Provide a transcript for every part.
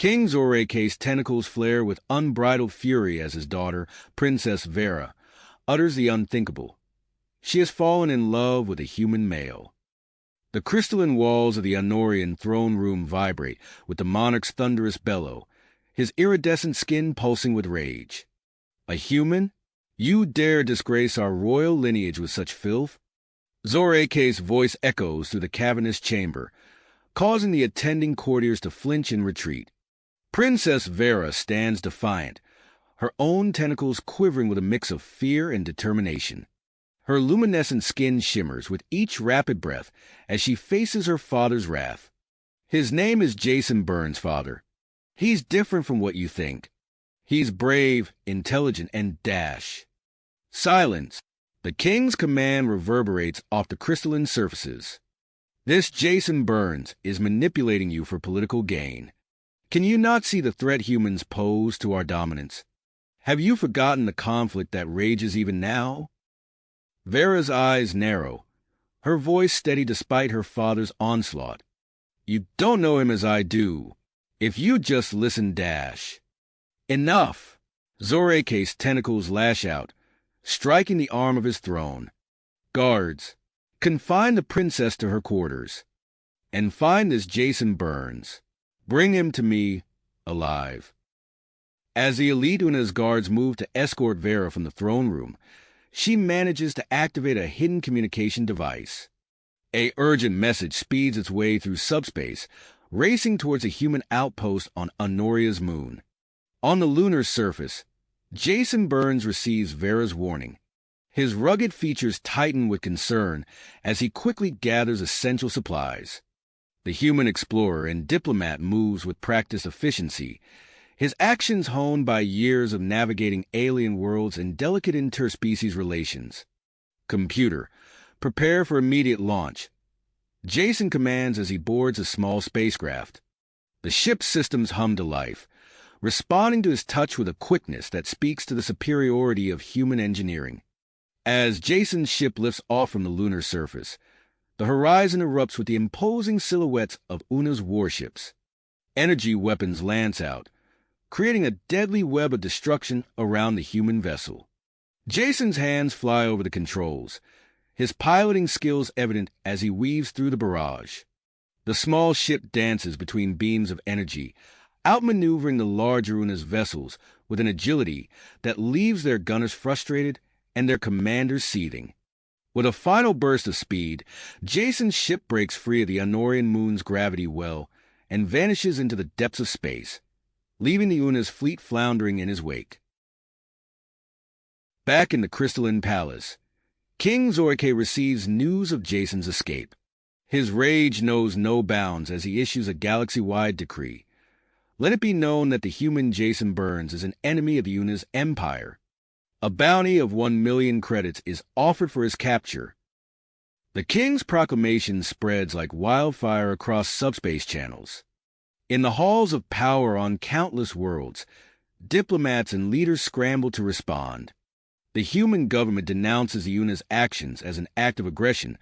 King Zorayke's tentacles flare with unbridled fury as his daughter, Princess Vera, utters the unthinkable. She has fallen in love with a human male. The crystalline walls of the Honorian throne room vibrate with the monarch's thunderous bellow, his iridescent skin pulsing with rage. A human? You dare disgrace our royal lineage with such filth? Zorayke's voice echoes through the cavernous chamber, causing the attending courtiers to flinch and retreat. Princess Vera stands defiant, her own tentacles quivering with a mix of fear and determination. Her luminescent skin shimmers with each rapid breath as she faces her father's wrath. His name is Jason Burns, father. He's different from what you think. He's brave, intelligent, and dash. Silence. The king's command reverberates off the crystalline surfaces. This Jason Burns is manipulating you for political gain. Can you not see the threat humans pose to our dominance? Have you forgotten the conflict that rages even now? Vera's eyes narrow, her voice steady despite her father's onslaught. You don't know him as I do. If you just listen, dash. Enough! Zorayke's tentacles lash out, striking the arm of his throne. Guards, confine the princess to her quarters, and find this Jason Burns. Bring him to me, alive. As the elite Una's guards move to escort Vera from the throne room, she manages to activate a hidden communication device. A urgent message speeds its way through subspace, racing towards a human outpost on Honoria's moon. On the lunar surface, Jason Burns receives Vera's warning. His rugged features tighten with concern as he quickly gathers essential supplies. The human explorer and diplomat moves with practiced efficiency, his actions honed by years of navigating alien worlds and delicate interspecies relations. Computer, prepare for immediate launch. Jason commands as he boards a small spacecraft. The ship's systems hum to life, responding to his touch with a quickness that speaks to the superiority of human engineering. As Jason's ship lifts off from the lunar surface, the horizon erupts with the imposing silhouettes of Una's warships. Energy weapons lance out, creating a deadly web of destruction around the human vessel. Jason's hands fly over the controls, his piloting skills evident as he weaves through the barrage. The small ship dances between beams of energy, outmaneuvering the larger Una's vessels with an agility that leaves their gunners frustrated and their commanders seething. With a final burst of speed, Jason's ship breaks free of the Honorian moon's gravity well and vanishes into the depths of space, leaving the Una's fleet floundering in his wake. Back in the crystalline palace, King Zorayke receives news of Jason's escape. His rage knows no bounds as he issues a galaxy-wide decree. Let it be known that the human Jason Burns is an enemy of the Una's empire. A bounty of 1 million credits is offered for his capture. The king's proclamation spreads like wildfire across subspace channels. In the halls of power on countless worlds, diplomats and leaders scramble to respond. The human government denounces the Una's actions as an act of aggression,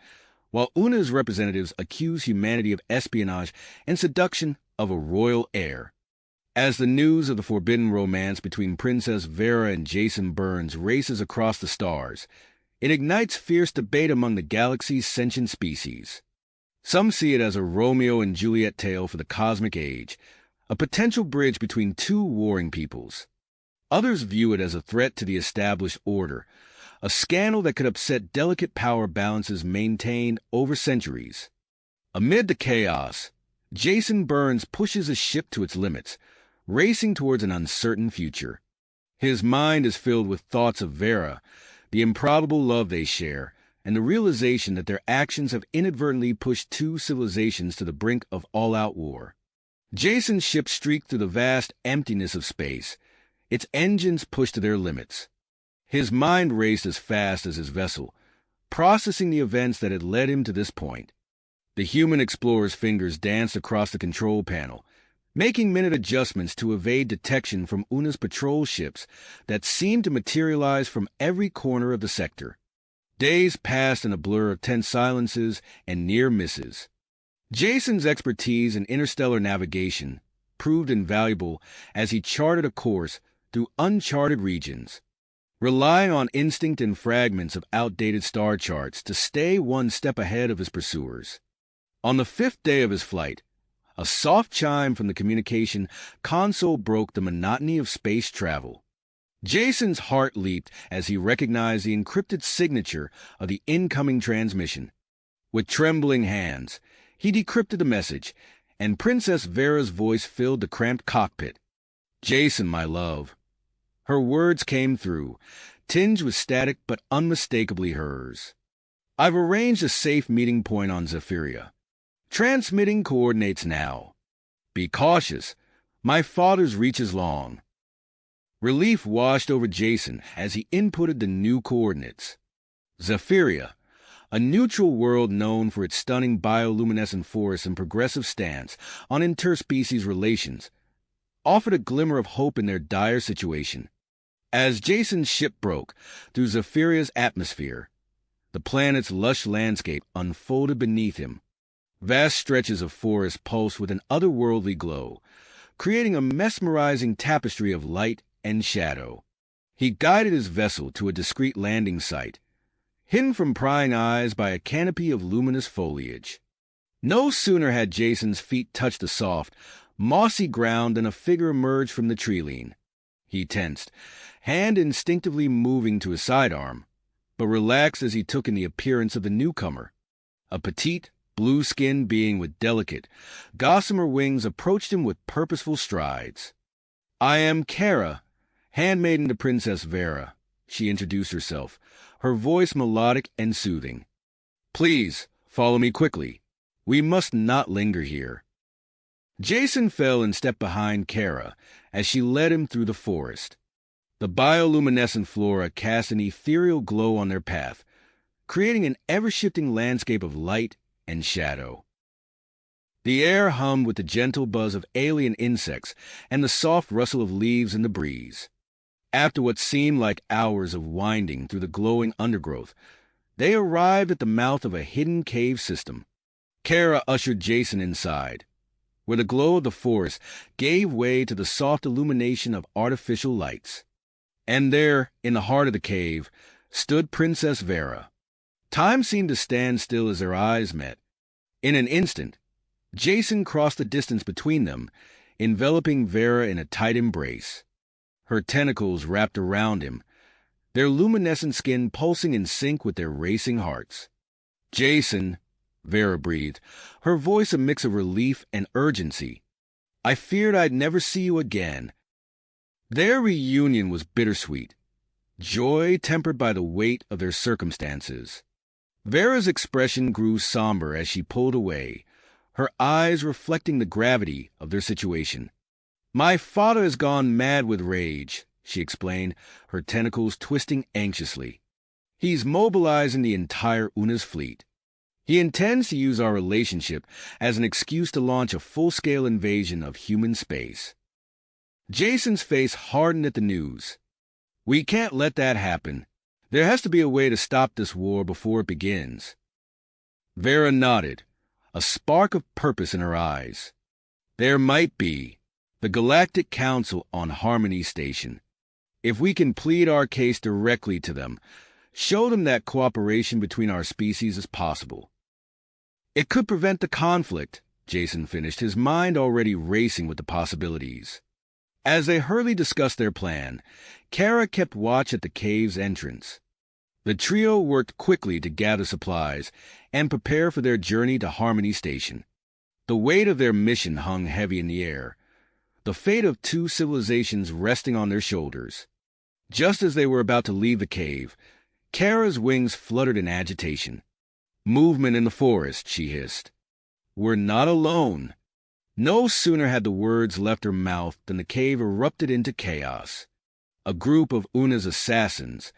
while Una's representatives accuse humanity of espionage and seduction of a royal heir. As the news of the forbidden romance between Princess Vera and Jason Burns races across the stars, it ignites fierce debate among the galaxy's sentient species. Some see it as a Romeo and Juliet tale for the cosmic age, a potential bridge between two warring peoples. Others view it as a threat to the established order, a scandal that could upset delicate power balances maintained over centuries. Amid the chaos, Jason Burns pushes his ship to its limits, racing towards an uncertain future. His mind is filled with thoughts of Vera, the improbable love they share, and the realization that their actions have inadvertently pushed two civilizations to the brink of all-out war. Jason's ship streaked through the vast emptiness of space, its engines pushed to their limits. His mind raced as fast as his vessel, processing the events that had led him to this point. The human explorer's fingers danced across the control panel, making minute adjustments to evade detection from Una's patrol ships that seemed to materialize from every corner of the sector. Days passed in a blur of tense silences and near misses. Jason's expertise in interstellar navigation, proved invaluable as he charted a course through uncharted regions, relying on instinct and fragments of outdated star charts to stay one step ahead of his pursuers. On the 5th day of his flight, a soft chime from the communication console broke the monotony of space travel. Jason's heart leaped as he recognized the encrypted signature of the incoming transmission. With trembling hands, he decrypted the message, and Princess Vera's voice filled the cramped cockpit. "Jason, my love." Her words came through, tinged with static but unmistakably hers. "I've arranged a safe meeting point on Zephyria. Transmitting coordinates now. Be cautious. My father's reach is long." Relief washed over Jason as he inputted the new coordinates. Zephyria, a neutral world known for its stunning bioluminescent forests and progressive stance on interspecies relations, offered a glimmer of hope in their dire situation. As Jason's ship broke through Zephyr's atmosphere, the planet's lush landscape unfolded beneath him. Vast stretches of forest pulsed with an otherworldly glow, creating a mesmerizing tapestry of light and shadow. He guided his vessel to a discreet landing site, hidden from prying eyes by a canopy of luminous foliage. No sooner had Jason's feet touched the soft, mossy ground than a figure emerged from the tree-line. He tensed, hand instinctively moving to his sidearm, but relaxed as he took in the appearance of the newcomer. A petite, blue-skinned being with delicate, gossamer wings approached him with purposeful strides. "I am Kara, handmaiden to Princess Vera," she introduced herself, her voice melodic and soothing. "Please, follow me quickly. We must not linger here." Jason fell and stepped behind Kara as she led him through the forest. The bioluminescent flora cast an ethereal glow on their path, creating an ever-shifting landscape of light and shadow. The air hummed with the gentle buzz of alien insects and the soft rustle of leaves in the breeze. After what seemed like hours of winding through the glowing undergrowth, they arrived at the mouth of a hidden cave system. Kara ushered Jason inside, where the glow of the forest gave way to the soft illumination of artificial lights. And there, in the heart of the cave, stood Princess Vera. Time seemed to stand still as their eyes met. In an instant, Jason crossed the distance between them, enveloping Vera in a tight embrace. Her tentacles wrapped around him, their luminescent skin pulsing in sync with their racing hearts. "Jason," Vera breathed, her voice a mix of relief and urgency. "I feared I'd never see you again." Their reunion was bittersweet, joy tempered by the weight of their circumstances. Vera's expression grew somber as she pulled away, her eyes reflecting the gravity of their situation. "My father has gone mad with rage," she explained, her tentacles twisting anxiously. "He's mobilizing the entire Una's fleet. He intends to use our relationship as an excuse to launch a full-scale invasion of human space." Jason's face hardened at the news. "We can't let that happen. There has to be a way to stop this war before it begins." Vera nodded, a spark of purpose in her eyes. "There might be. The Galactic Council on Harmony Station. If we can plead our case directly to them, show them that cooperation between our species is possible." "It could prevent the conflict," Jason finished, his mind already racing with the possibilities. As they hurriedly discussed their plan, Kara kept watch at the cave's entrance. The trio worked quickly to gather supplies and prepare for their journey to Harmony Station. The weight of their mission hung heavy in the air, the fate of two civilizations resting on their shoulders. Just as they were about to leave the cave, Kara's wings fluttered in agitation. "Movement in the forest," she hissed. "We're not alone." No sooner had the words left her mouth than the cave erupted into chaos. A group of Una's assassins,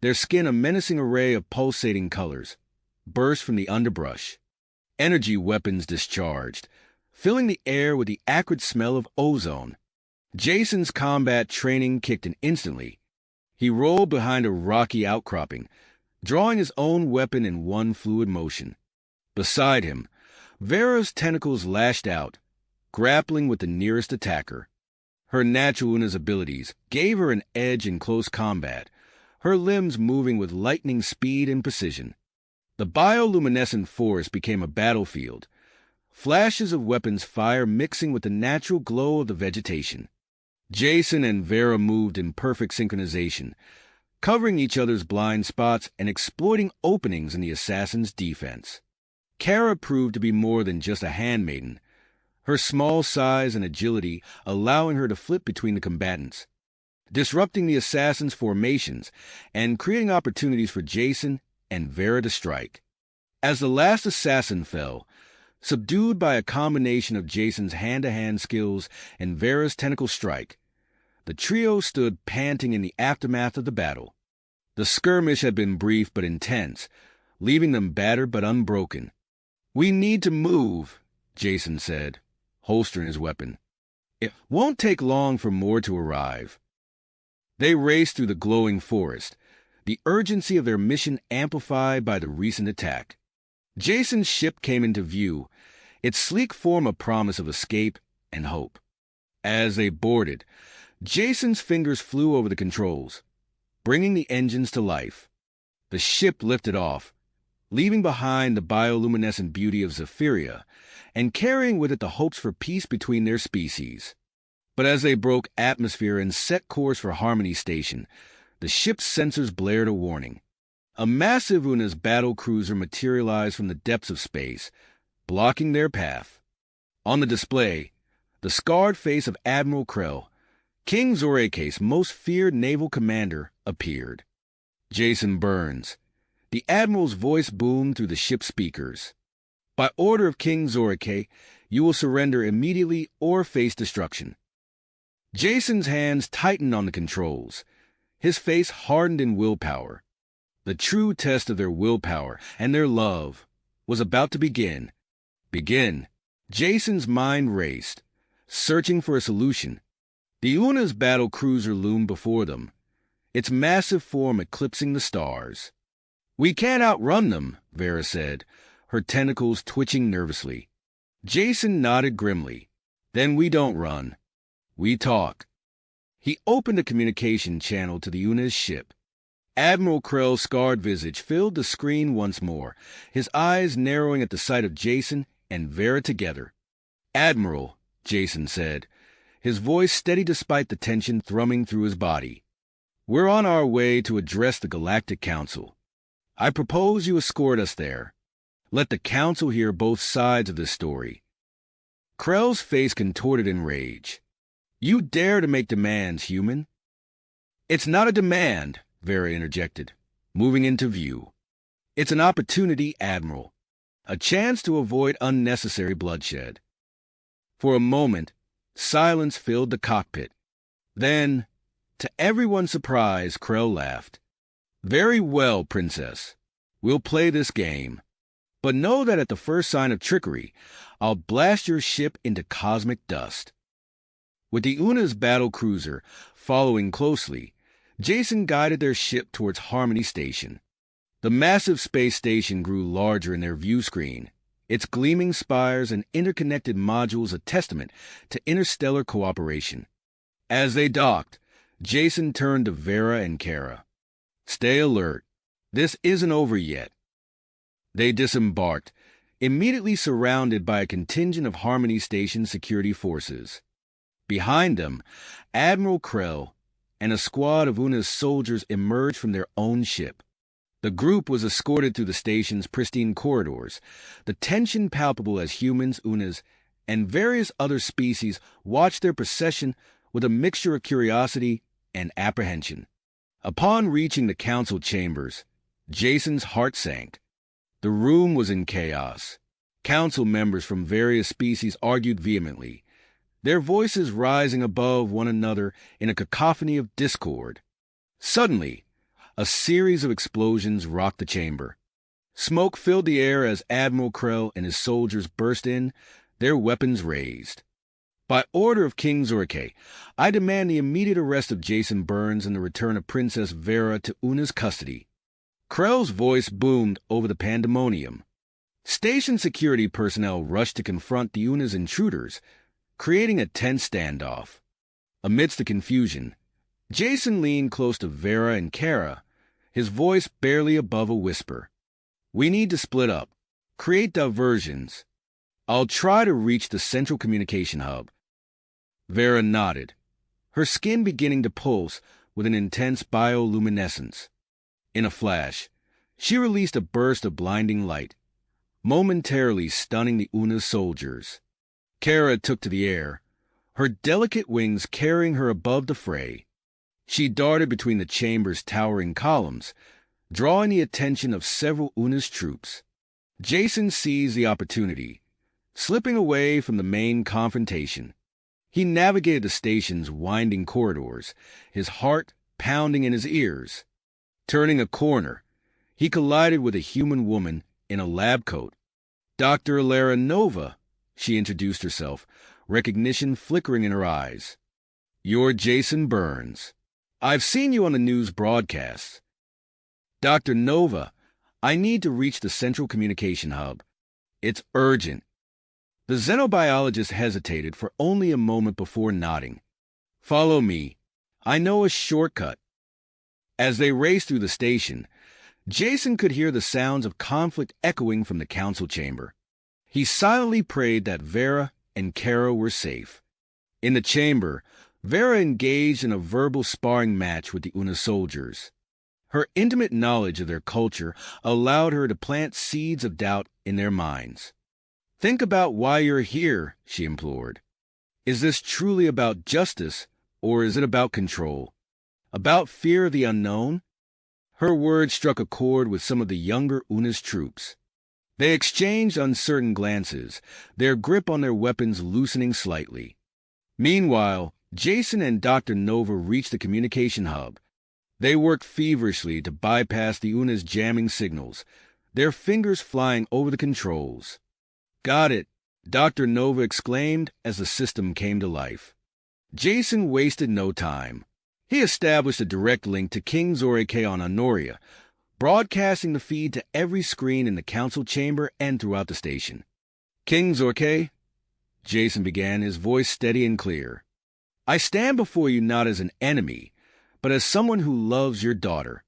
their skin a menacing array of pulsating colors, burst from the underbrush. Energy weapons discharged, filling the air with the acrid smell of ozone. Jason's combat training kicked in instantly. He rolled behind a rocky outcropping, drawing his own weapon in one fluid motion. Beside him, Vera's tentacles lashed out, grappling with the nearest attacker. Her natural Una's abilities gave her an edge in close combat, her limbs moving with lightning speed and precision. The bioluminescent forest became a battlefield, flashes of weapons fire mixing with the natural glow of the vegetation. Jason and Vera moved in perfect synchronization, covering each other's blind spots and exploiting openings in the assassin's defense. Kara proved to be more than just a handmaiden, her small size and agility allowing her to flip between the combatants, disrupting the assassin's formations and creating opportunities for Jason and Vera to strike. As the last assassin fell, subdued by a combination of Jason's hand-to-hand skills and Vera's tentacle strike, the trio stood panting in the aftermath of the battle. The skirmish had been brief but intense, leaving them battered but unbroken. "We need to move," Jason said, holstering his weapon. "It won't take long for more to arrive." They raced through the glowing forest, the urgency of their mission amplified by the recent attack. Jason's ship came into view, its sleek form a promise of escape and hope. As they boarded, Jason's fingers flew over the controls, bringing the engines to life. The ship lifted off, leaving behind the bioluminescent beauty of Zephyria and carrying with it the hopes for peace between their species. But as they broke atmosphere and set course for Harmony Station, the ship's sensors blared a warning. A massive Una's battle cruiser materialized from the depths of space, blocking their path. On the display, the scarred face of Admiral Krell, King Zorake's most feared naval commander, appeared. "Jason Burns." The Admiral's voice boomed through the ship's speakers. "By order of King Zorake, you will surrender immediately or face destruction." Jason's hands tightened on the controls, his face hardened in willpower. The true test of their willpower and their love was about to begin. Jason's mind raced, searching for a solution. The Una's battle cruiser loomed before them, its massive form eclipsing the stars. "We can't outrun them," Vera said, her tentacles twitching nervously. Jason nodded grimly. "Then we don't run. We talk." He opened a communication channel to the Una's ship. Admiral Krell's scarred visage filled the screen once more, his eyes narrowing at the sight of Jason and Vera together. "Admiral," Jason said, his voice steady despite the tension thrumming through his body. "We're on our way to address the Galactic Council. I propose you escort us there. Let the Council hear both sides of this story." Krell's face contorted in rage. "You dare to make demands, human?" "It's not a demand," Vera interjected, moving into view. "It's an opportunity, Admiral. A chance to avoid unnecessary bloodshed." For a moment, silence filled the cockpit. Then, to everyone's surprise, Krell laughed. "Very well, Princess. We'll play this game. But know that at the first sign of trickery, I'll blast your ship into cosmic dust." With the Una's battle cruiser following closely, Jason guided their ship towards Harmony Station. The massive space station grew larger in their view screen, its gleaming spires and interconnected modules a testament to interstellar cooperation. As they docked, Jason turned to Vera and Kara. "Stay alert. This isn't over yet." They disembarked, immediately surrounded by a contingent of Harmony Station security forces. Behind them, Admiral Krell and a squad of Una's soldiers emerged from their own ship. The group was escorted through the station's pristine corridors, the tension palpable as humans, Unas, and various other species watched their procession with a mixture of curiosity and apprehension. Upon reaching the council chambers, Jason's heart sank. The room was in chaos. Council members from various species argued vehemently, their voices rising above one another in a cacophony of discord. Suddenly, a series of explosions rocked the chamber. Smoke filled the air as Admiral Krell and his soldiers burst in, their weapons raised. "By order of King Zorake, I demand the immediate arrest of Jason Burns and the return of Princess Vera to Una's custody." Krell's voice boomed over the pandemonium. Station security personnel rushed to confront the Una's intruders, creating a tense standoff. Amidst the confusion, Jason leaned close to Vera and Kara, his voice barely above a whisper. "We need to split up, create diversions. I'll try to reach the central communication hub." Vera nodded, her skin beginning to pulse with an intense bioluminescence. In a flash, she released a burst of blinding light, momentarily stunning the Una's soldiers. Kara took to the air, her delicate wings carrying her above the fray. She darted between the chamber's towering columns, drawing the attention of several Una's troops. Jason seized the opportunity, slipping away from the main confrontation. He navigated the station's winding corridors, his heart pounding in his ears. Turning a corner, he collided with a human woman in a lab coat. "Dr. Alara Nova," she introduced herself, recognition flickering in her eyes. "You're Jason Burns. I've seen you on the news broadcasts." "Dr. Nova, I need to reach the central communication hub. It's urgent." The xenobiologist hesitated for only a moment before nodding. "Follow me. I know a shortcut." As they raced through the station, Jason could hear the sounds of conflict echoing from the council chamber. He silently prayed that Vera and Kara were safe. In the chamber, Vera engaged in a verbal sparring match with the Una soldiers. Her intimate knowledge of their culture allowed her to plant seeds of doubt in their minds. "Think about why you're here," she implored. "Is this truly about justice, or is it about control? About fear of the unknown?" Her words struck a chord with some of the younger Una's troops. They exchanged uncertain glances, their grip on their weapons loosening slightly. Meanwhile, Jason and Dr. Nova reached the communication hub. They worked feverishly to bypass the Una's jamming signals, their fingers flying over the controls. "Got it," Dr. Nova exclaimed as the system came to life. Jason wasted no time. He established a direct link to King Zoreke on Honoria, broadcasting the feed to every screen in the council chamber and throughout the station. "King Zoreke," Jason began, his voice steady and clear, "I stand before you not as an enemy, but as someone who loves your daughter.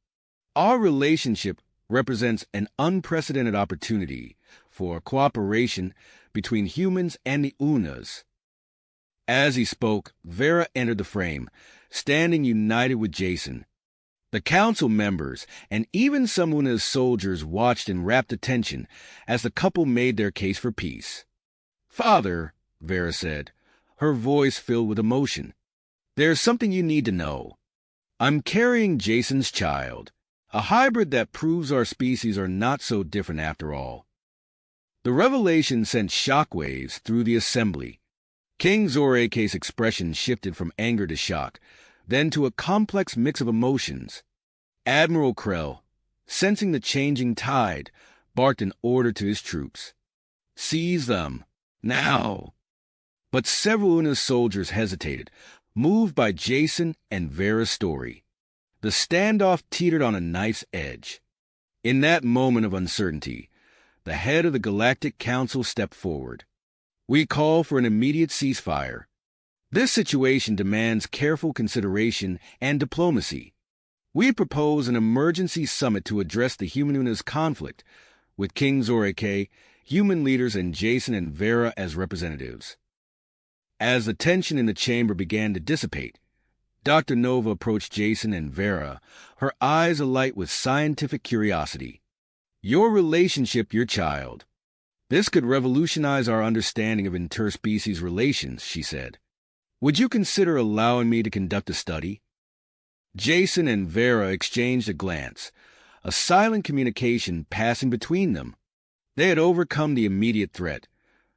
Our relationship represents an unprecedented opportunity for cooperation between humans and the Unas." As he spoke, Vera entered the frame, standing united with Jason. The council members and even some Una's soldiers watched in rapt attention as the couple made their case for peace. "Father," Vera said, her voice filled with emotion, "there's something you need to know. I'm carrying Jason's child, a hybrid that proves our species are not so different after all." The revelation sent shockwaves through the assembly. King Zoreke's expression shifted from anger to shock, then to a complex mix of emotions. Admiral Krell, sensing the changing tide, barked an order to his troops. "Seize them, now!" But several Una's soldiers hesitated, moved by Jason and Vera's story. The standoff teetered on a knife's edge. In that moment of uncertainty, the head of the Galactic Council stepped forward. "We call for an immediate ceasefire. This situation demands careful consideration and diplomacy. We propose an emergency summit to address the human-Una's conflict, with King Zoreke, human leaders, and Jason and Vera as representatives." As the tension in the chamber began to dissipate, Dr. Nova approached Jason and Vera, her eyes alight with scientific curiosity. "Your relationship, your child. This could revolutionize our understanding of interspecies relations," she said. "Would you consider allowing me to conduct a study?" Jason and Vera exchanged a glance, a silent communication passing between them. They had overcome the immediate threat,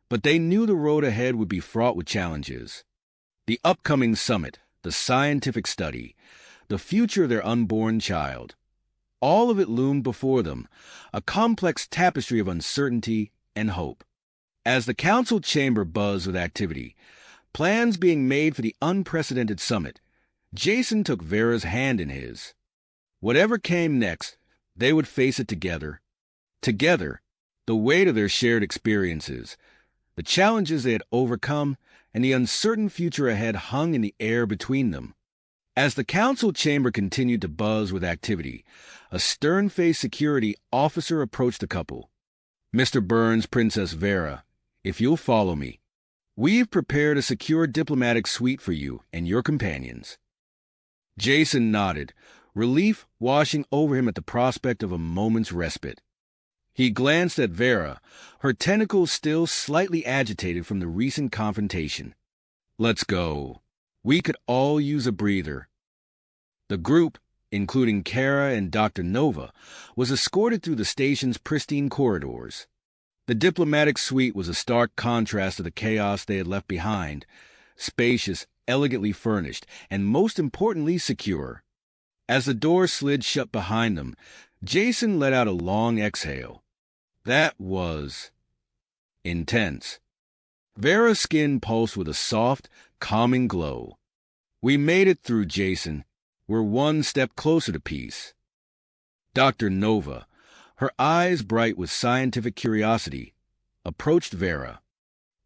but they knew the road ahead would be fraught with challenges. The upcoming summit, the scientific study, the future of their unborn child. All of it loomed before them, a complex tapestry of uncertainty and hope. As the council chamber buzzed with activity, plans being made for the unprecedented summit, Jason took Vera's hand in his. Whatever came next, they would face it together. Together, the weight of their shared experiences, the challenges they had overcome, and the uncertain future ahead hung in the air between them. As the council chamber continued to buzz with activity, a stern-faced security officer approached the couple. "Mr. Burns, Princess Vera, if you'll follow me. We've prepared a secure diplomatic suite for you and your companions." Jason nodded, relief washing over him at the prospect of a moment's respite. He glanced at Vera, her tentacles still slightly agitated from the recent confrontation. "Let's go. We could all use a breather." The group, including Kara and Dr. Nova, was escorted through the station's pristine corridors. The diplomatic suite was a stark contrast to the chaos they had left behind, spacious, elegantly furnished, and most importantly secure. As the door slid shut behind them, Jason let out a long exhale. That was intense. Vera's skin pulsed with a soft, calming glow. "We made it through, Jason. We're one step closer to peace." Dr. Nova, her eyes bright with scientific curiosity, approached Vera.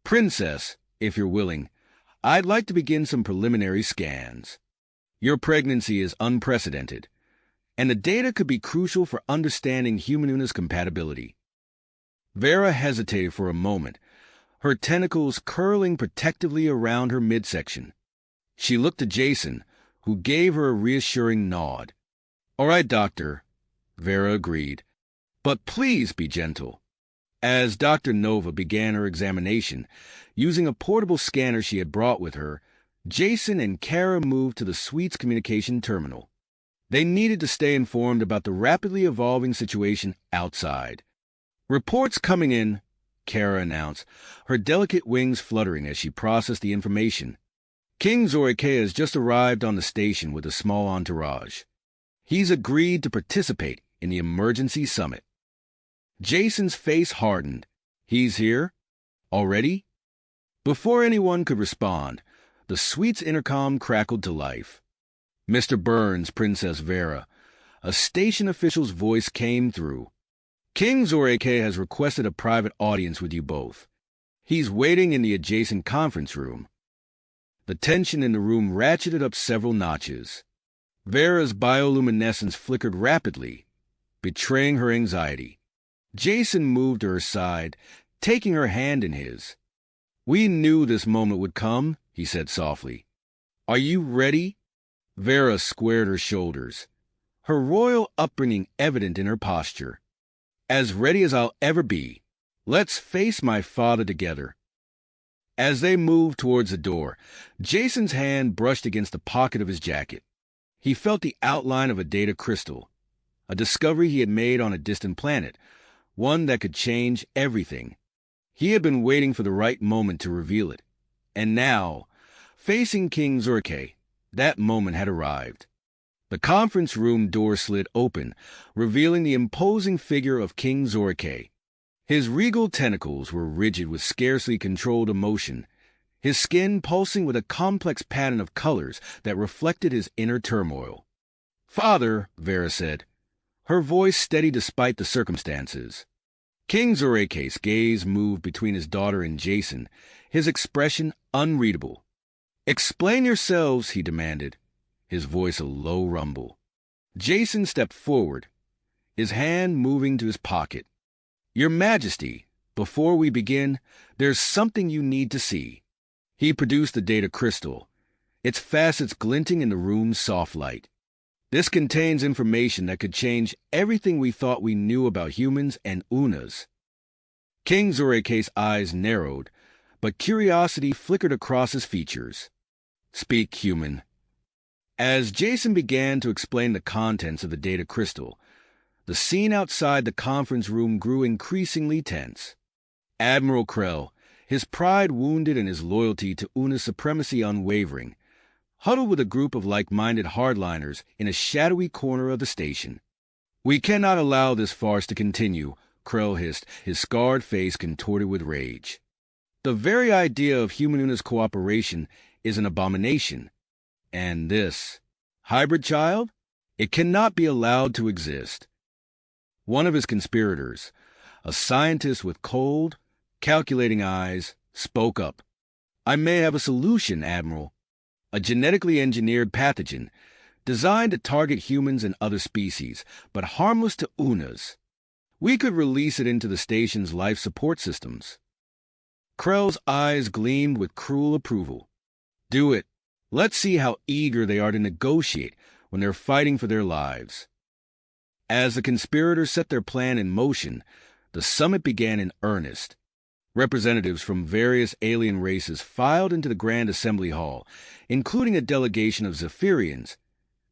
"Princess, if you're willing, I'd like to begin some preliminary scans. Your pregnancy is unprecedented, and the data could be crucial for understanding human-Una's compatibility." Vera hesitated for a moment, her tentacles curling protectively around her midsection. She looked to Jason, who gave her a reassuring nod. "All right, doctor," Vera agreed. "But please be gentle." As Dr. Nova began her examination, using a portable scanner she had brought with her, Jason and Kara moved to the suite's communication terminal. They needed to stay informed about the rapidly evolving situation outside. "Reports coming in," Kara announced, her delicate wings fluttering as she processed the information. "King Zorike has just arrived on the station with a small entourage. He's agreed to participate in the emergency summit." Jason's face hardened. "He's here? Already?" Before anyone could respond, the suite's intercom crackled to life. "Mr. Burns, Princess Vera," a station official's voice came through. "King Zorike has requested a private audience with you both. He's waiting in the adjacent conference room." The tension in the room ratcheted up several notches. Vera's bioluminescence flickered rapidly, betraying her anxiety. Jason moved to her side, taking her hand in his. "We knew this moment would come," he said softly. "Are you ready?" Vera squared her shoulders, her royal upbringing evident in her posture. "As ready as I'll ever be. Let's face my father together." As they moved towards the door, Jason's hand brushed against the pocket of his jacket. He felt the outline of a data crystal, a discovery he had made on a distant planet, one that could change everything. He had been waiting for the right moment to reveal it, and now, facing King Zorike, that moment had arrived. The conference room door slid open, revealing the imposing figure of King Zorike. His regal tentacles were rigid with scarcely controlled emotion, his skin pulsing with a complex pattern of colors that reflected his inner turmoil. "Father," Vera said, her voice steady despite the circumstances. King Zorike's gaze moved between his daughter and Jason, his expression unreadable. "Explain yourselves," he demanded, his voice a low rumble. Jason stepped forward, his hand moving to his pocket. "Your Majesty, before we begin, there's something you need to see." He produced the data crystal, its facets glinting in the room's soft light. "This contains information that could change everything we thought we knew about humans and Unas." King Zorike's eyes narrowed, but curiosity flickered across his features. "Speak, human." As Jason began to explain the contents of the data crystal, the scene outside the conference room grew increasingly tense. Admiral Krell, his pride wounded and his loyalty to Una's supremacy unwavering, huddled with a group of like-minded hardliners in a shadowy corner of the station. "We cannot allow this farce to continue," Krell hissed, his scarred face contorted with rage. "The very idea of human Una's cooperation is an abomination. And this hybrid child? It cannot be allowed to exist." One of his conspirators, a scientist with cold, calculating eyes, spoke up. I may have a solution, Admiral. A genetically engineered pathogen designed to target humans and other species, but harmless to Unas. We could release it into the station's life support systems. Krell's eyes gleamed with cruel approval. Do it. Let's see how eager they are to negotiate when they're fighting for their lives. As the conspirators set their plan in motion, the summit began in earnest. Representatives from various alien races filed into the Grand Assembly Hall, including a delegation of Zephyrians,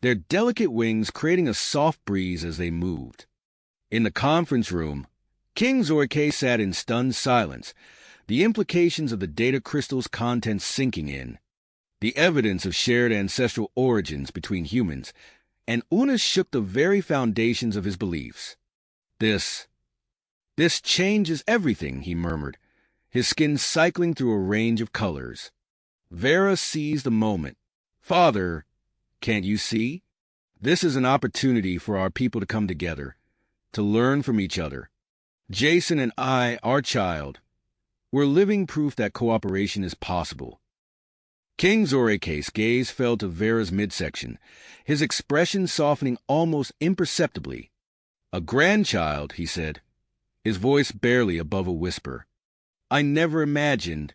their delicate wings creating a soft breeze as they moved. In the conference room, King Zorke sat in stunned silence, the implications of the data crystal's contents sinking in. The evidence of shared ancestral origins between humans, and Unas shook the very foundations of his beliefs. This changes everything, he murmured, his skin cycling through a range of colors. Vera seized the moment. Father, can't you see? This is an opportunity for our people to come together, to learn from each other. Jason and I, our child, we're living proof that cooperation is possible. King Zorake's gaze fell to Vera's midsection, his expression softening almost imperceptibly. A grandchild, he said, his voice barely above a whisper. I never imagined.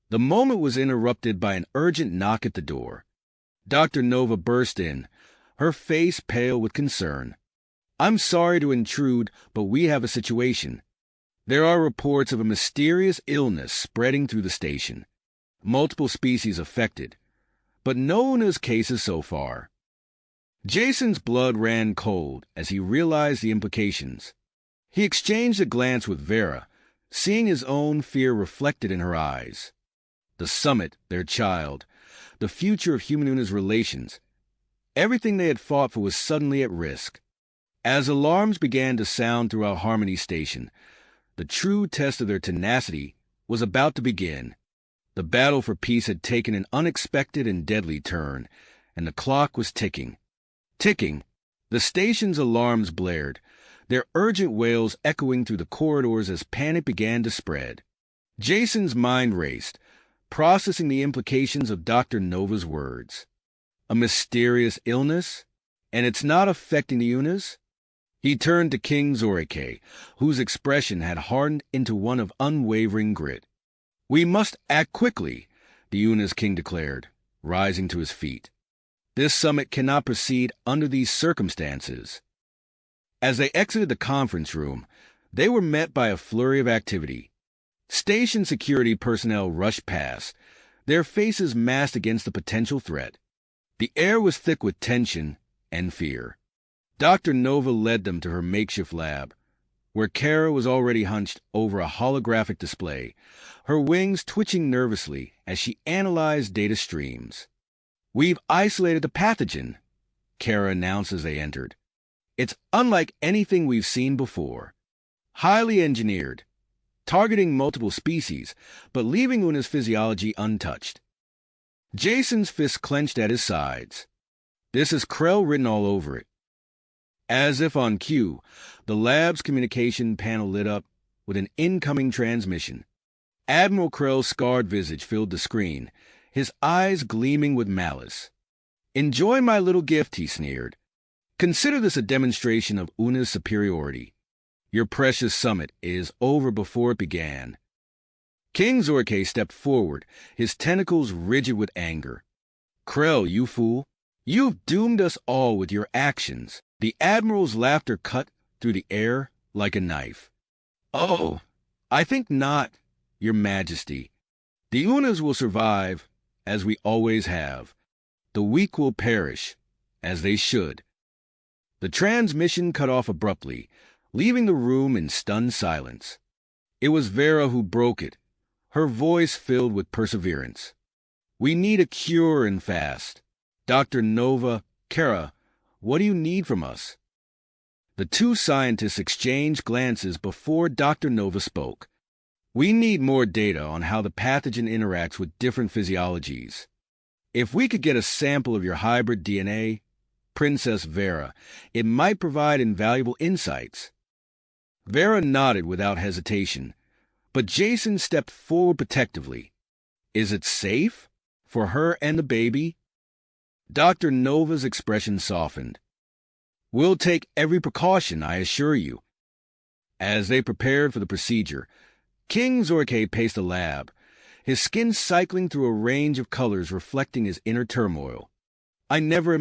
The moment was interrupted by an urgent knock at the door. Dr. Nova burst in, her face pale with concern. I'm sorry to intrude, but we have a situation. There are reports of a mysterious illness spreading through the station. Multiple species affected, but no Unas cases so far. Jason's blood ran cold as he realized the implications. He exchanged a glance with Vera, seeing his own fear reflected in her eyes. The summit, their child, the future of human-Unas relations, everything they had fought for was suddenly at risk. As alarms began to sound throughout Harmony Station, the true test of their tenacity was about to begin. The battle for peace had taken an unexpected and deadly turn, and the clock was ticking. Ticking, the station's alarms blared, their urgent wails echoing through the corridors as panic began to spread. Jason's mind raced, processing the implications of Dr. Nova's words. A mysterious illness? And it's not affecting the Unas? He turned to King Zorke, whose expression had hardened into one of unwavering grit. We must act quickly, the Unas king declared, rising to his feet. This summit cannot proceed under these circumstances. As they exited the conference room, they were met by a flurry of activity. Station security personnel rushed past, their faces masked against the potential threat. The air was thick with tension and fear. Dr. Nova led them to her makeshift lab, where Kara was already hunched over a holographic display, her wings twitching nervously as she analyzed data streams. We've isolated the pathogen, Kara announced as they entered. It's unlike anything we've seen before. Highly engineered, targeting multiple species, but leaving Una's physiology untouched. Jason's fists clenched at his sides. This is Krell written all over it. As if on cue, the lab's communication panel lit up with an incoming transmission. Admiral Krell's scarred visage filled the screen, his eyes gleaming with malice. Enjoy my little gift, he sneered. Consider this a demonstration of Una's superiority. Your precious summit is over before it began. King Zorke stepped forward, his tentacles rigid with anger. Krell, you fool. You've doomed us all with your actions. The Admiral's laughter cut through the air like a knife. Oh, I think not, Your Majesty. The Unas will survive, as we always have. The weak will perish, as they should. The transmission cut off abruptly, leaving the room in stunned silence. It was Vera who broke it, her voice filled with perseverance. We need a cure and fast. Dr. Nova, Kara, what do you need from us? The two scientists exchanged glances before Dr. Nova spoke. We need more data on how the pathogen interacts with different physiologies. If we could get a sample of your hybrid DNA, Princess Vera, it might provide invaluable insights. Vera nodded without hesitation, but Jason stepped forward protectively. Is it safe? For her and the baby? Dr. Nova's expression softened. We'll take every precaution, I assure you. As they prepared for the procedure, King Zorke paced the lab, his skin cycling through a range of colors reflecting his inner turmoil. I never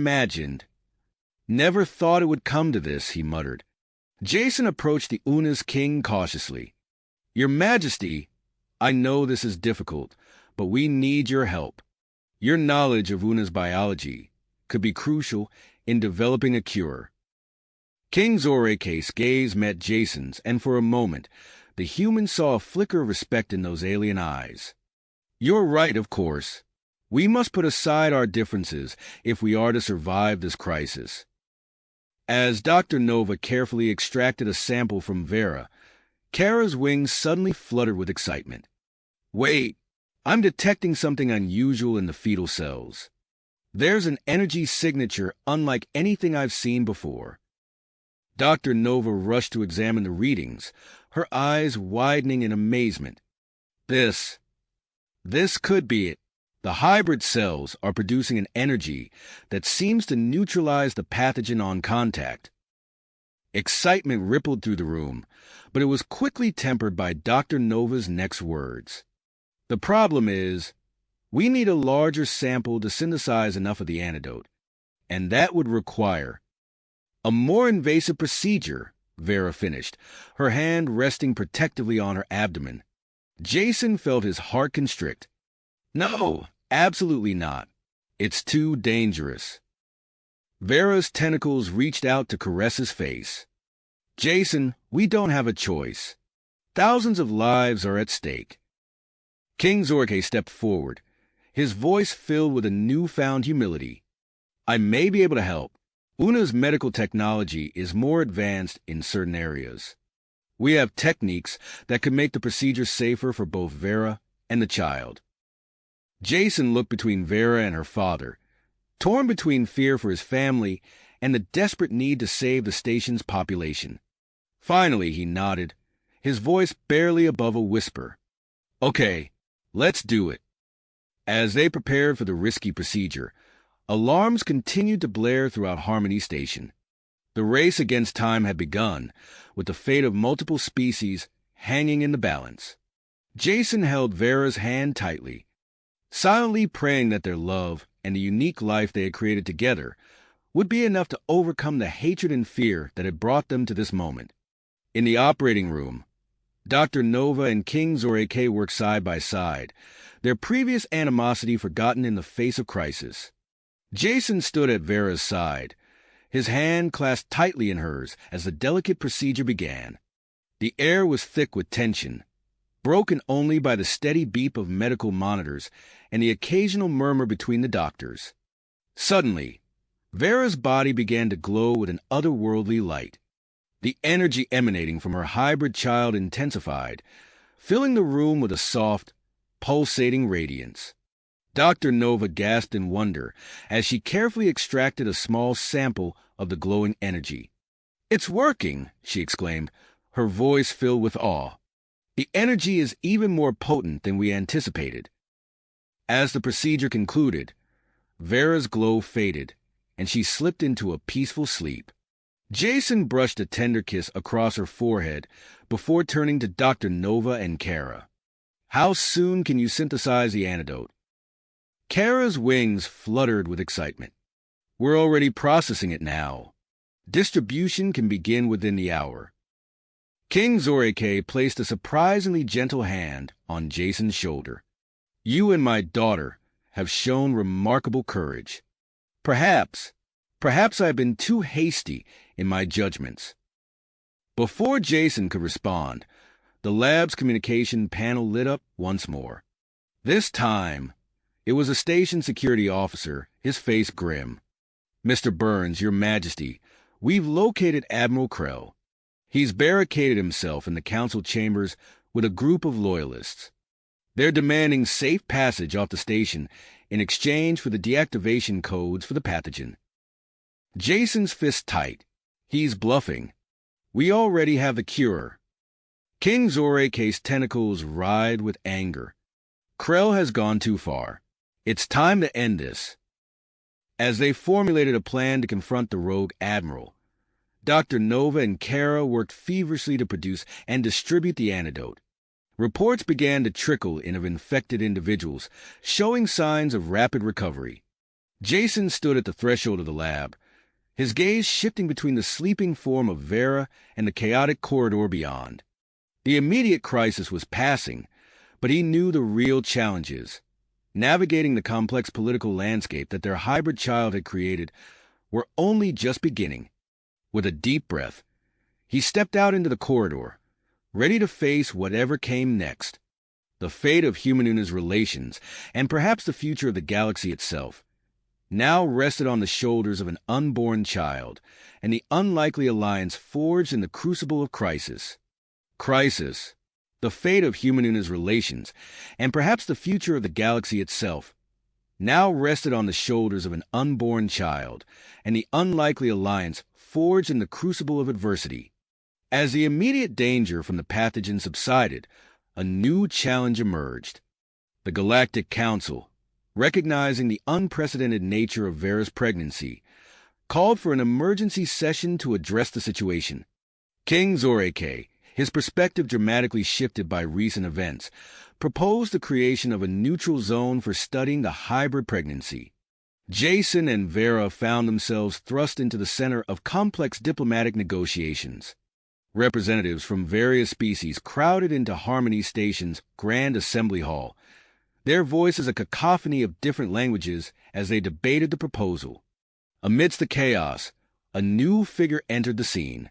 thought it would come to this, he muttered. Jason approached the Una's king cautiously. Your Majesty, I know this is difficult, but we need your help. Your knowledge of Una's biology could be crucial in developing a cure. King Zoreke's gaze met Jason's, and for a moment, the human saw a flicker of respect in those alien eyes. You're right, of course. We must put aside our differences if we are to survive this crisis. As Dr. Nova carefully extracted a sample from Vera, Kara's wings suddenly fluttered with excitement. Wait, I'm detecting something unusual in the fetal cells. There's an energy signature unlike anything I've seen before. Dr. Nova rushed to examine the readings, her eyes widening in amazement. This could be it. The hybrid cells are producing an energy that seems to neutralize the pathogen on contact. Excitement rippled through the room, but it was quickly tempered by Dr. Nova's next words. The problem is, we need a larger sample to synthesize enough of the antidote, and that would require a more invasive procedure, Vera finished, her hand resting protectively on her abdomen. Jason felt his heart constrict. No, absolutely not. It's too dangerous. Vera's tentacles reached out to caress his face. Jason, we don't have a choice. Thousands of lives are at stake. King Zorke stepped forward, his voice filled with a newfound humility. I may be able to help. Una's medical technology is more advanced in certain areas. We have techniques that could make the procedure safer for both Vera and the child. Jason looked between Vera and her father, torn between fear for his family and the desperate need to save the station's population. Finally, he nodded, his voice barely above a whisper. Okay, let's do it. As they prepared for the risky procedure, alarms continued to blare throughout Harmony Station. The race against time had begun, with the fate of multiple species hanging in the balance. Jason held Vera's hand tightly, silently praying that their love and the unique life they had created together would be enough to overcome the hatred and fear that had brought them to this moment. In the operating room, Dr. Nova and King Zoreke worked side by side, their previous animosity forgotten in the face of crisis. Jason stood at Vera's side, his hand clasped tightly in hers as the delicate procedure began. The air was thick with tension, broken only by the steady beep of medical monitors and the occasional murmur between the doctors. Suddenly, Vera's body began to glow with an otherworldly light. The energy emanating from her hybrid child intensified, filling the room with a soft, pulsating radiance. Dr. Nova gasped in wonder as she carefully extracted a small sample of the glowing energy. It's working, she exclaimed, her voice filled with awe. The energy is even more potent than we anticipated. As the procedure concluded, Vera's glow faded, and she slipped into a peaceful sleep. Jason brushed a tender kiss across her forehead before turning to Dr. Nova and Kara. How soon can you synthesize the antidote? Kara's wings fluttered with excitement. We're already processing it now. Distribution can begin within the hour. King Zoreke placed a surprisingly gentle hand on Jason's shoulder. You and my daughter have shown remarkable courage. Perhaps I've been too hasty in my judgments. Before Jason could respond, the lab's communication panel lit up once more. This time, it was a station security officer, his face grim. Mr. Burns, Your Majesty, we've located Admiral Krell. He's barricaded himself in the council chambers with a group of loyalists. They're demanding safe passage off the station in exchange for the deactivation codes for the pathogen. Jason's fist tight. He's bluffing. We already have the cure. King Zoreke's tentacles writhed with anger. Krell has gone too far. It's time to end this. As they formulated a plan to confront the rogue admiral, Dr. Nova and Kara worked feverishly to produce and distribute the antidote. Reports began to trickle in of infected individuals, showing signs of rapid recovery. Jason stood at the threshold of the lab, his gaze shifting between the sleeping form of Vera and the chaotic corridor beyond. The immediate crisis was passing, but he knew the real challenges, navigating the complex political landscape that their hybrid child had created, were only just beginning. With a deep breath, he stepped out into the corridor, ready to face whatever came next. The fate of human-Una's relations, and perhaps the future of the galaxy itself, now rested on the shoulders of an unborn child, and the unlikely alliance forged in the crucible of crisis. Crisis, the fate of human-Una's relations, and perhaps the future of the galaxy itself, now rested on the shoulders of an unborn child, and the unlikely alliance forged in the crucible of adversity. As the immediate danger from the pathogen subsided, a new challenge emerged. The Galactic Council, recognizing the unprecedented nature of Vera's pregnancy, called for an emergency session to address the situation. King Zoreke, his perspective dramatically shifted by recent events, proposed the creation of a neutral zone for studying the hybrid pregnancy. Jason and Vera found themselves thrust into the center of complex diplomatic negotiations. Representatives from various species crowded into Harmony Station's Grand Assembly Hall, their voices a cacophony of different languages as they debated the proposal. Amidst the chaos, a new figure entered the scene.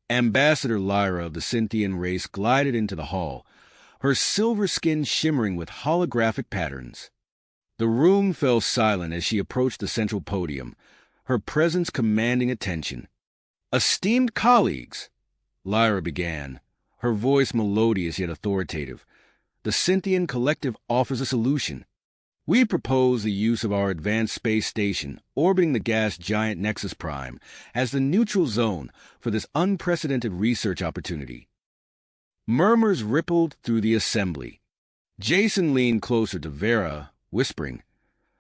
Ambassador Lyra of the Scythian race glided into the hall, her silver skin shimmering with holographic patterns. The room fell silent as she approached the central podium, her presence commanding attention. "Esteemed colleagues," Lyra began, her voice melodious yet authoritative, "the Scythian Collective offers a solution. We propose the use of our advanced space station orbiting the gas giant Nexus Prime as the neutral zone for this unprecedented research opportunity." Murmurs rippled through the assembly. Jason leaned closer to Vera, whispering,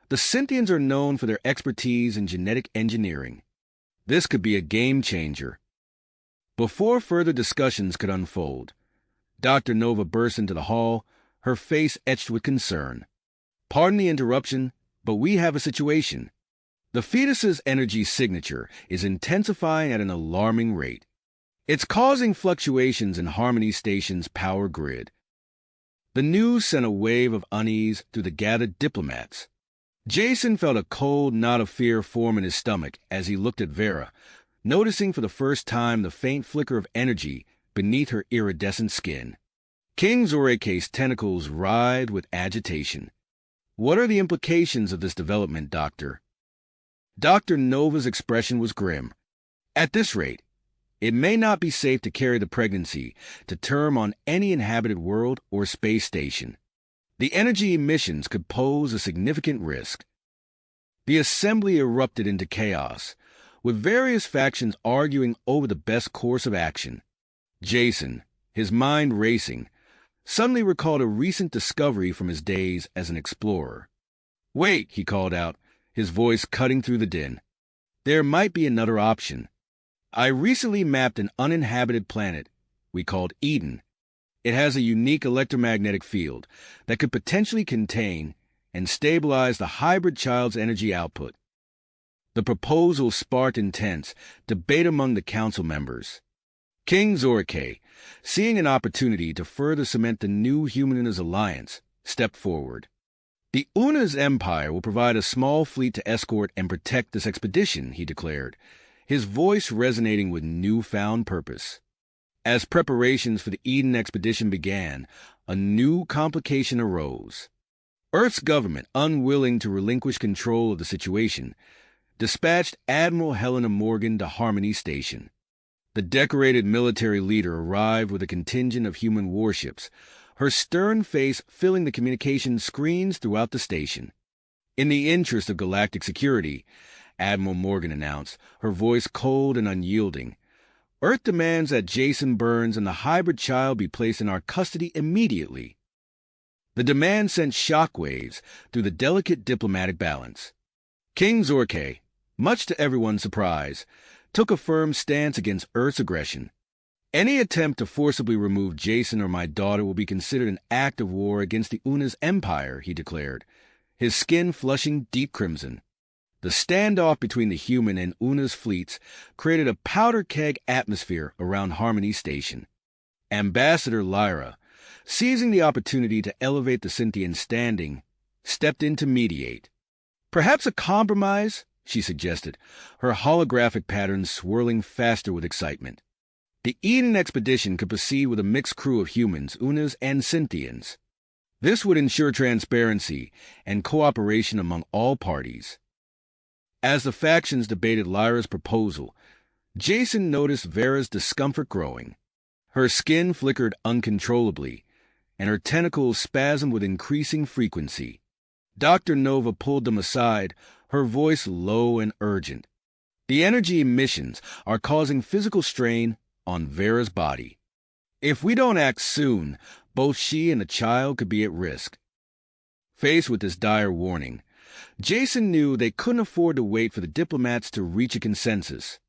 "The Scythians are known for their expertise in genetic engineering. This could be a game changer." Before further discussions could unfold, Dr. Nova burst into the hall, her face etched with concern. "Pardon the interruption, but we have a situation. The fetus's energy signature is intensifying at an alarming rate. It's causing fluctuations in Harmony Station's power grid." The news sent a wave of unease through the gathered diplomats. Jason felt a cold knot of fear form in his stomach as he looked at Vera, noticing for the first time the faint flicker of energy beneath her iridescent skin. King Zoreke's tentacles writhed with agitation. "What are the implications of this development, Doctor?" Dr. Nova's expression was grim. "At this rate, it may not be safe to carry the pregnancy to term on any inhabited world or space station. The energy emissions could pose a significant risk." The assembly erupted into chaos, with various factions arguing over the best course of action. Jason, his mind racing, suddenly recalled a recent discovery from his days as an explorer. "Wait," he called out, his voice cutting through the din. "There might be another option. I recently mapped an uninhabited planet we called Eden. It has a unique electromagnetic field that could potentially contain and stabilize the hybrid child's energy output." The proposal sparked intense debate among the council members. King Zoreke, seeing an opportunity to further cement the new human-Una's alliance, stepped forward. "The Una's empire will provide a small fleet to escort and protect this expedition," he declared, his voice resonating with newfound purpose. As preparations for the Eden expedition began, a new complication arose. Earth's government, unwilling to relinquish control of the situation, dispatched Admiral Helena Morgan to Harmony Station. The decorated military leader arrived with a contingent of human warships, her stern face filling the communication screens throughout the station. "In the interest of galactic security," Admiral Morgan announced, her voice cold and unyielding, "Earth demands that Jason Burns and the hybrid child be placed in our custody immediately." The demand sent shockwaves through the delicate diplomatic balance. King Zorke, much to everyone's surprise, took a firm stance against Earth's aggression. Any attempt to forcibly remove Jason or my daughter will be considered an act of war against the Una's empire, he declared, his skin flushing deep crimson. The standoff between the human and Una's fleets created a powder keg atmosphere around Harmony Station. Ambassador Lyra, seizing the opportunity to elevate the Cynthian standing, stepped in to mediate. Perhaps a compromise, she suggested, her holographic patterns swirling faster with excitement. The Eden expedition could proceed with a mixed crew of humans, Unas, and Cynthians. This would ensure transparency and cooperation among all parties. As the factions debated Lyra's proposal, Jason noticed Vera's discomfort growing. Her skin flickered uncontrollably, and her tentacles spasmed with increasing frequency. Dr. Nova pulled them aside, her voice low and urgent. The energy emissions are causing physical strain on Vera's body. If we don't act soon, both she and the child could be at risk. Faced with this dire warning, Jason knew they couldn't afford to wait for the diplomats to reach a consensus.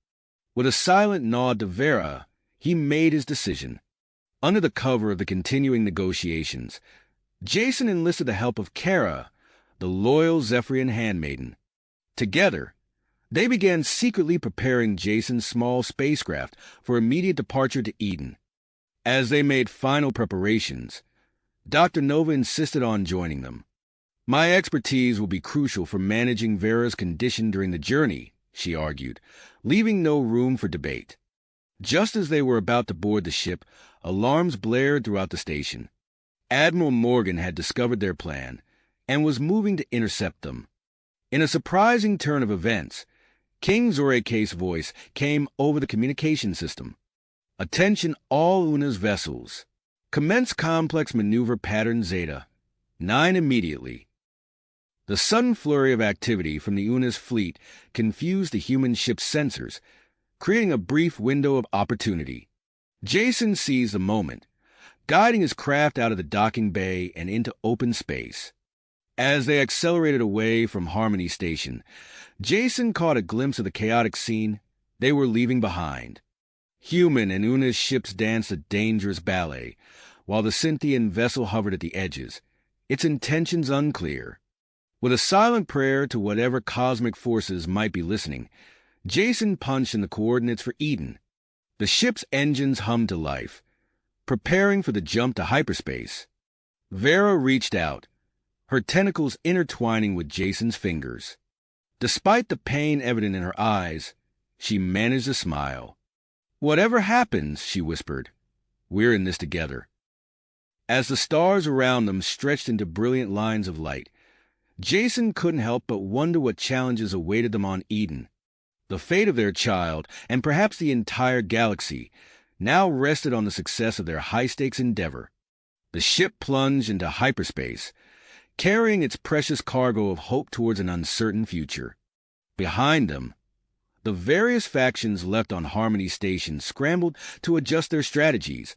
With a silent nod to Vera, he made his decision. Under the cover of the continuing negotiations, Jason enlisted the help of Kara, the loyal Zephyrian handmaiden. Together, they began secretly preparing Jason's small spacecraft for immediate departure to Eden. As they made final preparations, Dr. Nova insisted on joining them. My expertise will be crucial for managing Vera's condition during the journey, she argued, leaving no room for debate. Just as they were about to board the ship, alarms blared throughout the station. Admiral Morgan had discovered their plan and was moving to intercept them. In a surprising turn of events, King Zoreke's voice came over the communication system. Attention all Una's vessels. Commence complex maneuver pattern Zeta. 9 immediately. The sudden flurry of activity from the Una's fleet confused the human ship's sensors, creating a brief window of opportunity. Jason seized the moment, guiding his craft out of the docking bay and into open space. As they accelerated away from Harmony Station, Jason caught a glimpse of the chaotic scene they were leaving behind. Human and Una's ships danced a dangerous ballet, while the Cynthian vessel hovered at the edges, its intentions unclear. With a silent prayer to whatever cosmic forces might be listening, Jason punched in the coordinates for Eden. The ship's engines hummed to life, preparing for the jump to hyperspace. Vera reached out, her tentacles intertwining with Jason's fingers. Despite the pain evident in her eyes, she managed a smile. "Whatever happens," she whispered, "we're in this together." As the stars around them stretched into brilliant lines of light, Jason couldn't help but wonder what challenges awaited them on Eden. The fate of their child, and perhaps the entire galaxy, now rested on the success of their high-stakes endeavor. The ship plunged into hyperspace, carrying its precious cargo of hope towards an uncertain future. Behind them, the various factions left on Harmony Station scrambled to adjust their strategies,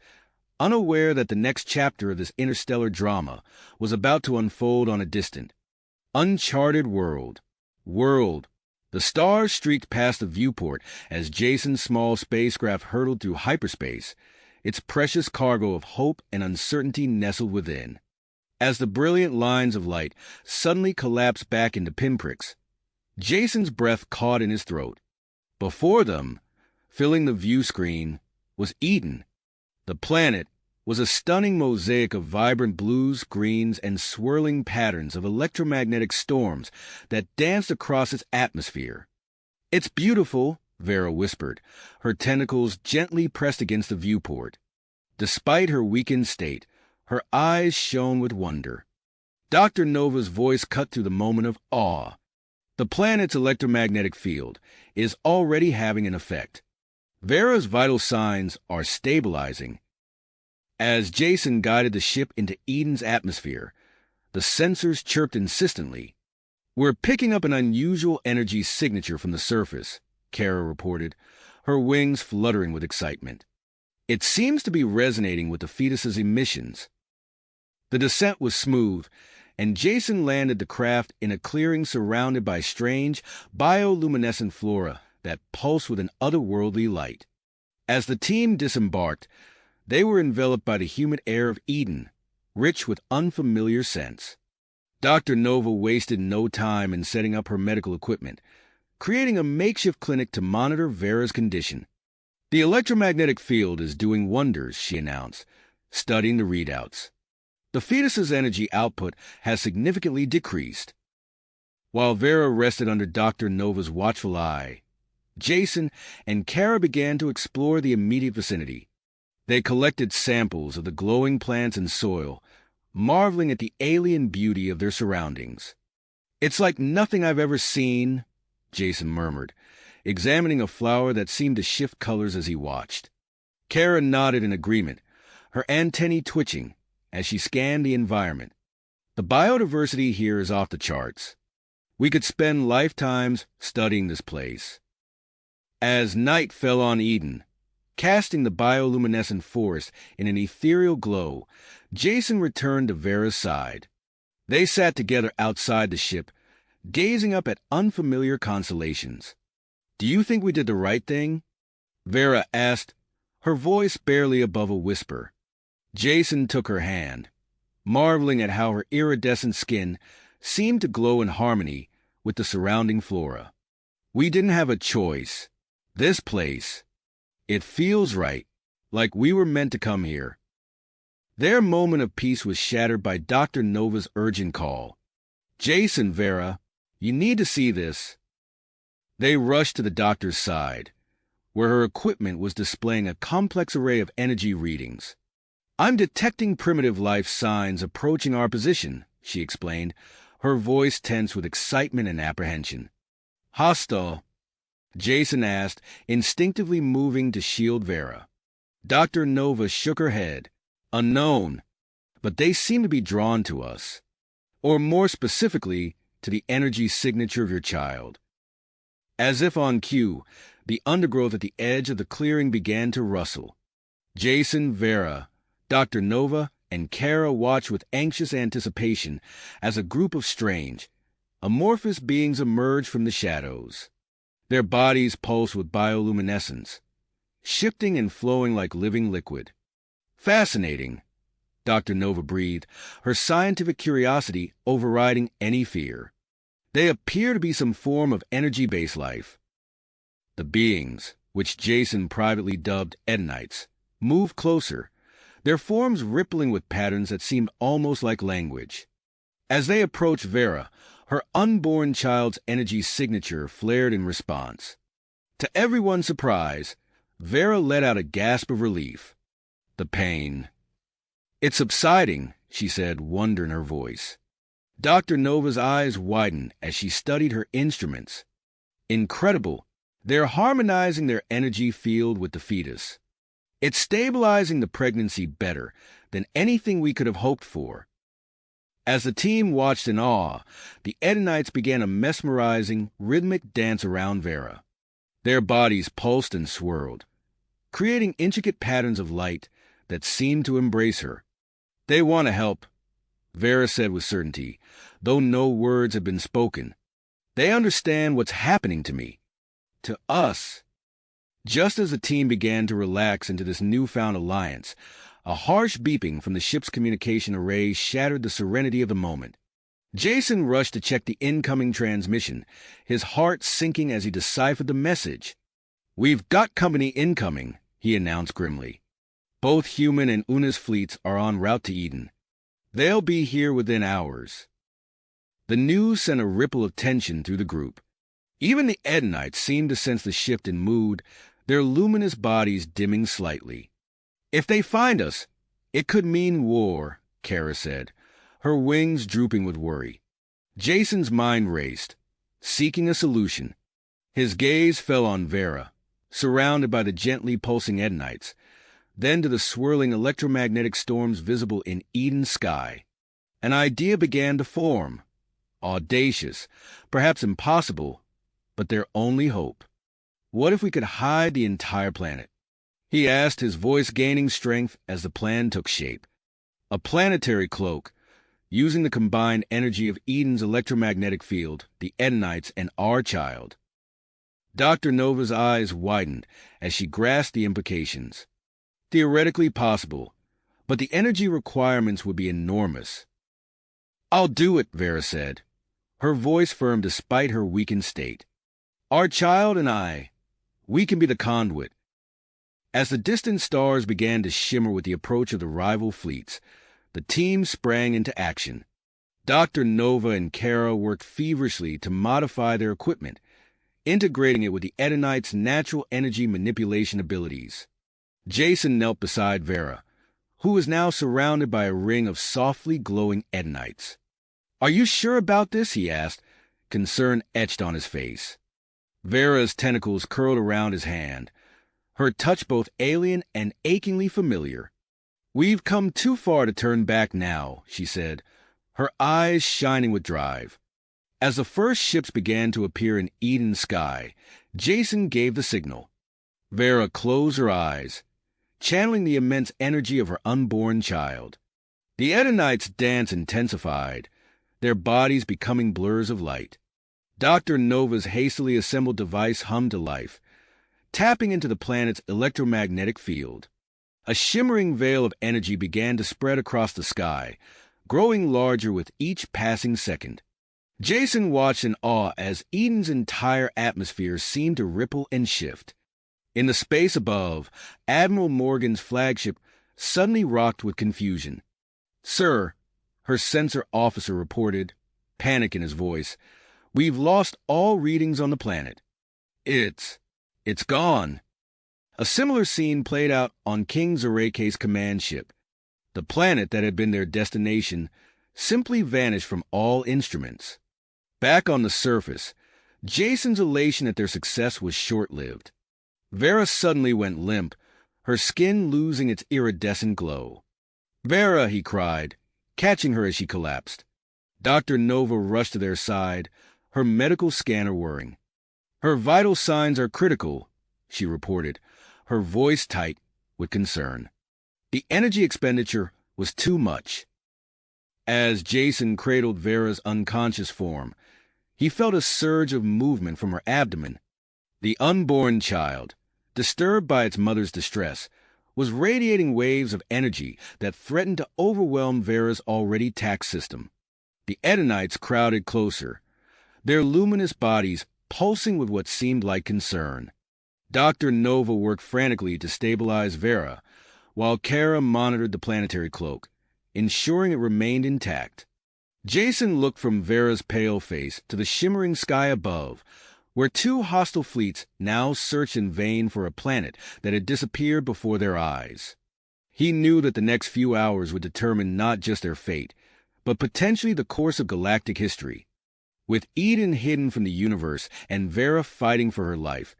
unaware that the next chapter of this interstellar drama was about to unfold on a distant, uncharted world. The stars streaked past the viewport as Jason's small spacecraft hurtled through hyperspace, its precious cargo of hope and uncertainty nestled within. As the brilliant lines of light suddenly collapsed back into pinpricks, Jason's breath caught in his throat. Before them, filling the view screen, was Eden. The planet was a stunning mosaic of vibrant blues, greens, and swirling patterns of electromagnetic storms that danced across its atmosphere. "It's beautiful," Vera whispered, her tentacles gently pressed against the viewport. Despite her weakened state, her eyes shone with wonder. Dr. Nova's voice cut through the moment of awe. The planet's electromagnetic field is already having an effect. Vera's vital signs are stabilizing. As Jason guided the ship into Eden's atmosphere, the sensors chirped insistently. "We're picking up an unusual energy signature from the surface," Kara reported, her wings fluttering with excitement. "It seems to be resonating with the fetus's emissions." The descent was smooth, and Jason landed the craft in a clearing surrounded by strange, bioluminescent flora that pulsed with an otherworldly light. As the team disembarked, they were enveloped by the humid air of Eden, rich with unfamiliar scents. Dr. Nova wasted no time in setting up her medical equipment, creating a makeshift clinic to monitor Vera's condition. "The electromagnetic field is doing wonders," she announced, studying the readouts. "The fetus's energy output has significantly decreased." While Vera rested under Dr. Nova's watchful eye, Jason and Kara began to explore the immediate vicinity. They collected samples of the glowing plants and soil, marveling at the alien beauty of their surroundings. "It's like nothing I've ever seen," Jason murmured, examining a flower that seemed to shift colors as he watched. Kara nodded in agreement, her antennae twitching as she scanned the environment. "The biodiversity here is off the charts. We could spend lifetimes studying this place." As night fell on Eden, casting the bioluminescent forest in an ethereal glow, Jason returned to Vera's side. They sat together outside the ship, gazing up at unfamiliar constellations. "Do you think we did the right thing?" Vera asked, her voice barely above a whisper. Jason took her hand, marveling at how her iridescent skin seemed to glow in harmony with the surrounding flora. "We didn't have a choice. This place, it feels right, like we were meant to come here." Their moment of peace was shattered by Dr. Nova's urgent call. "Jason, Vera, you need to see this." They rushed to the doctor's side, where her equipment was displaying a complex array of energy readings. "I'm detecting primitive life signs approaching our position," she explained, her voice tense with excitement and apprehension. "Hostile?" Jason asked, instinctively moving to shield Vera. Dr. Nova shook her head. "Unknown, but they seem to be drawn to us. Or more specifically, to the energy signature of your child." As if on cue, the undergrowth at the edge of the clearing began to rustle. Jason, Vera, Dr. Nova, and Kara watched with anxious anticipation as a group of strange, amorphous beings emerged from the shadows. Their bodies pulsed with bioluminescence, shifting and flowing like living liquid. "Fascinating," Dr. Nova breathed, her scientific curiosity overriding any fear. "They appear to be some form of energy-based life." The beings, which Jason privately dubbed Edenites, moved closer, their forms rippling with patterns that seemed almost like language. As they approached Vera, her unborn child's energy signature flared in response. To everyone's surprise, Vera let out a gasp of relief. The pain. "It's subsiding," she said, wonder in her voice. Dr. Nova's eyes widened as she studied her instruments. "Incredible. They're harmonizing their energy field with the fetus. It's stabilizing the pregnancy better than anything we could have hoped for." As the team watched in awe, the Edenites began a mesmerizing, rhythmic dance around Vera. Their bodies pulsed and swirled, creating intricate patterns of light that seemed to embrace her. "They want to help," Vera said with certainty, though no words had been spoken. "They understand what's happening to me. To us." Just as the team began to relax into this newfound alliance, a harsh beeping from the ship's communication array shattered the serenity of the moment. Jason rushed to check the incoming transmission, his heart sinking as he deciphered the message. "We've got company incoming," he announced grimly. "Both human and Una's fleets are en route to Eden. They'll be here within hours." The news sent a ripple of tension through the group. Even the Edenites seemed to sense the shift in mood, their luminous bodies dimming slightly. "If they find us, it could mean war," Kara said, her wings drooping with worry. Jason's mind raced, seeking a solution. His gaze fell on Vera, surrounded by the gently pulsing Edenites, then to the swirling electromagnetic storms visible in Eden's sky. An idea began to form, audacious, perhaps impossible, but their only hope. What if we could hide the entire planet? He asked, his voice gaining strength as the plan took shape. A planetary cloak, using the combined energy of Eden's electromagnetic field, the Edenites, and our child. Dr. Nova's eyes widened as she grasped the implications. Theoretically possible, but the energy requirements would be enormous. "I'll do it," Vera said, her voice firm despite her weakened state. "Our child and I, we can be the conduit." As the distant stars began to shimmer with the approach of the rival fleets, the team sprang into action. Dr. Nova and Kara worked feverishly to modify their equipment, integrating it with the Edenites' natural energy manipulation abilities. Jason knelt beside Vera, who was now surrounded by a ring of softly glowing Edenites. "Are you sure about this?" he asked, concern etched on his face. Vera's tentacles curled around his hand, her touch both alien and achingly familiar. "We've come too far to turn back now," she said, her eyes shining with drive. As the first ships began to appear in Eden's sky, Jason gave the signal. Vera closed her eyes, channeling the immense energy of her unborn child. The Edenites' dance intensified, their bodies becoming blurs of light. Dr. Nova's hastily assembled device hummed to life, tapping into the planet's electromagnetic field. A shimmering veil of energy began to spread across the sky, growing larger with each passing second. Jason watched in awe as Eden's entire atmosphere seemed to ripple and shift. In the space above, Admiral Morgan's flagship suddenly rocked with confusion. "Sir," her sensor officer reported, panic in his voice, "we've lost all readings on the planet. It's gone." A similar scene played out on King Zorake's command ship. The planet that had been their destination simply vanished from all instruments. Back on the surface, Jason's elation at their success was short-lived. Vera suddenly went limp, her skin losing its iridescent glow. "Vera," he cried, catching her as she collapsed. Dr. Nova rushed to their side, her medical scanner whirring. "Her vital signs are critical," she reported, her voice tight with concern. The energy expenditure was too much. As Jason cradled Vera's unconscious form, he felt a surge of movement from her abdomen. The unborn child, disturbed by its mother's distress, was radiating waves of energy that threatened to overwhelm Vera's already taxed system. The Edenites crowded closer, their luminous bodies pulsing with what seemed like concern. Dr. Nova worked frantically to stabilize Vera, while Kara monitored the planetary cloak, ensuring it remained intact. Jason looked from Vera's pale face to the shimmering sky above, where two hostile fleets now searched in vain for a planet that had disappeared before their eyes. He knew that the next few hours would determine not just their fate, but potentially the course of galactic history. With Eden hidden from the universe and Vera fighting for her life,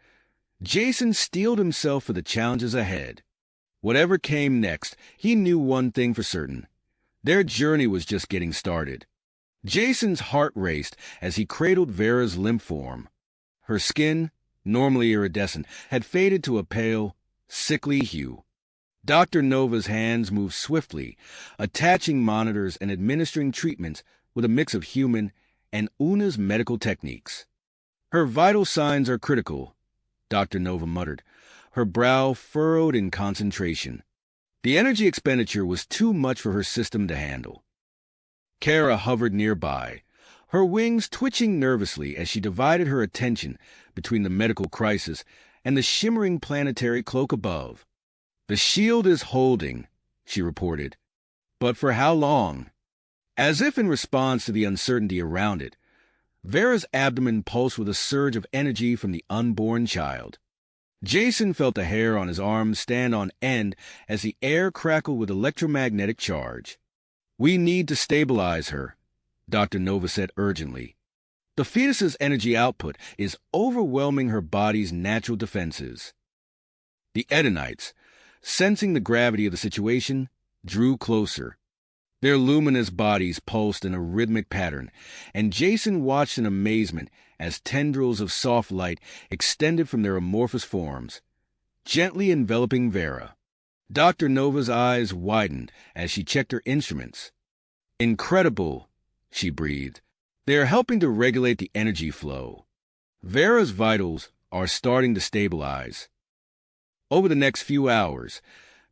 Jason steeled himself for the challenges ahead. Whatever came next, he knew one thing for certain. Their journey was just getting started. Jason's heart raced as he cradled Vera's limp form. Her skin, normally iridescent, had faded to a pale, sickly hue. Dr. Nova's hands moved swiftly, attaching monitors and administering treatments with a mix of human and Una's medical techniques. "Her vital signs are critical," Dr. Nova muttered, her brow furrowed in concentration. The energy expenditure was too much for her system to handle. Kara hovered nearby, her wings twitching nervously as she divided her attention between the medical crisis and the shimmering planetary cloak above. "The shield is holding," she reported. "But for how long?" As if in response to the uncertainty around it, Vera's abdomen pulsed with a surge of energy from the unborn child. Jason felt the hair on his arms stand on end as the air crackled with electromagnetic charge. "We need to stabilize her," Dr. Nova said urgently. "The fetus's energy output is overwhelming her body's natural defenses." The Edenites, sensing the gravity of the situation, drew closer. Their luminous bodies pulsed in a rhythmic pattern, and Jason watched in amazement as tendrils of soft light extended from their amorphous forms, gently enveloping Vera. Dr. Nova's eyes widened as she checked her instruments. Incredible, she breathed. They are helping to regulate the energy flow. Vera's vitals are starting to stabilize. Over the next few hours,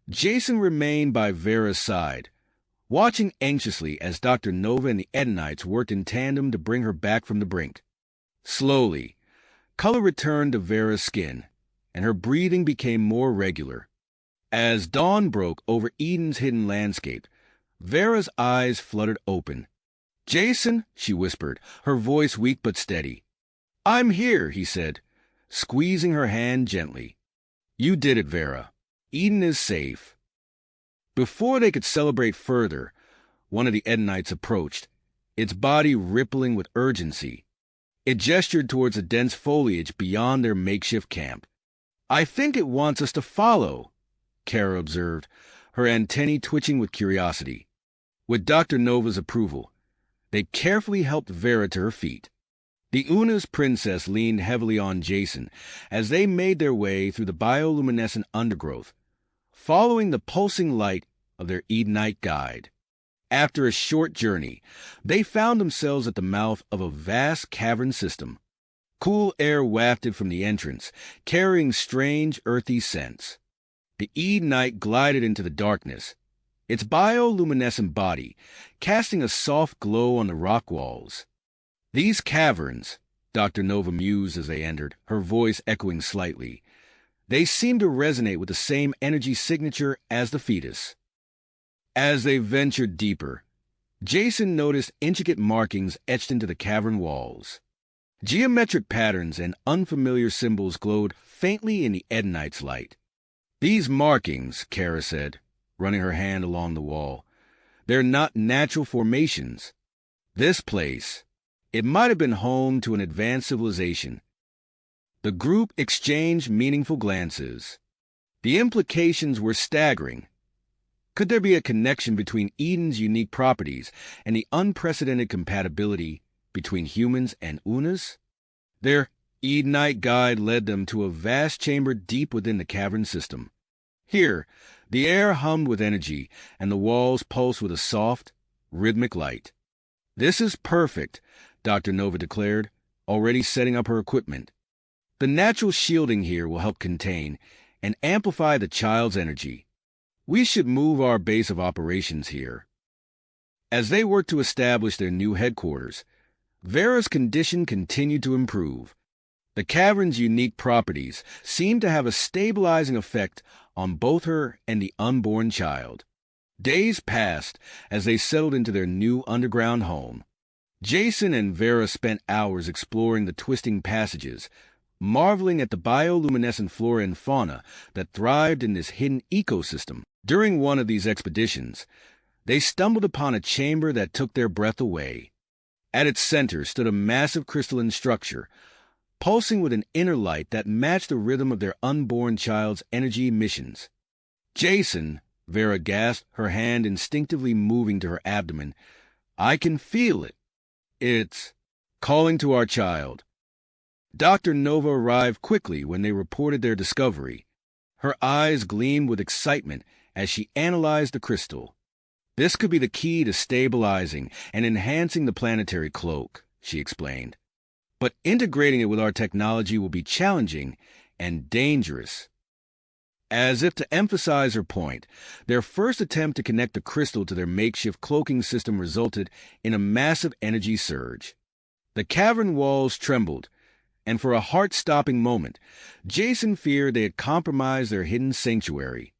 Jason remained by Vera's side, watching anxiously as Dr. Nova and the Edenites worked in tandem to bring her back from the brink. Slowly, color returned to Vera's skin, and her breathing became more regular. As dawn broke over Eden's hidden landscape, Vera's eyes fluttered open. "Jason," she whispered, her voice weak but steady. "I'm here," he said, squeezing her hand gently. "You did it, Vera. Eden is safe." Before they could celebrate further, one of the Edenites approached, its body rippling with urgency. It gestured towards the dense foliage beyond their makeshift camp. "I think it wants us to follow," Kara observed, her antennae twitching with curiosity. With Dr. Nova's approval, they carefully helped Vera to her feet. The Una's princess leaned heavily on Jason as they made their way through the bioluminescent undergrowth, following the pulsing light of their Edenite guide. After a short journey, they found themselves at the mouth of a vast cavern system. Cool air wafted from the entrance, carrying strange earthy scents. The Edenite glided into the darkness, its bioluminescent body casting a soft glow on the rock walls. "These caverns," Dr. Nova mused as they entered, her voice echoing slightly, "they seem to resonate with the same energy signature as the fetus." As they ventured deeper, Jason noticed intricate markings etched into the cavern walls. Geometric patterns and unfamiliar symbols glowed faintly in the Edenite's light. "These markings," Kara said, running her hand along the wall, "they're not natural formations. This place, it might have been home to an advanced civilization." The group exchanged meaningful glances. The implications were staggering. Could there be a connection between Eden's unique properties and the unprecedented compatibility between humans and Unas? Their Edenite guide led them to a vast chamber deep within the cavern system. Here, the air hummed with energy, and the walls pulsed with a soft, rhythmic light. "This is perfect," Dr. Nova declared, already setting up her equipment. "The natural shielding here will help contain and amplify the child's energy. We should move our base of operations here." As they worked to establish their new headquarters, Vera's condition continued to improve. The cavern's unique properties seemed to have a stabilizing effect on both her and the unborn child. Days passed as they settled into their new underground home. Jason and Vera spent hours exploring the twisting passages, marveling at the bioluminescent flora and fauna that thrived in this hidden ecosystem. During one of these expeditions, they stumbled upon a chamber that took their breath away. At its center stood a massive crystalline structure, pulsing with an inner light that matched the rhythm of their unborn child's energy emissions. "Jason," Vera gasped, her hand instinctively moving to her abdomen, "I can feel it. It's calling to our child." Dr. Nova arrived quickly when they reported their discovery. Her eyes gleamed with excitement as she analyzed the crystal. "This could be the key to stabilizing and enhancing the planetary cloak," she explained. "But integrating it with our technology will be challenging and dangerous." As if to emphasize her point, their first attempt to connect the crystal to their makeshift cloaking system resulted in a massive energy surge. The cavern walls trembled, and for a heart-stopping moment, Jason feared they had compromised their hidden sanctuary.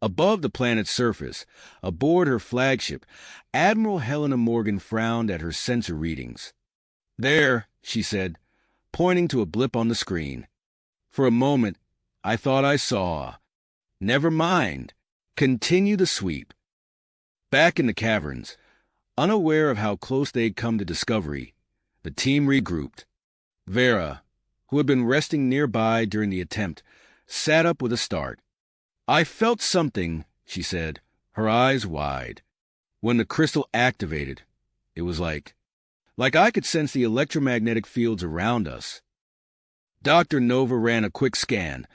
Above the planet's surface, aboard her flagship, Admiral Helena Morgan frowned at her sensor readings. "There," she said, pointing to a blip on the screen. "For a moment, I thought I saw. Never mind. Continue the sweep." Back in the caverns, unaware of how close they had come to discovery, the team regrouped. Vera, who had been resting nearby during the attempt, sat up with a start. "I felt something," she said, her eyes wide. "When the crystal activated, it was like I could sense the electromagnetic fields around us." Dr. Nova ran a quick scan,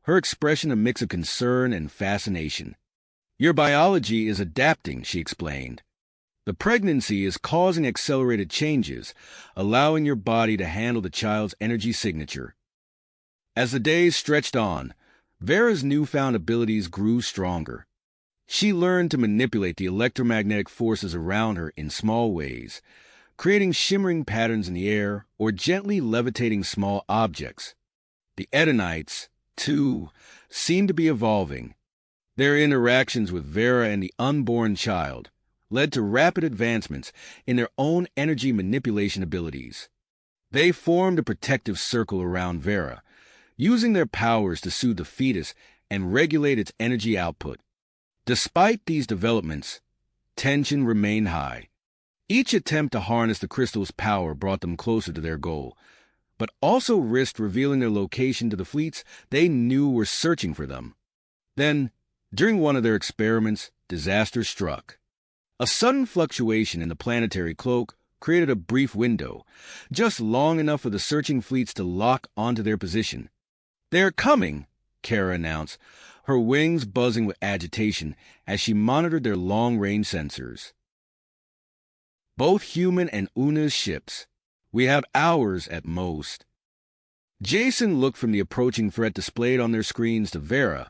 her expression a mix of concern and fascination. Your biology is adapting, she explained. The pregnancy is causing accelerated changes, allowing your body to handle the child's energy signature. As the days stretched on, Vera's newfound abilities grew stronger. She learned to manipulate the electromagnetic forces around her in small ways, creating shimmering patterns in the air or gently levitating small objects. The Edenites, too, seemed to be evolving. Their interactions with Vera and the unborn child led to rapid advancements in their own energy manipulation abilities. They formed a protective circle around Vera, using their powers to soothe the fetus and regulate its energy output. Despite these developments, tension remained high. Each attempt to harness the crystal's power brought them closer to their goal, but also risked revealing their location to the fleets they knew were searching for them. Then, during one of their experiments, disaster struck. A sudden fluctuation in the planetary cloak created a brief window, just long enough for the searching fleets to lock onto their position. "They're coming," Kara announced, her wings buzzing with agitation as she monitored their long-range sensors. "Both human and Una's ships. We have hours at most." Jason looked from the approaching threat displayed on their screens to Vera,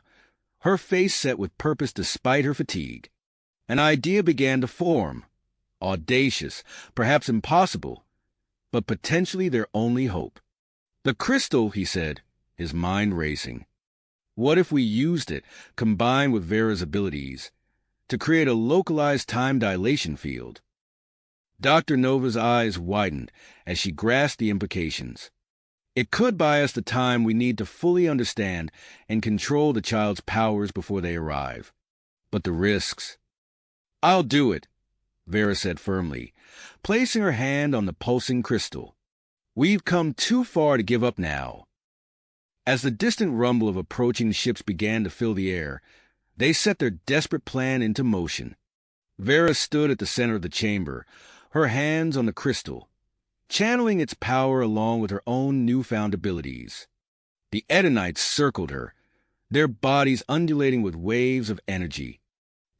her face set with purpose despite her fatigue. An idea began to form. Audacious, perhaps impossible, but potentially their only hope. "The crystal," he said, his mind racing. What if we used it, combined with Vera's abilities, to create a localized time dilation field? Dr. Nova's eyes widened as she grasped the implications. It could buy us the time we need to fully understand and control the child's powers before they arrive. But the risks... "I'll do it," Vera said firmly, placing her hand on the pulsing crystal. "We've come too far to give up now." As the distant rumble of approaching ships began to fill the air, they set their desperate plan into motion. Vera stood at the center of the chamber, her hands on the crystal, channeling its power along with her own newfound abilities. The Edenites circled her, their bodies undulating with waves of energy.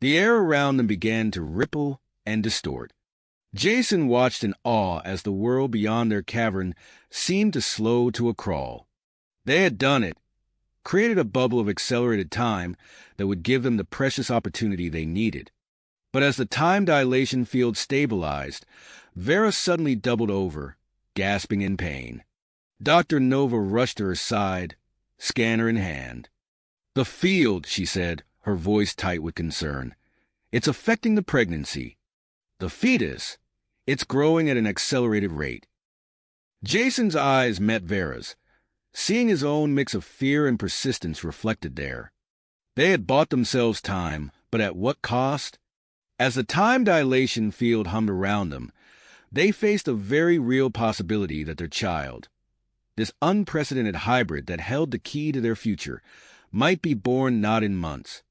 The air around them began to ripple and distort. Jason watched in awe as the world beyond their cavern seemed to slow to a crawl. They had done it, created a bubble of accelerated time that would give them the precious opportunity they needed. But as the time dilation field stabilized, Vera suddenly doubled over, gasping in pain. Dr. Nova rushed to her side, scanner in hand. "The field," she said, her voice tight with concern. "It's affecting the pregnancy. The fetus, it's growing at an accelerated rate." Jason's eyes met Vera's, seeing his own mix of fear and persistence reflected there. They had bought themselves time, but at what cost? As the time dilation field hummed around them, they faced a very real possibility that their child, this unprecedented hybrid that held the key to their future, might be born not in months,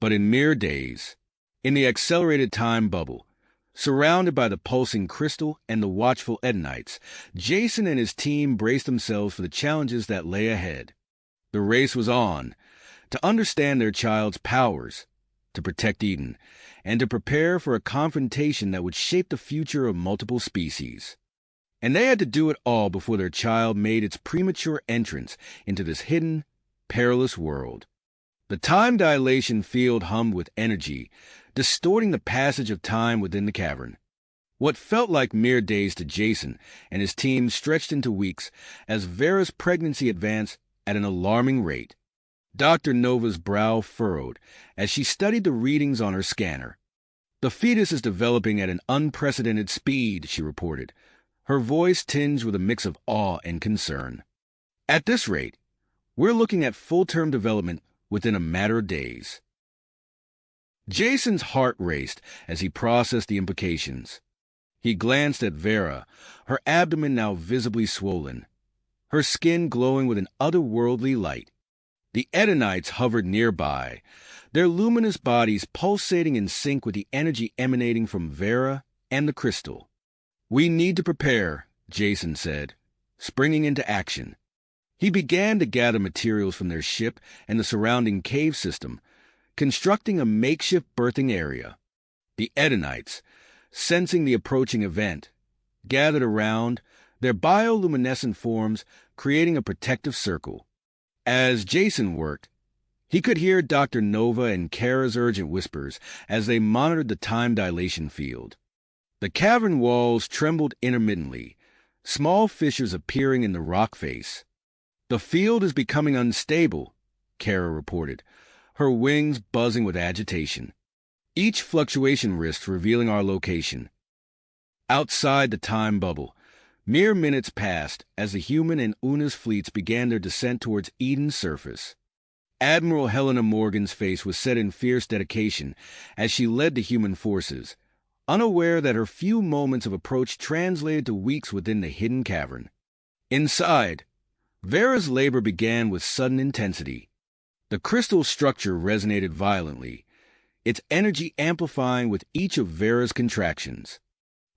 but in mere days. In the accelerated time bubble, surrounded by the pulsing crystal and the watchful Edenites, Jason and his team braced themselves for the challenges that lay ahead. The race was on, to understand their child's powers, to protect Eden, and to prepare for a confrontation that would shape the future of multiple species. And they had to do it all before their child made its premature entrance into this hidden, perilous world. The time dilation field hummed with energy, distorting the passage of time within the cavern. What felt like mere days to Jason and his team stretched into weeks as Vera's pregnancy advanced at an alarming rate. Dr. Nova's brow furrowed as she studied the readings on her scanner. "The fetus is developing at an unprecedented speed," she reported, her voice tinged with a mix of awe and concern. "At this rate, we're looking at full-term development within a matter of days." Jason's heart raced as he processed the implications. He glanced at Vera, her abdomen now visibly swollen, her skin glowing with an otherworldly light. The Edenites hovered nearby, their luminous bodies pulsating in sync with the energy emanating from Vera and the crystal. "We need to prepare," Jason said, springing into action. He began to gather materials from their ship and the surrounding cave system, constructing a makeshift birthing area. The Edenites, sensing the approaching event, gathered around, their bioluminescent forms creating a protective circle. As Jason worked, he could hear Dr. Nova and Kara's urgent whispers as they monitored the time dilation field. The cavern walls trembled intermittently, small fissures appearing in the rock face. "The field is becoming unstable," Kara reported, her wings buzzing with agitation. "Each fluctuation risks revealing our location." Outside the time bubble, mere minutes passed as the human and Una's fleets began their descent towards Eden's surface. Admiral Helena Morgan's face was set in fierce dedication as she led the human forces, unaware that her few moments of approach translated to weeks within the hidden cavern. Inside, Vera's labor began with sudden intensity. The crystal structure resonated violently, its energy amplifying with each of Vera's contractions.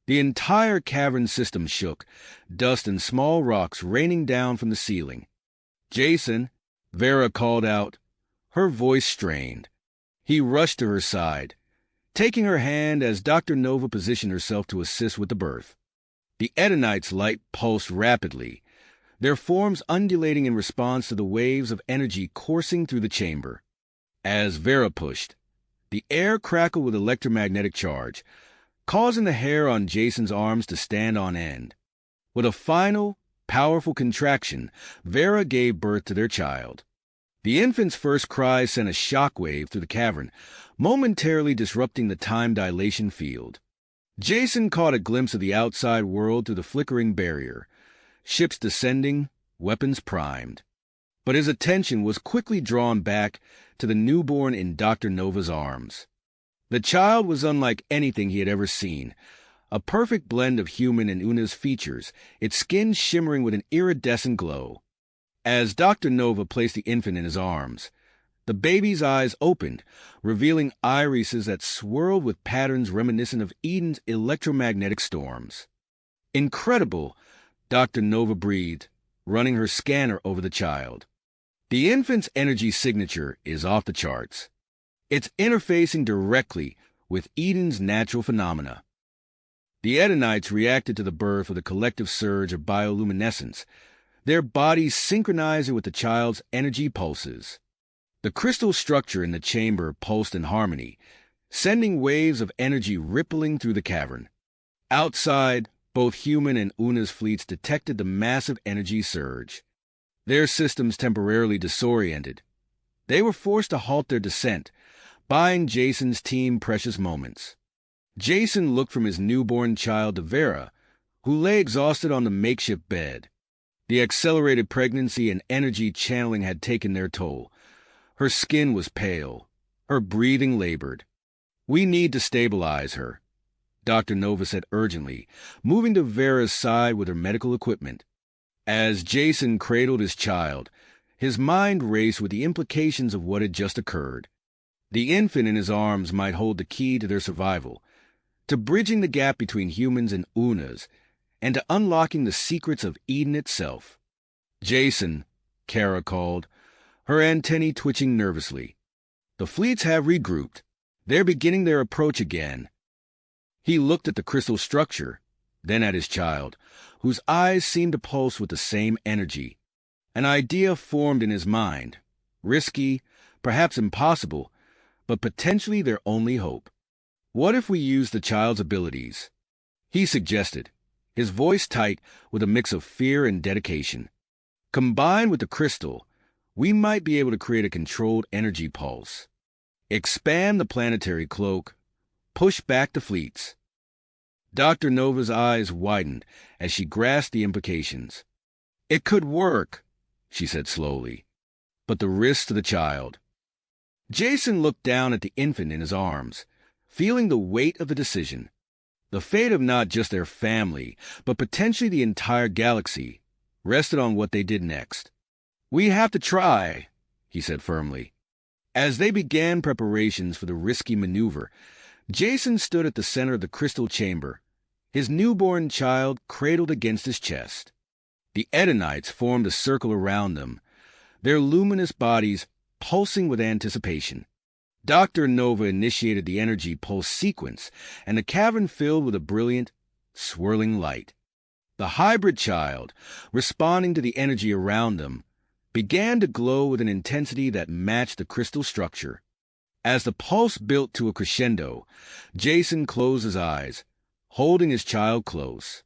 The entire cavern system shook, dust and small rocks raining down from the ceiling. "Jason," Vera called out, her voice strained. He rushed to her side, taking her hand as Dr. Nova positioned herself to assist with the birth. The Edenites' light pulsed rapidly, their forms undulating in response to the waves of energy coursing through the chamber. As Vera pushed, the air crackled with electromagnetic charge, causing the hair on Jason's arms to stand on end. With a final, powerful contraction, Vera gave birth to their child. The infant's first cry sent a shockwave through the cavern, momentarily disrupting the time dilation field. Jason caught a glimpse of the outside world through the flickering barrier, ships descending, weapons primed. But his attention was quickly drawn back to the newborn in Dr. Nova's arms. The child was unlike anything he had ever seen, a perfect blend of human and Una's features, its skin shimmering with an iridescent glow. As Dr. Nova placed the infant in his arms, the baby's eyes opened, revealing irises that swirled with patterns reminiscent of Eden's electromagnetic storms. "Incredible," Dr. Nova breathed, running her scanner over the child. "The infant's energy signature is off the charts. It's interfacing directly with Eden's natural phenomena." The Edenites reacted to the birth with a collective surge of bioluminescence, their bodies synchronizing with the child's energy pulses. The crystal structure in the chamber pulsed in harmony, sending waves of energy rippling through the cavern. Outside, both human and Una's fleets detected the massive energy surge. Their systems temporarily disoriented. They were forced to halt their descent, buying Jason's team precious moments. Jason looked from his newborn child to Vera, who lay exhausted on the makeshift bed. The accelerated pregnancy and energy channeling had taken their toll. Her skin was pale, her breathing labored. "We need to stabilize her," Dr. Nova said urgently, moving to Vera's side with her medical equipment. As Jason cradled his child, his mind raced with the implications of what had just occurred. The infant in his arms might hold the key to their survival, to bridging the gap between humans and Unas, and to unlocking the secrets of Eden itself. "Jason," Kara called, her antennae twitching nervously. "The fleets have regrouped. They're beginning their approach again." He looked at the crystal structure, then at his child, whose eyes seemed to pulse with the same energy. An idea formed in his mind, risky, perhaps impossible, but potentially their only hope. "What if we use the child's abilities?" he suggested, his voice tight with a mix of fear and dedication. "Combined with the crystal, we might be able to create a controlled energy pulse. Expand the planetary cloak, push back the fleets." Dr. Nova's eyes widened as she grasped the implications. "It could work," she said slowly, "but the risk to the child." Jason looked down at the infant in his arms, feeling the weight of the decision. The fate of not just their family, but potentially the entire galaxy, rested on what they did next. "We have to try," he said firmly. As they began preparations for the risky maneuver, Jason stood at the center of the crystal chamber, his newborn child cradled against his chest. The Edenites formed a circle around them, their luminous bodies pulsing with anticipation. Dr. Nova initiated the energy pulse sequence, and the cavern filled with a brilliant, swirling light. The hybrid child, responding to the energy around them, began to glow with an intensity that matched the crystal structure. As the pulse built to a crescendo, Jason closed his eyes, holding his child close.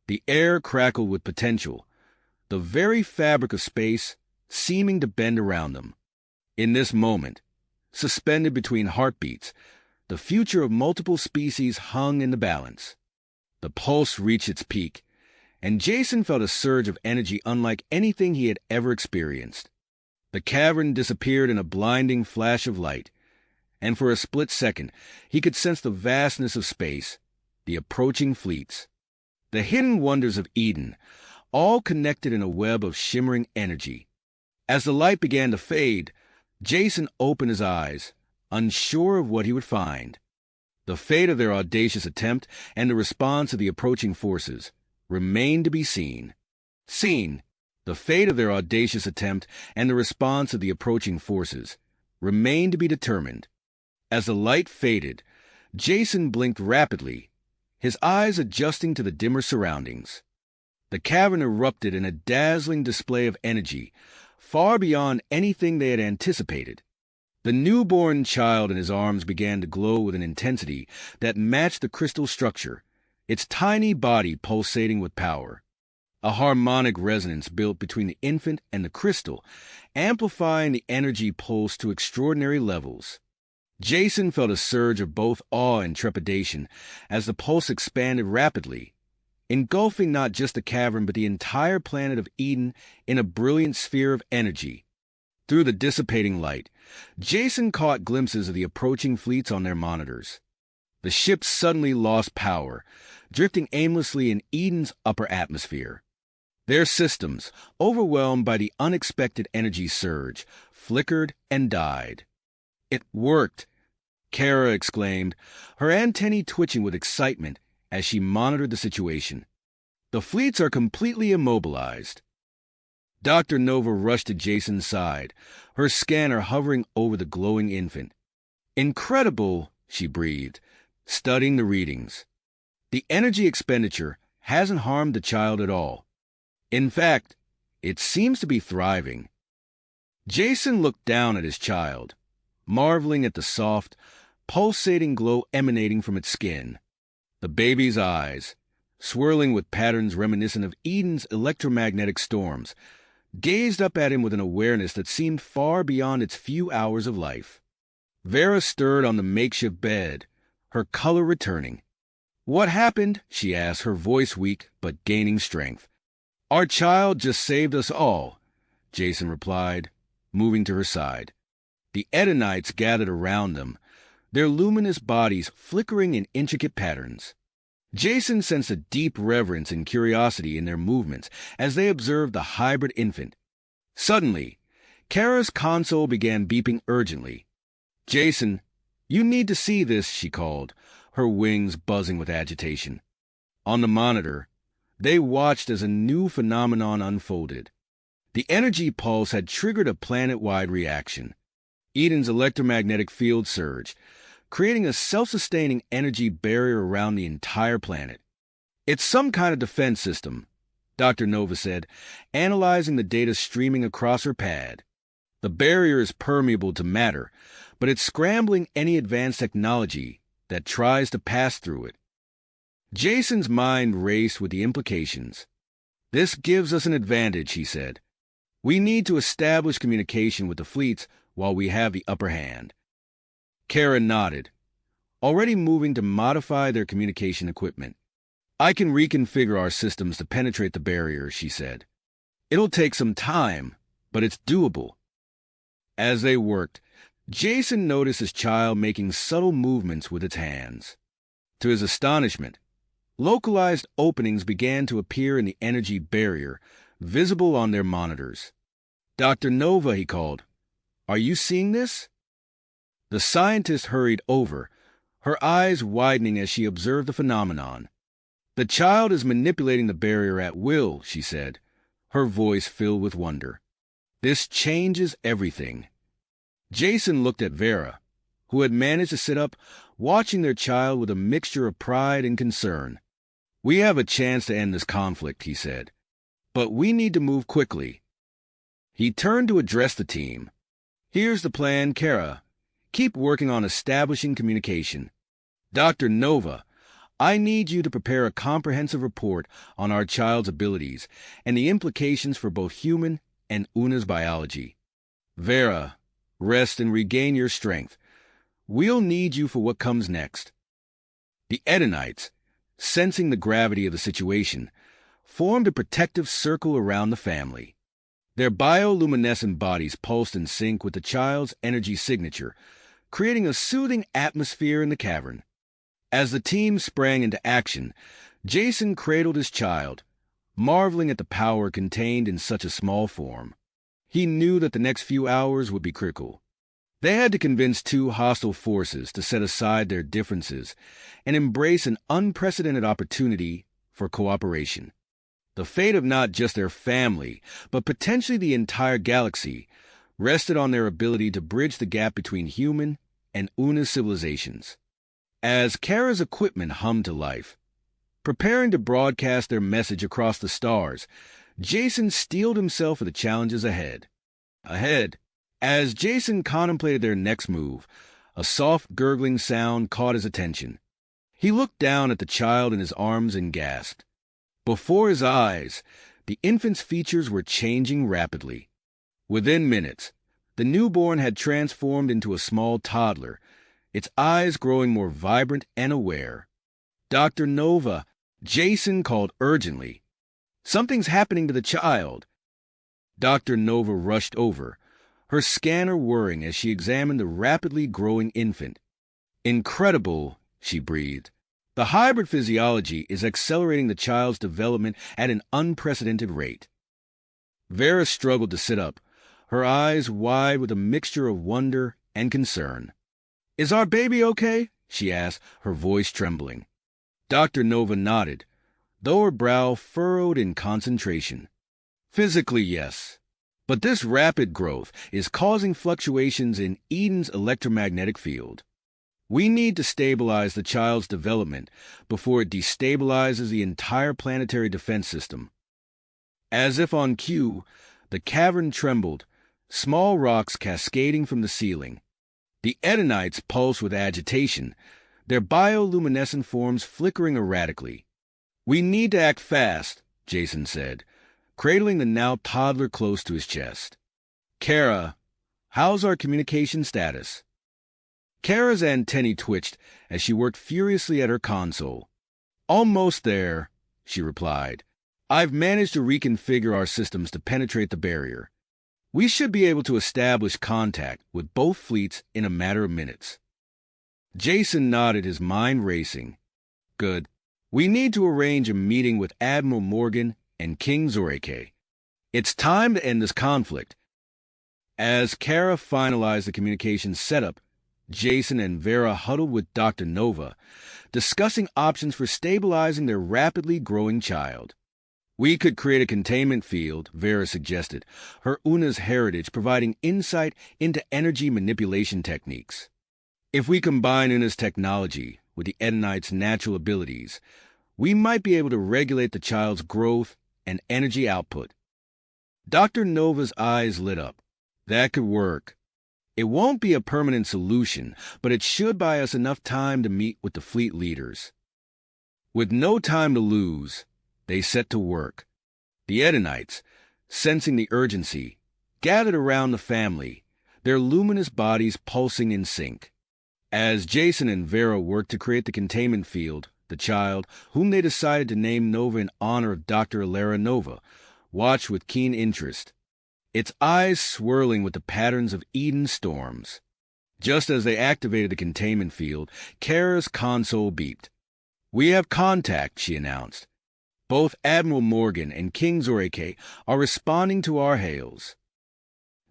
The air crackled with potential, the very fabric of space seeming to bend around them. In this moment, suspended between heartbeats, the future of multiple species hung in the balance. The pulse reached its peak, and Jason felt a surge of energy unlike anything he had ever experienced. The cavern disappeared in a blinding flash of light, and for a split second he could sense the vastness of space, the approaching fleets, the hidden wonders of Eden, all connected in a web of shimmering energy. As the light began to fade, Jason opened his eyes, unsure of what he would find. The fate of their audacious attempt and the response of the approaching forces remained to be seen. The fate of their audacious attempt and the response of the approaching forces remained to be determined. As the light faded, Jason blinked rapidly, his eyes adjusting to the dimmer surroundings. The cavern erupted in a dazzling display of energy, far beyond anything they had anticipated. The newborn child in his arms began to glow with an intensity that matched the crystal structure, its tiny body pulsating with power. A harmonic resonance built between the infant and the crystal, amplifying the energy pulse to extraordinary levels. Jason felt a surge of both awe and trepidation as the pulse expanded rapidly, engulfing not just the cavern but the entire planet of Eden in a brilliant sphere of energy. Through the dissipating light, Jason caught glimpses of the approaching fleets on their monitors. The ships suddenly lost power, drifting aimlessly in Eden's upper atmosphere. Their systems, overwhelmed by the unexpected energy surge, flickered and died. "It worked!" Kara exclaimed, her antennae twitching with excitement as she monitored the situation. "The fleets are completely immobilized." Dr. Nova rushed to Jason's side, her scanner hovering over the glowing infant. "Incredible," she breathed, studying the readings. "The energy expenditure hasn't harmed the child at all. In fact, it seems to be thriving." Jason looked down at his child, marveling at the soft, pulsating glow emanating from its skin. The baby's eyes, swirling with patterns reminiscent of Eden's electromagnetic storms, gazed up at him with an awareness that seemed far beyond its few hours of life. Vera stirred on the makeshift bed, her color returning. "What happened?" she asked, her voice weak but gaining strength. "Our child just saved us all," Jason replied, moving to her side. The Edenites gathered around them, their luminous bodies flickering in intricate patterns. Jason sensed a deep reverence and curiosity in their movements as they observed the hybrid infant. Suddenly, Kara's console began beeping urgently. "Jason, you need to see this," she called, her wings buzzing with agitation. On the monitor, they watched as a new phenomenon unfolded. The energy pulse had triggered a planet-wide reaction. Eden's electromagnetic field surged, creating a self-sustaining energy barrier around the entire planet. "It's some kind of defense system," Dr. Nova said, analyzing the data streaming across her pad. "The barrier is permeable to matter, but it's scrambling any advanced technology that tries to pass through it." Jason's mind raced with the implications. "This gives us an advantage," he said. "We need to establish communication with the fleets while we have the upper hand." Kara nodded, already moving to modify their communication equipment. "I can reconfigure our systems to penetrate the barrier," she said. "It'll take some time, but it's doable." As they worked, Jason noticed his child making subtle movements with its hands. To his astonishment, localized openings began to appear in the energy barrier, visible on their monitors. "Dr. Nova," he called, "are you seeing this?" The scientist hurried over, her eyes widening as she observed the phenomenon. "The child is manipulating the barrier at will," she said, her voice filled with wonder. "This changes everything." Jason looked at Vera, who had managed to sit up, watching their child with a mixture of pride and concern. "We have a chance to end this conflict," he said, "but we need to move quickly." He turned to address the team. "Here's the plan, Kara. Keep working on establishing communication. Dr. Nova, I need you to prepare a comprehensive report on our child's abilities and the implications for both human and Una's biology. Vera, rest and regain your strength. We'll need you for what comes next." The Edenites, sensing the gravity of the situation, formed a protective circle around the family. Their bioluminescent bodies pulsed in sync with the child's energy signature, creating a soothing atmosphere in the cavern. As the team sprang into action, Jason cradled his child, marveling at the power contained in such a small form. He knew that the next few hours would be critical. They had to convince two hostile forces to set aside their differences and embrace an unprecedented opportunity for cooperation. The fate of not just their family, but potentially the entire galaxy, rested on their ability to bridge the gap between human and Una civilizations. As Kara's equipment hummed to life, preparing to broadcast their message across the stars, Jason steeled himself for the challenges ahead. As Jason contemplated their next move, a soft gurgling sound caught his attention. He looked down at the child in his arms and gasped. Before his eyes, the infant's features were changing rapidly. Within minutes, the newborn had transformed into a small toddler, its eyes growing more vibrant and aware. "Dr. Nova," Jason called urgently. "Something's happening to the child." Dr. Nova rushed over, her scanner whirring as she examined the rapidly growing infant. "Incredible," she breathed. "The hybrid physiology is accelerating the child's development at an unprecedented rate." Vera struggled to sit up, her eyes wide with a mixture of wonder and concern. "Is our baby okay?" she asked, her voice trembling. Dr. Nova nodded, though her brow furrowed in concentration. "Physically, yes. But this rapid growth is causing fluctuations in Eden's electromagnetic field. We need to stabilize the child's development before it destabilizes the entire planetary defense system." As if on cue, the cavern trembled, small rocks cascading from the ceiling. The Edenites pulsed with agitation, their bioluminescent forms flickering erratically. "We need to act fast," Jason said, cradling the now toddler close to his chest. "Kara, how's our communication status?" Kara's antennae twitched as she worked furiously at her console. "Almost there," she replied. "I've managed to reconfigure our systems to penetrate the barrier. We should be able to establish contact with both fleets in a matter of minutes." Jason nodded, his mind racing. "Good. We need to arrange a meeting with Admiral Morgan and King Zoreke. It's time to end this conflict." As Kara finalized the communications setup, Jason and Vera huddled with Dr. Nova, discussing options for stabilizing their rapidly growing child. "We could create a containment field," Vera suggested, her Una's heritage providing insight into energy manipulation techniques. "If we combine Una's technology with the Edenite's natural abilities, we might be able to regulate the child's growth and energy output." Dr. Nova's eyes lit up. "That could work. It won't be a permanent solution, but it should buy us enough time to meet with the fleet leaders." With no time to lose, they set to work. The Edenites, sensing the urgency, gathered around the family, their luminous bodies pulsing in sync. As Jason and Vera worked to create the containment field, the child, whom they decided to name Nova in honor of Dr. Alara Nova, watched with keen interest, its eyes swirling with the patterns of Eden storms. Just as they activated the containment field, Kara's console beeped. "We have contact," she announced. "Both Admiral Morgan and King Zoreke are responding to our hails."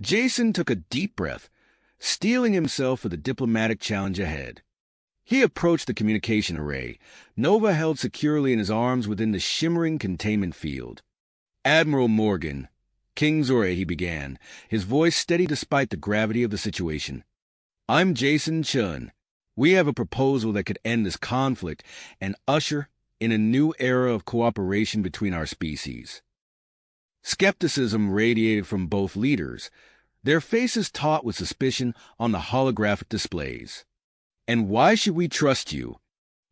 Jason took a deep breath, steeling himself for the diplomatic challenge ahead. He approached the communication array, Nova held securely in his arms within the shimmering containment field. "Admiral Morgan, King Zoreke," he began, his voice steady despite the gravity of the situation. I'm Jason Chun. We have a proposal that could end this conflict and usher in a new era of cooperation between our species. Skepticism radiated from both leaders, their faces taut with suspicion on the holographic displays. "And why should we trust you?"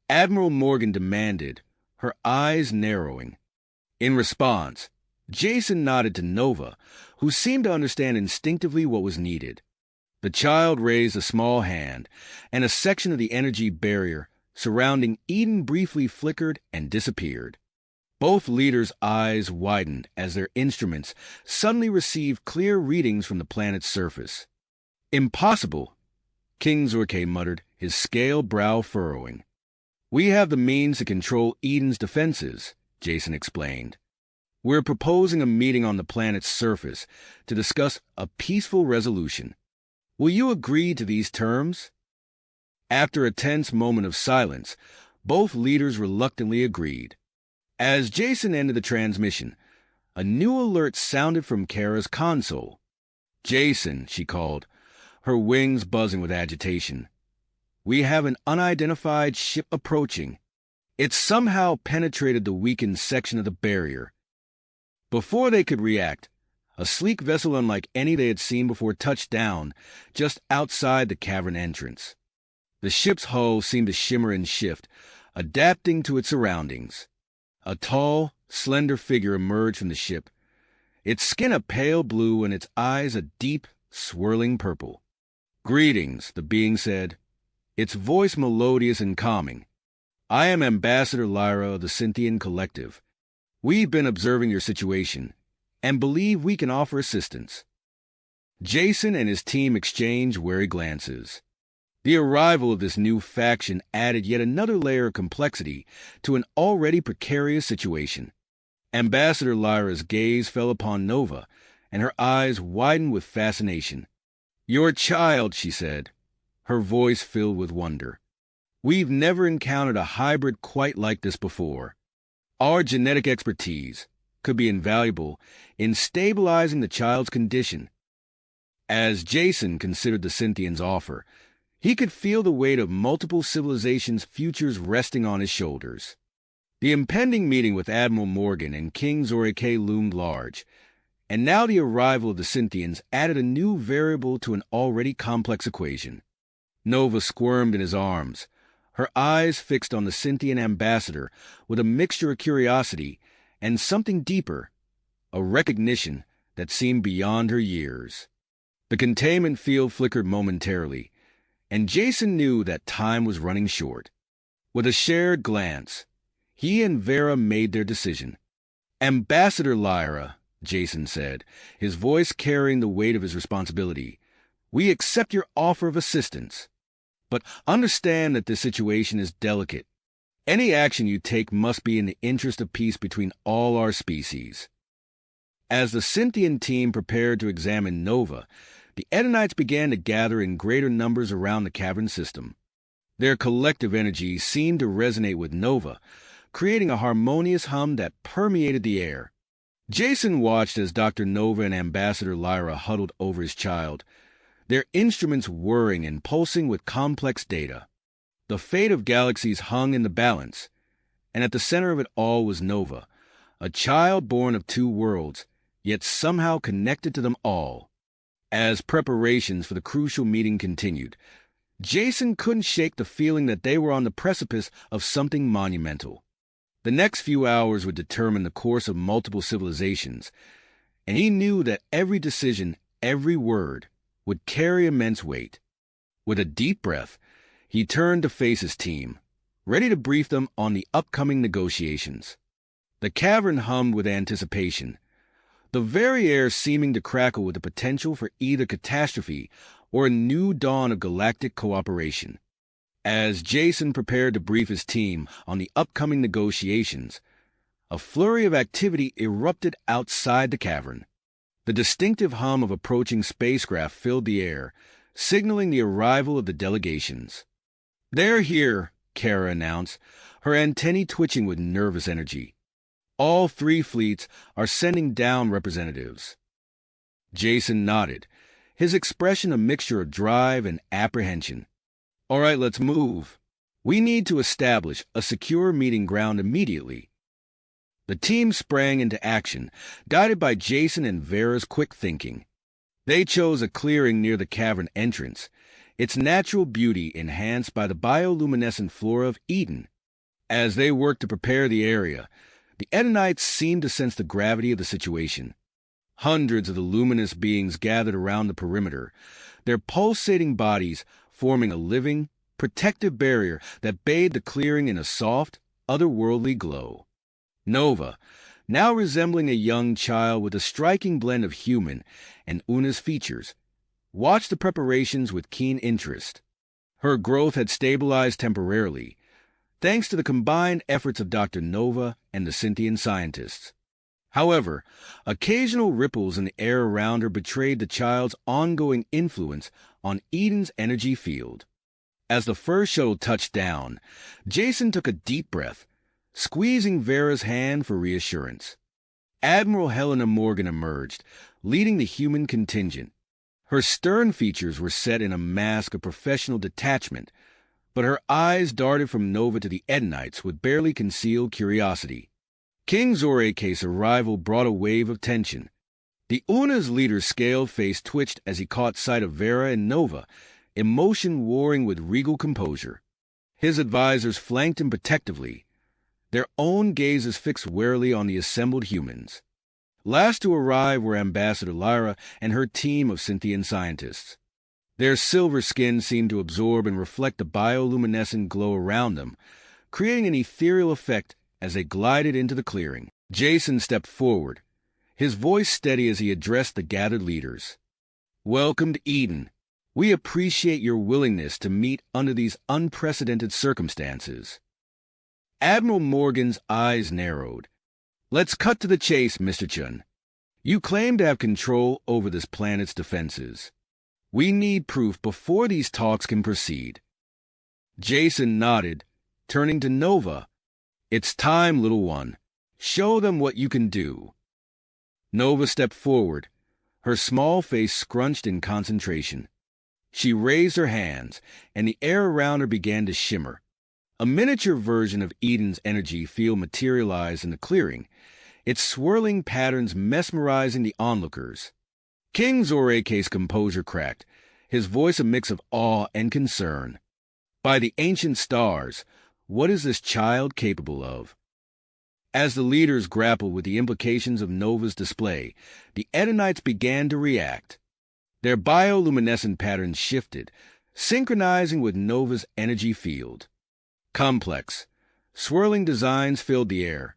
Admiral Morgan demanded, her eyes narrowing. In response, Jason nodded to Nova, who seemed to understand instinctively what was needed. The child raised a small hand, and a section of the energy barrier surrounding Eden briefly flickered and disappeared. Both leaders' eyes widened as their instruments suddenly received clear readings from the planet's surface. "Impossible," King Zorke muttered, his scale brow furrowing. "We have the means to control Eden's defenses," Jason explained. "We're proposing a meeting on the planet's surface to discuss a peaceful resolution. Will you agree to these terms?" After a tense moment of silence, both leaders reluctantly agreed. As Jason ended the transmission, a new alert sounded from Kara's console. "Jason," she called, her wings buzzing with agitation. "We have an unidentified ship approaching. It's somehow penetrated the weakened section of the barrier." Before they could react, a sleek vessel unlike any they had seen before touched down just outside the cavern entrance. The ship's hull seemed to shimmer and shift, adapting to its surroundings. A tall, slender figure emerged from the ship, its skin a pale blue and its eyes a deep, swirling purple. "Greetings," the being said, its voice melodious and calming. "I am Ambassador Lyra of the Scythian Collective. We've been observing your situation and believe we can offer assistance." Jason and his team exchanged wary glances. The arrival of this new faction added yet another layer of complexity to an already precarious situation. Ambassador Lyra's gaze fell upon Nova, and her eyes widened with fascination. "Your child," she said, her voice filled with wonder. "We've never encountered a hybrid quite like this before. Our genetic expertise could be invaluable in stabilizing the child's condition." As Jason considered the Scythian's offer, he could feel the weight of multiple civilizations' futures resting on his shoulders. The impending meeting with Admiral Morgan and King Zorke loomed large, and now the arrival of the Scythians added a new variable to an already complex equation. Nova squirmed in his arms, her eyes fixed on the Scythian ambassador with a mixture of curiosity and something deeper, a recognition that seemed beyond her years. The containment field flickered momentarily, and Jason knew that time was running short. With a shared glance, he and Vera made their decision. "Ambassador Lyra," Jason said, his voice carrying the weight of his responsibility, "we accept your offer of assistance. But understand that this situation is delicate. Any action you take must be in the interest of peace between all our species." As the Scythian team prepared to examine Nova, the Edenites began to gather in greater numbers around the cavern system. Their collective energy seemed to resonate with Nova, creating a harmonious hum that permeated the air. Jason watched as Dr. Nova and Ambassador Lyra huddled over his child, their instruments whirring and pulsing with complex data. The fate of galaxies hung in the balance, and at the center of it all was Nova, a child born of two worlds, yet somehow connected to them all. As preparations for the crucial meeting continued, Jason couldn't shake the feeling that they were on the precipice of something monumental. The next few hours would determine the course of multiple civilizations, and he knew that every decision, every word, would carry immense weight. With a deep breath, he turned to face his team, ready to brief them on the upcoming negotiations. The cavern hummed with anticipation, the very air seeming to crackle with the potential for either catastrophe or a new dawn of galactic cooperation. As Jason prepared to brief his team on the upcoming negotiations, a flurry of activity erupted outside the cavern. The distinctive hum of approaching spacecraft filled the air, signaling the arrival of the delegations. "They're here," Kara announced, her antennae twitching with nervous energy. "All three fleets are sending down representatives." Jason nodded, his expression a mixture of drive and apprehension. "All right, let's move. We need to establish a secure meeting ground immediately." The team sprang into action, guided by Jason and Vera's quick thinking. They chose a clearing near the cavern entrance, its natural beauty enhanced by the bioluminescent flora of Eden. As they worked to prepare the area, the Edenites seemed to sense the gravity of the situation. Hundreds of the luminous beings gathered around the perimeter, their pulsating bodies forming a living, protective barrier that bathed the clearing in a soft, otherworldly glow. Nova, now resembling a young child with a striking blend of human and Una's features, watched the preparations with keen interest. Her growth had stabilized temporarily, thanks to the combined efforts of Dr. Nova and the Cynthian scientists. However, occasional ripples in the air around her betrayed the child's ongoing influence on Eden's energy field. As the first shuttle touched down, Jason took a deep breath, squeezing Vera's hand for reassurance. Admiral Helena Morgan emerged, leading the human contingent. Her stern features were set in a mask of professional detachment, but her eyes darted from Nova to the Edenites with barely concealed curiosity. King Zorake's arrival brought a wave of tension. The Una's leader's scaled face twitched as he caught sight of Vera and Nova, emotion warring with regal composure. His advisors flanked him protectively, their own gazes fixed warily on the assembled humans. Last to arrive were Ambassador Lyra and her team of Cynthian scientists. Their silver skin seemed to absorb and reflect the bioluminescent glow around them, creating an ethereal effect as they glided into the clearing. Jason stepped forward, his voice steady as he addressed the gathered leaders. "Welcome to Eden. We appreciate your willingness to meet under these unprecedented circumstances." Admiral Morgan's eyes narrowed. "Let's cut to the chase, Mr. Chun. You claim to have control over this planet's defenses. We need proof before these talks can proceed." Jason nodded, turning to Nova. "It's time, little one. Show them what you can do." Nova stepped forward, her small face scrunched in concentration. She raised her hands, and the air around her began to shimmer. A miniature version of Eden's energy field materialized in the clearing, its swirling patterns mesmerizing the onlookers. King Zorake's composure cracked, his voice a mix of awe and concern. "By the ancient stars, what is this child capable of?" As the leaders grappled with the implications of Nova's display, the Edenites began to react. Their bioluminescent patterns shifted, synchronizing with Nova's energy field. Complex, swirling designs filled the air,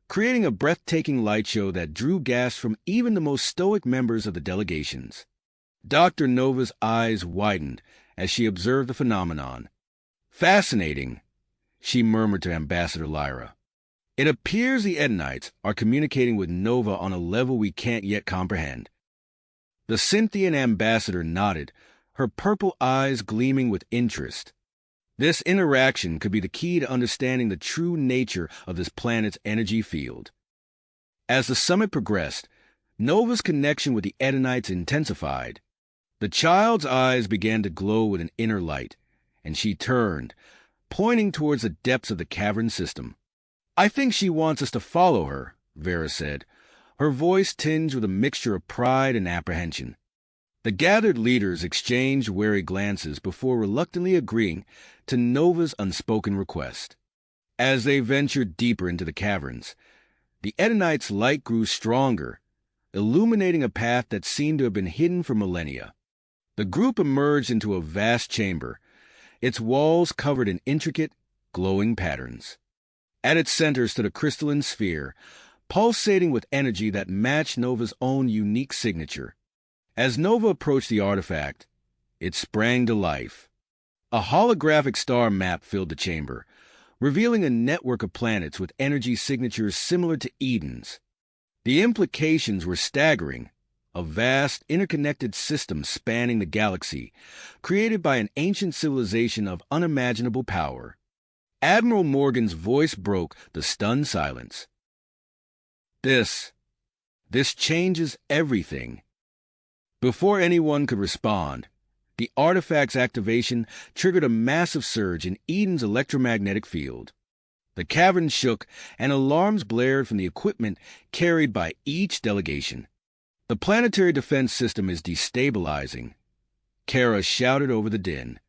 creating a breathtaking light show that drew gasps from even the most stoic members of the delegations. Dr. Nova's eyes widened as she observed the phenomenon. "Fascinating," she murmured to Ambassador Lyra. "It appears the Edenites are communicating with Nova on a level we can't yet comprehend." The Cynthian ambassador nodded, her purple eyes gleaming with interest. This interaction could be the key to understanding the true nature of this planet's energy field. As the summit progressed, Nova's connection with the Edenites intensified. The child's eyes began to glow with an inner light, and she turned, pointing towards the depths of the cavern system. "I think she wants us to follow her," Vera said, her voice tinged with a mixture of pride and apprehension. The gathered leaders exchanged wary glances before reluctantly agreeing to Nova's unspoken request. As they ventured deeper into the caverns, the Edenites' light grew stronger, illuminating a path that seemed to have been hidden for millennia. The group emerged into a vast chamber, its walls covered in intricate, glowing patterns. At its center stood a crystalline sphere, pulsating with energy that matched Nova's own unique signature. As Nova approached the artifact, it sprang to life. A holographic star map filled the chamber, revealing a network of planets with energy signatures similar to Eden's. The implications were staggering, a vast, interconnected system spanning the galaxy, created by an ancient civilization of unimaginable power. Admiral Morgan's voice broke the stunned silence. This changes everything." Before anyone could respond, the artifact's activation triggered a massive surge in Eden's electromagnetic field. The cavern shook, and alarms blared from the equipment carried by each delegation. "The planetary defense system is destabilizing," Kara shouted over the din.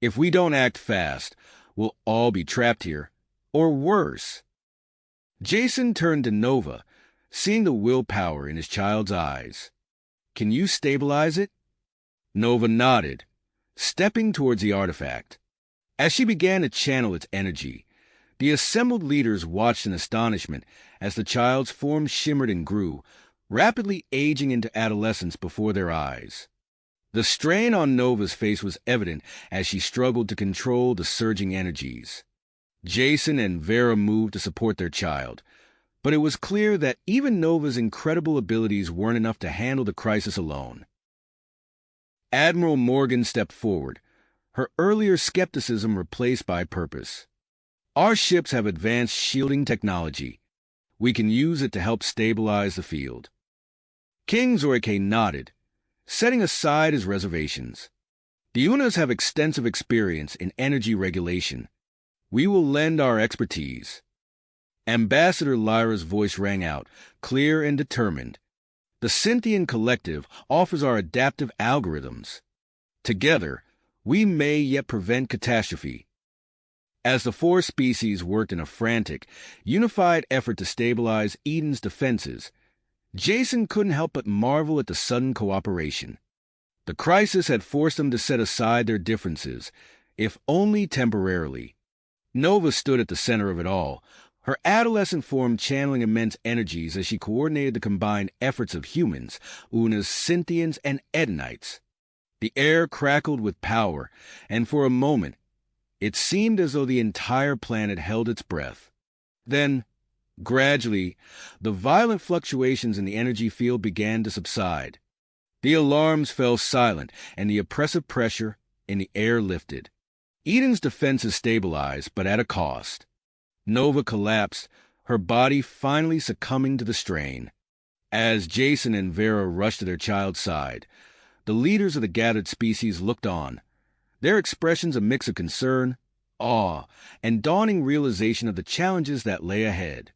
"If we don't act fast, we'll all be trapped here, or worse." Jason turned to Nova, seeing the willpower in his child's eyes. "Can you stabilize it?" Nova nodded, stepping towards the artifact. As she began to channel its energy, the assembled leaders watched in astonishment as the child's form shimmered and grew, rapidly aging into adolescence before their eyes. The strain on Nova's face was evident as she struggled to control the surging energies. Jason and Vera moved to support their child, but it was clear that even Nova's incredible abilities weren't enough to handle the crisis alone. Admiral Morgan stepped forward, her earlier skepticism replaced by purpose. "Our ships have advanced shielding technology. We can use it to help stabilize the field." King Zorike nodded, setting aside his reservations. "The Unas have extensive experience in energy regulation. We will lend our expertise." Ambassador Lyra's voice rang out, clear and determined. "The Scythian Collective offers our adaptive algorithms. Together, we may yet prevent catastrophe." As the four species worked in a frantic, unified effort to stabilize Eden's defenses, Jason couldn't help but marvel at the sudden cooperation. The crisis had forced them to set aside their differences, if only temporarily. Nova stood at the center of it all, her adolescent form channeling immense energies as she coordinated the combined efforts of humans, Unas, Scythians, and Edenites. The air crackled with power, and for a moment, it seemed as though the entire planet held its breath. Then, gradually, the violent fluctuations in the energy field began to subside. The alarms fell silent, and the oppressive pressure in the air lifted. Eden's defenses stabilized, but at a cost. Nova collapsed, her body finally succumbing to the strain. As Jason and Vera rushed to their child's side, the leaders of the gathered species looked on, their expressions a mix of concern, awe, and dawning realization of the challenges that lay ahead.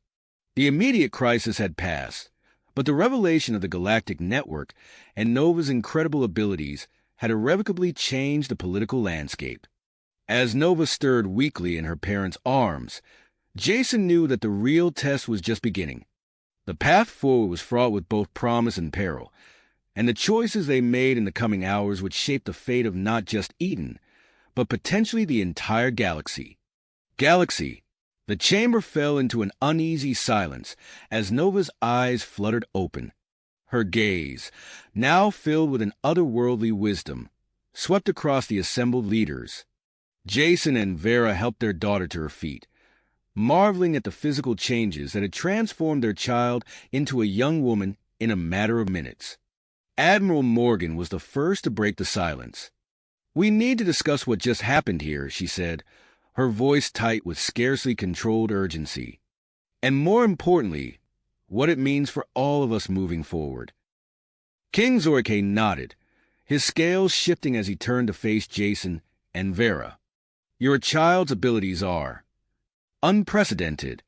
The immediate crisis had passed, but the revelation of the galactic network and Nova's incredible abilities had irrevocably changed the political landscape. As Nova stirred weakly in her parents' arms, Jason knew that the real test was just beginning. The path forward was fraught with both promise and peril, and the choices they made in the coming hours would shape the fate of not just Eden, but potentially the entire galaxy. The chamber fell into an uneasy silence as Nova's eyes fluttered open. Her gaze, now filled with an otherworldly wisdom, swept across the assembled leaders. Jason and Vera helped their daughter to her feet, marveling at the physical changes that had transformed their child into a young woman in a matter of minutes. Admiral Morgan was the first to break the silence. "We need to discuss what just happened here," she said, her voice tight with scarcely controlled urgency. "And more importantly, what it means for all of us moving forward." King Zorike nodded, his scales shifting as he turned to face Jason and Vera. "Your child's abilities are unprecedented.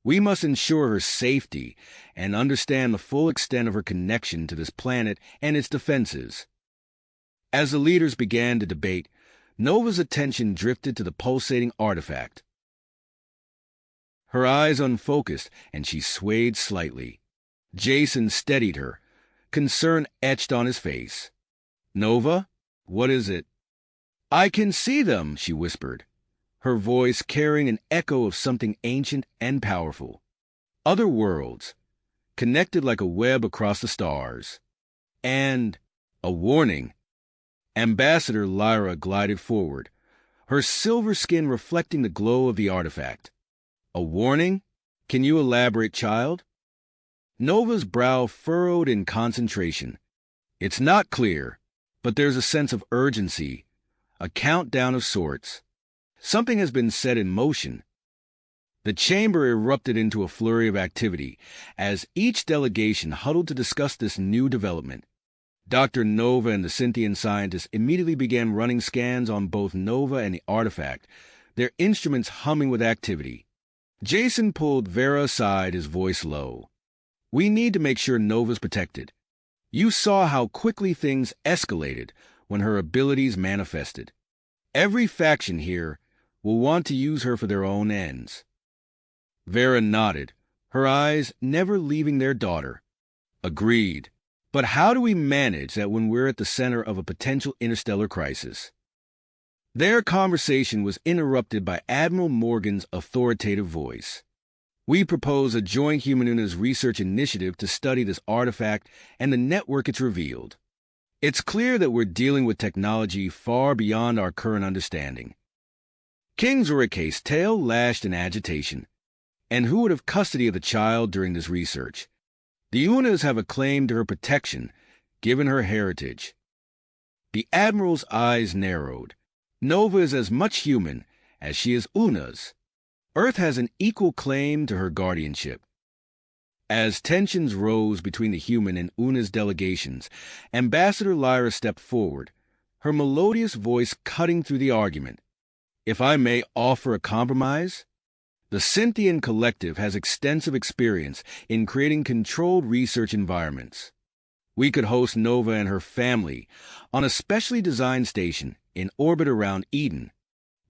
We must ensure her safety and understand the full extent of her connection to this planet and its defenses." As the leaders began to debate, Nova's attention drifted to the pulsating artifact. Her eyes unfocused, and she swayed slightly. Jason steadied her, concern etched on his face. "Nova, what is it?" "I can see them," she whispered, her voice carrying an echo of something ancient and powerful. "Other worlds, connected like a web across the stars. And a warning." Ambassador Lyra glided forward, her silver skin reflecting the glow of the artifact. "A warning? Can you elaborate, child?" Nova's brow furrowed in concentration. "It's not clear, but there's a sense of urgency, a countdown of sorts. Something has been set in motion." The chamber erupted into a flurry of activity as each delegation huddled to discuss this new development. Dr. Nova and the Cynthian scientists immediately began running scans on both Nova and the artifact, their instruments humming with activity. Jason pulled Vera aside, his voice low. "We need to make sure Nova's protected. You saw how quickly things escalated when her abilities manifested. Every faction here will want to use her for their own ends." Vera nodded, her eyes never leaving their daughter. "Agreed. But how do we manage that when we're at the center of a potential interstellar crisis?" Their conversation was interrupted by Admiral Morgan's authoritative voice. "We propose a joint Human-Unas research initiative to study this artifact and the network it's revealed. It's clear that we're dealing with technology far beyond our current understanding." King Zorike's tail lashed in agitation. And who would have custody of the child during this research? The Unas have a claim to her protection, given her heritage. The Admiral's eyes narrowed. Nova is as much human as she is Una's. Earth has an equal claim to her guardianship. As tensions rose between the human and Una's delegations, Ambassador Lyra stepped forward, her melodious voice cutting through the argument. "If I may offer a compromise? The Cynthian Collective has extensive experience in creating controlled research environments. We could host Nova and her family on a specially designed station in orbit around Eden.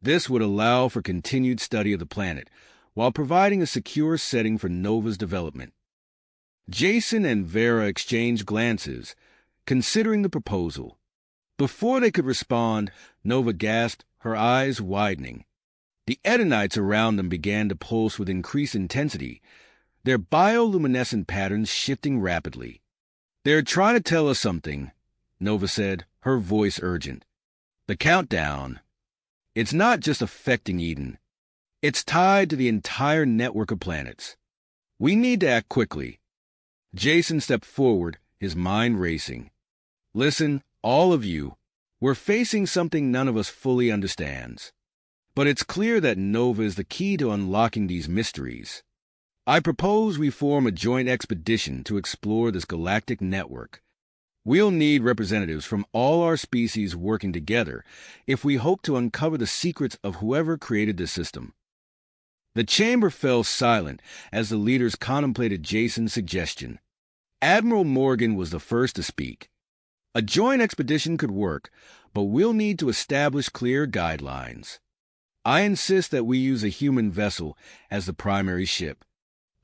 This would allow for continued study of the planet, while providing a secure setting for Nova's development." Jason and Vera exchanged glances, considering the proposal. Before they could respond, Nova gasped, her eyes widening. The Edenites around them began to pulse with increased intensity, their bioluminescent patterns shifting rapidly. "They're trying to tell us something," Nova said, her voice urgent. "The countdown. It's not just affecting Eden. It's tied to the entire network of planets. We need to act quickly." Jason stepped forward, his mind racing. "Listen, all of you, we're facing something none of us fully understands. But it's clear that Nova is the key to unlocking these mysteries. I propose we form a joint expedition to explore this galactic network. We'll need representatives from all our species working together if we hope to uncover the secrets of whoever created this system." The chamber fell silent as the leaders contemplated Jason's suggestion. Admiral Morgan was the first to speak. "A joint expedition could work, but we'll need to establish clear guidelines. I insist that we use a human vessel as the primary ship.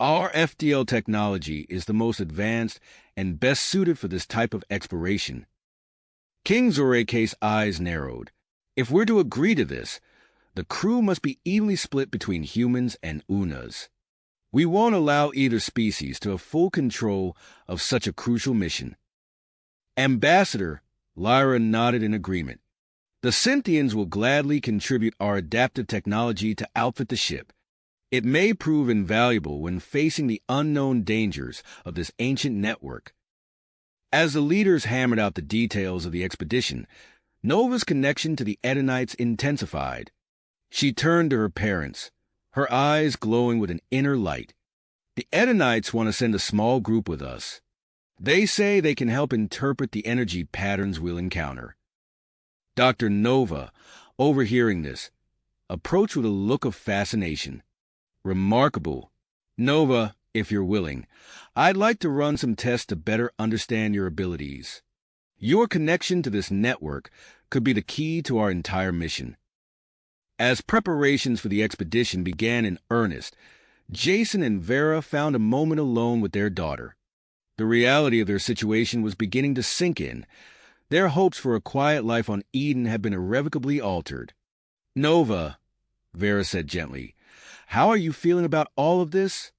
Our FDL technology is the most advanced and best suited for this type of exploration." King Zorike's eyes narrowed. "If we're to agree to this, the crew must be evenly split between humans and Unas. We won't allow either species to have full control of such a crucial mission." "Ambassador," Lyra nodded in agreement. "The Cynthians will gladly contribute our adaptive technology to outfit the ship. It may prove invaluable when facing the unknown dangers of this ancient network." As the leaders hammered out the details of the expedition, Nova's connection to the Edenites intensified. She turned to her parents, her eyes glowing with an inner light. "The Edenites want to send a small group with us. They say they can help interpret the energy patterns we'll encounter." Dr. Nova, overhearing this, approached with a look of fascination. "Remarkable. Nova, if you're willing, I'd like to run some tests to better understand your abilities. Your connection to this network could be the key to our entire mission." As preparations for the expedition began in earnest, Jason and Vera found a moment alone with their daughter. The reality of their situation was beginning to sink in. Their hopes for a quiet life on Eden had been irrevocably altered. "Nova," Vera said gently, "how are you feeling about all of this?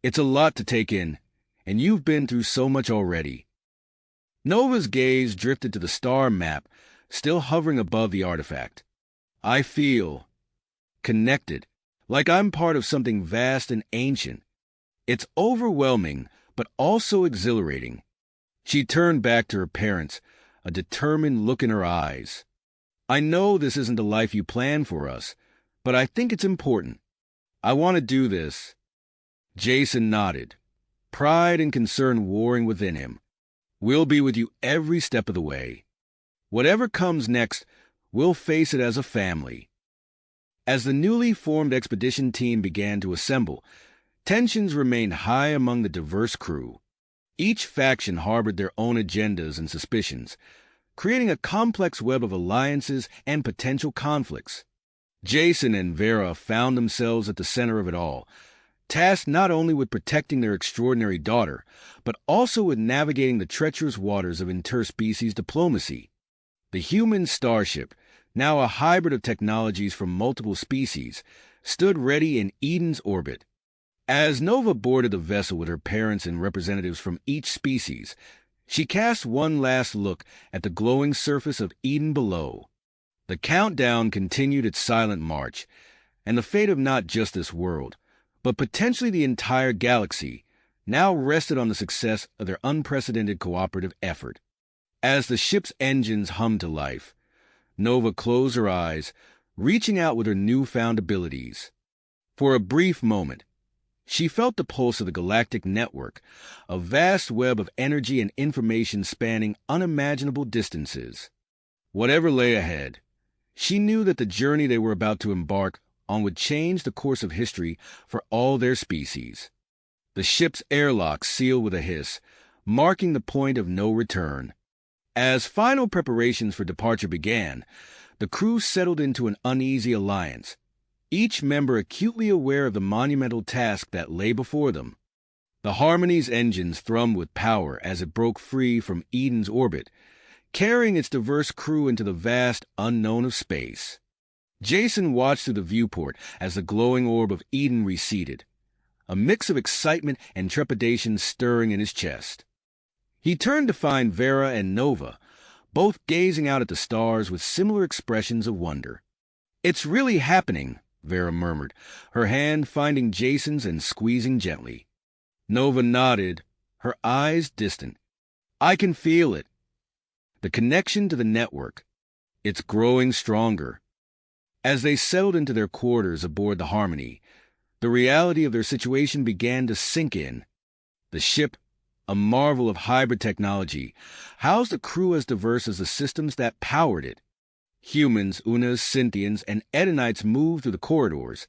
It's a lot to take in, and you've been through so much already." Nova's gaze drifted to the star map, still hovering above the artifact. "I feel connected, like I'm part of something vast and ancient. It's overwhelming, but also exhilarating." She turned back to her parents, a determined look in her eyes. "I know this isn't the life you planned for us, but I think it's important. I want to do this." Jason nodded, pride and concern warring within him. We'll be with you every step of the way. Whatever comes next, we'll face it as a family." As the newly formed expedition team began to assemble, tensions remained high among the diverse crew. Each faction harbored their own agendas and suspicions, creating a complex web of alliances and potential conflicts. Jason and Vera found themselves at the center of it all, tasked not only with protecting their extraordinary daughter, but also with navigating the treacherous waters of interspecies diplomacy. The human starship, now a hybrid of technologies from multiple species, stood ready in Eden's orbit. As Nova boarded the vessel with her parents and representatives from each species, she cast one last look at the glowing surface of Eden below. The countdown continued its silent march, and the fate of not just this world, but potentially the entire galaxy, now rested on the success of their unprecedented cooperative effort. As the ship's engines hummed to life, Nova closed her eyes, reaching out with her newfound abilities. For a brief moment, she felt the pulse of the galactic network, a vast web of energy and information spanning unimaginable distances. Whatever lay ahead, she knew that the journey they were about to embark on would change the course of history for all their species. The ship's airlock sealed with a hiss, marking the point of no return. As final preparations for departure began, the crew settled into an uneasy alliance, each member acutely aware of the monumental task that lay before them. The Harmony's engines thrummed with power as it broke free from Eden's orbit, carrying its diverse crew into the vast unknown of space. Jason watched through the viewport as the glowing orb of Eden receded, a mix of excitement and trepidation stirring in his chest. He turned to find Vera and Nova, both gazing out at the stars with similar expressions of wonder. "It's really happening," Vera murmured, her hand finding Jason's and squeezing gently. Nova nodded, her eyes distant. "I can feel it. The connection to the network. It's growing stronger." As they settled into their quarters aboard the Harmony, the reality of their situation began to sink in. The ship, a marvel of hybrid technology, housed a crew as diverse as the systems that powered it. Humans, Unas, Cynthians, and Edenites moved through the corridors,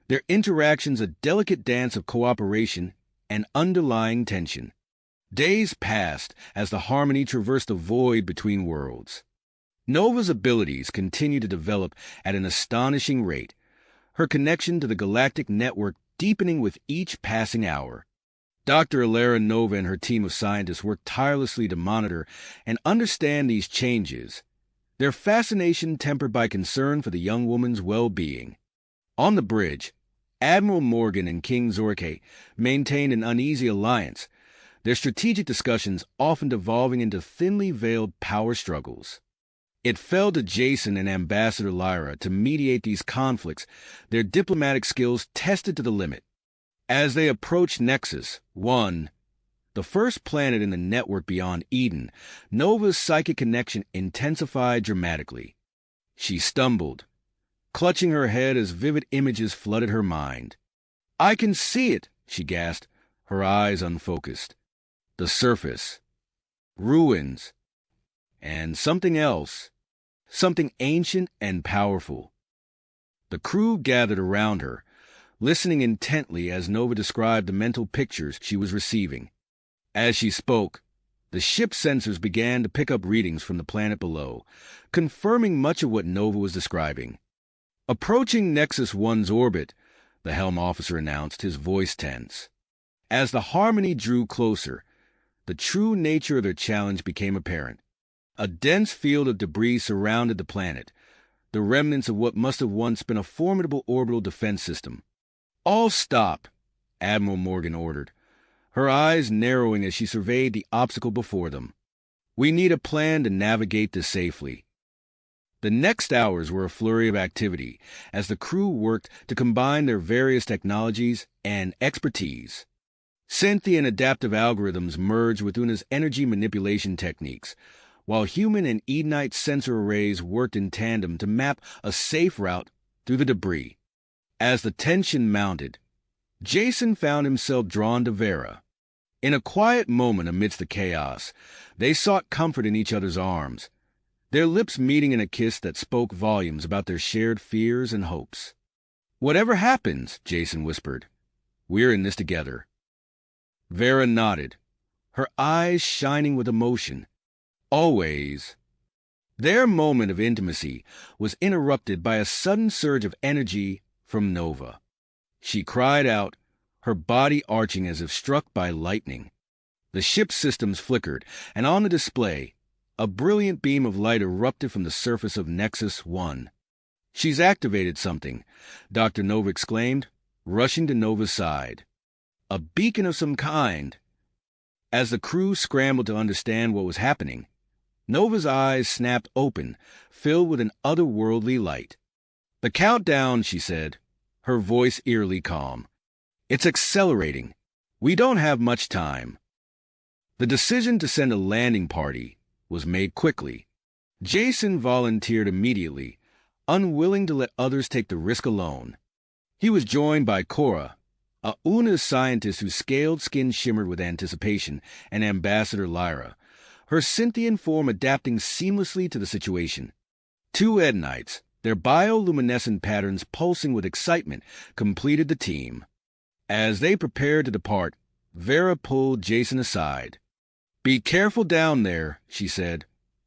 their interactions a delicate dance of cooperation and underlying tension. Days passed as the Harmony traversed the void between worlds. Nova's abilities continued to develop at an astonishing rate, her connection to the galactic network deepening with each passing hour. Dr. Alara Nova and her team of scientists worked tirelessly to monitor and understand these changes, their fascination tempered by concern for the young woman's well-being. On the bridge, Admiral Morgan and King Zorke maintained an uneasy alliance, their strategic discussions often devolving into thinly veiled power struggles. It fell to Jason and Ambassador Lyra to mediate these conflicts, their diplomatic skills tested to the limit. As they approached Nexus 1, the first planet in the network beyond Eden, Nova's psychic connection intensified dramatically. She stumbled, clutching her head as vivid images flooded her mind. "I can see it," she gasped, her eyes unfocused. The surface, ruins, and something else, something ancient and powerful. The crew gathered around her, listening intently as Nova described the mental pictures she was receiving. As she spoke, the ship's sensors began to pick up readings from the planet below, confirming much of what Nova was describing. "Approaching Nexus 1's orbit," the helm officer announced, his voice tense. As the Harmony drew closer, the true nature of their challenge became apparent. A dense field of debris surrounded the planet, the remnants of what must have once been a formidable orbital defense system. "All stop," Admiral Morgan ordered, her eyes narrowing as she surveyed the obstacle before them. "We need a plan to navigate this safely." The next hours were a flurry of activity as the crew worked to combine their various technologies and expertise. Synthi and adaptive algorithms merged with Una's energy manipulation techniques, while human and Edenite sensor arrays worked in tandem to map a safe route through the debris. As the tension mounted, Jason found himself drawn to Vera. In a quiet moment amidst the chaos, they sought comfort in each other's arms, their lips meeting in a kiss that spoke volumes about their shared fears and hopes. "Whatever happens," Jason whispered, "we're in this together." Vera nodded, her eyes shining with emotion. "Always." Their moment of intimacy was interrupted by a sudden surge of energy from Nova. She cried out, her body arching as if struck by lightning. The ship's systems flickered, and on the display, a brilliant beam of light erupted from the surface of Nexus 1. "She's activated something," Dr. Nova exclaimed, rushing to Nova's side. "A beacon of some kind." As the crew scrambled to understand what was happening, Nova's eyes snapped open, filled with an otherworldly light. "The countdown," she said, her voice eerily calm. "It's accelerating. We don't have much time." The decision to send a landing party was made quickly. Jason volunteered immediately, unwilling to let others take the risk alone. He was joined by Cora, a Una's scientist whose scaled skin shimmered with anticipation, and Ambassador Lyra, her Cynthian form adapting seamlessly to the situation. Two Edenites, their bioluminescent patterns pulsing with excitement, completed the team. As they prepared to depart, Vera pulled Jason aside. "Be careful down there," she said,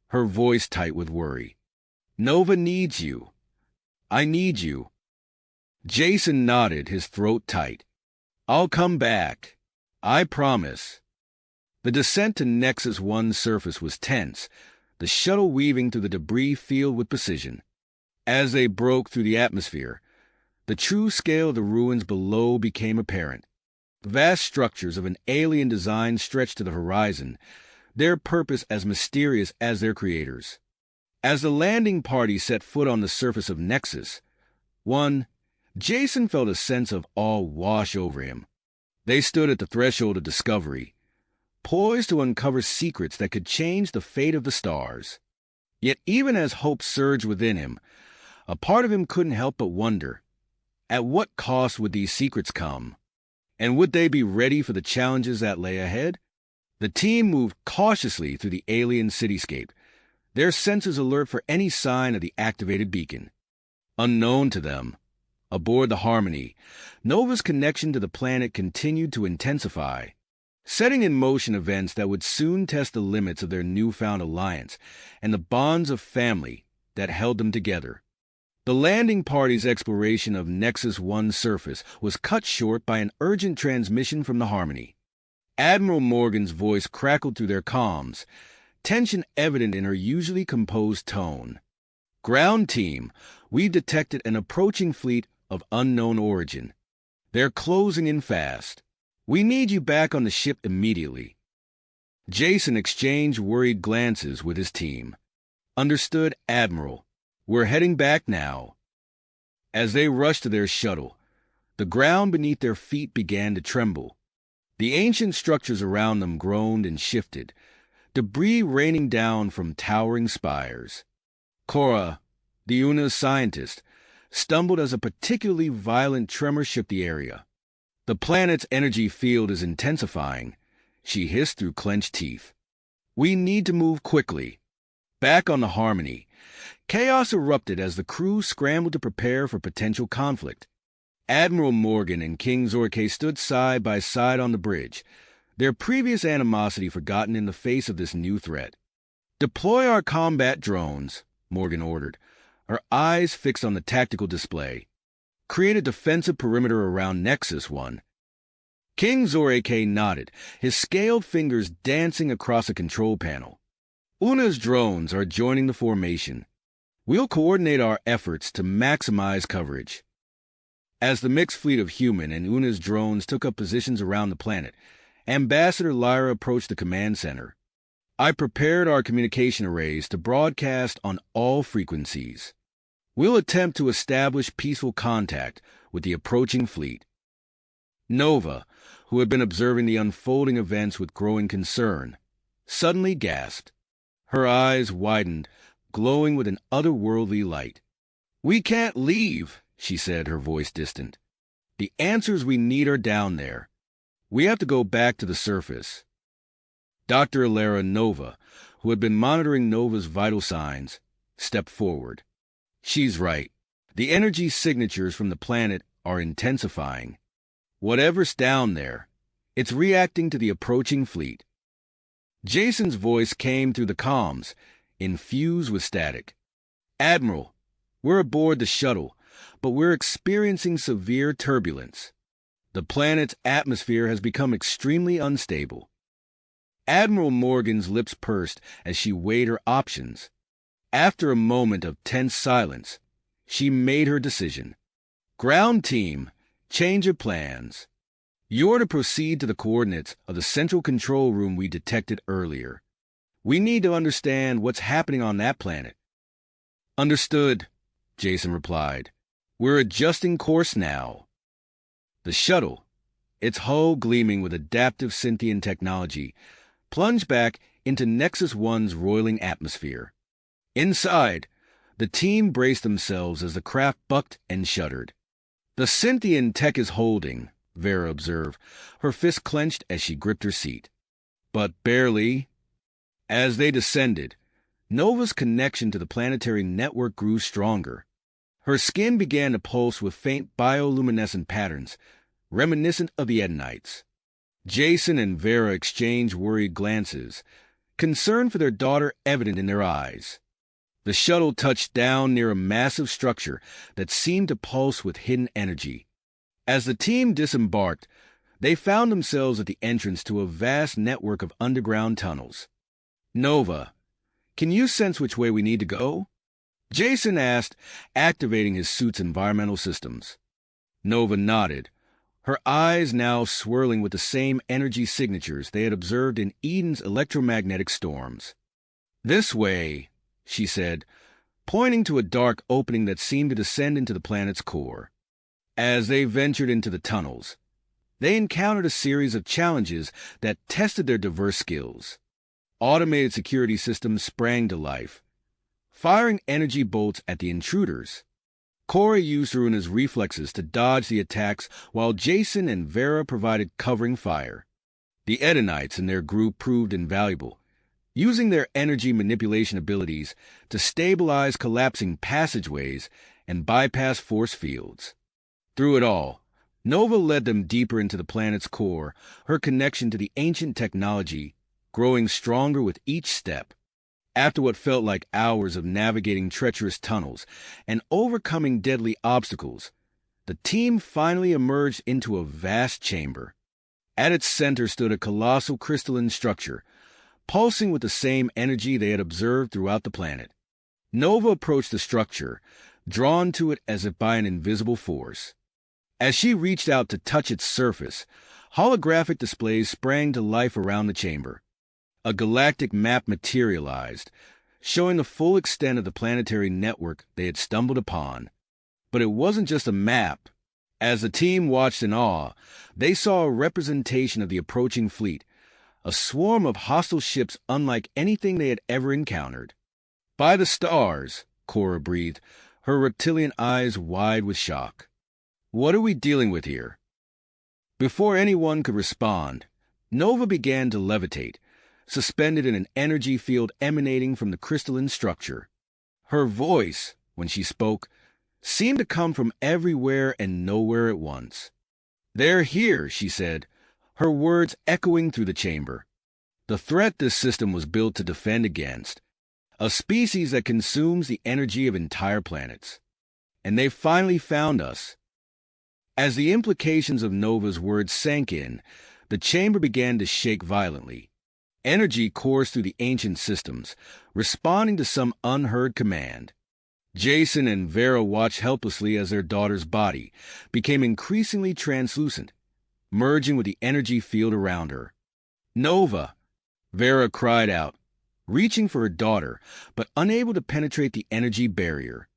her voice tight with worry. "Nova needs you. I need you." Jason nodded, his throat tight. "I'll come back. I promise." The descent to Nexus 1's surface was tense, the shuttle weaving through the debris field with precision. As they broke through the atmosphere, the true scale of the ruins below became apparent. Vast structures of an alien design stretched to the horizon, their purpose as mysterious as their creators. As the landing party set foot on the surface of Nexus 1, Jason felt a sense of awe wash over him. They stood at the threshold of discovery, poised to uncover secrets that could change the fate of the stars. Yet even as hope surged within him, a part of him couldn't help but wonder, at what cost would these secrets come? And would they be ready for the challenges that lay ahead? The team moved cautiously through the alien cityscape, their sensors alert for any sign of the activated beacon. Unknown to them, aboard the Harmony, Nova's connection to the planet continued to intensify, setting in motion events that would soon test the limits of their newfound alliance and the bonds of family that held them together. The landing party's exploration of Nexus 1's surface was cut short by an urgent transmission from the Harmony. Admiral Morgan's voice crackled through their comms, tension evident in her usually composed tone. "Ground team, we've detected an approaching fleet of unknown origin. They're closing in fast. We need you back on the ship immediately." Jason exchanged worried glances with his team. "Understood, Admiral. We're heading back now." As they rushed to their shuttle, the ground beneath their feet began to tremble. The ancient structures around them groaned and shifted, debris raining down from towering spires. Cora, the Una's scientist, stumbled as a particularly violent tremor shook the area. "The planet's energy field is intensifying," she hissed through clenched teeth. "We need to move quickly." Back on the Harmony, chaos erupted as the crew scrambled to prepare for potential conflict. Admiral Morgan and King Zorke stood side by side on the bridge, their previous animosity forgotten in the face of this new threat. "Deploy our combat drones," Morgan ordered, her eyes fixed on the tactical display. "Create a defensive perimeter around Nexus 1. King Zorke nodded, his scaled fingers dancing across a control panel. "Una's drones are joining the formation. We'll coordinate our efforts to maximize coverage." As the mixed fleet of human and Una's drones took up positions around the planet, Ambassador Lyra approached the command center. "I prepared our communication arrays to broadcast on all frequencies. We'll attempt to establish peaceful contact with the approaching fleet." Nova, who had been observing the unfolding events with growing concern, suddenly gasped. Her eyes widened, glowing with an otherworldly light. "We can't leave," she said, her voice distant. "The answers we need are down there. We have to go back to the surface. Dr. Alara Nova, who had been monitoring Nova's vital signs, stepped forward. She's right. The energy signatures from the planet are intensifying. Whatever's down there, it's reacting to the approaching fleet. Jason's voice came through the comms, infused with static. Admiral, we're aboard the shuttle, but we're experiencing severe turbulence. The planet's atmosphere has become extremely unstable. Admiral Morgan's lips pursed as she weighed her options. After a moment of tense silence, she made her decision. Ground team, change of plans. You're to proceed to the coordinates of the central control room we detected earlier. We need to understand what's happening on that planet. Understood, Jason replied. We're adjusting course now. The shuttle, its hull gleaming with adaptive Synthian technology, plunged back into Nexus 1's roiling atmosphere. Inside, the team braced themselves as the craft bucked and shuddered. The Synthian tech is holding, Vera observed, her fist clenched as she gripped her seat. But barely. As they descended, Nova's connection to the planetary network grew stronger. Her skin began to pulse with faint bioluminescent patterns, reminiscent of the Edenites. Jason and Vera exchanged worried glances, concern for their daughter evident in their eyes. The shuttle touched down near a massive structure that seemed to pulse with hidden energy. As the team disembarked, they found themselves at the entrance to a vast network of underground tunnels. Nova, can you sense which way we need to go? Jason asked, activating his suit's environmental systems. Nova nodded, her eyes now swirling with the same energy signatures they had observed in Eden's electromagnetic storms. This way, she said, pointing to a dark opening that seemed to descend into the planet's core. As they ventured into the tunnels, they encountered a series of challenges that tested their diverse skills. Automated security systems sprang to life, firing energy bolts at the intruders. Corey used Runa's reflexes to dodge the attacks while Jason and Vera provided covering fire. The Edenites and their group proved invaluable, using their energy manipulation abilities to stabilize collapsing passageways and bypass force fields. Through it all, Nova led them deeper into the planet's core, her connection to the ancient technology growing stronger with each step. After what felt like hours of navigating treacherous tunnels and overcoming deadly obstacles, the team finally emerged into a vast chamber. At its center stood a colossal crystalline structure, pulsing with the same energy they had observed throughout the planet. Nova approached the structure, drawn to it as if by an invisible force. As she reached out to touch its surface, holographic displays sprang to life around the chamber. A galactic map materialized, showing the full extent of the planetary network they had stumbled upon. But it wasn't just a map. As the team watched in awe, they saw a representation of the approaching fleet, a swarm of hostile ships unlike anything they had ever encountered. By the stars, Cora breathed, her reptilian eyes wide with shock. What are we dealing with here? Before anyone could respond, Nova began to levitate, suspended in an energy field emanating from the crystalline structure. Her voice, when she spoke, seemed to come from everywhere and nowhere at once. They're here, she said, her words echoing through the chamber. The threat this system was built to defend against, a species that consumes the energy of entire planets. And they've finally found us. As the implications of Nova's words sank in, the chamber began to shake violently. Energy coursed through the ancient systems, responding to some unheard command. Jason and Vera watched helplessly as their daughter's body became increasingly translucent, merging with the energy field around her. Nova! Vera cried out, reaching for her daughter, but unable to penetrate the energy barrier.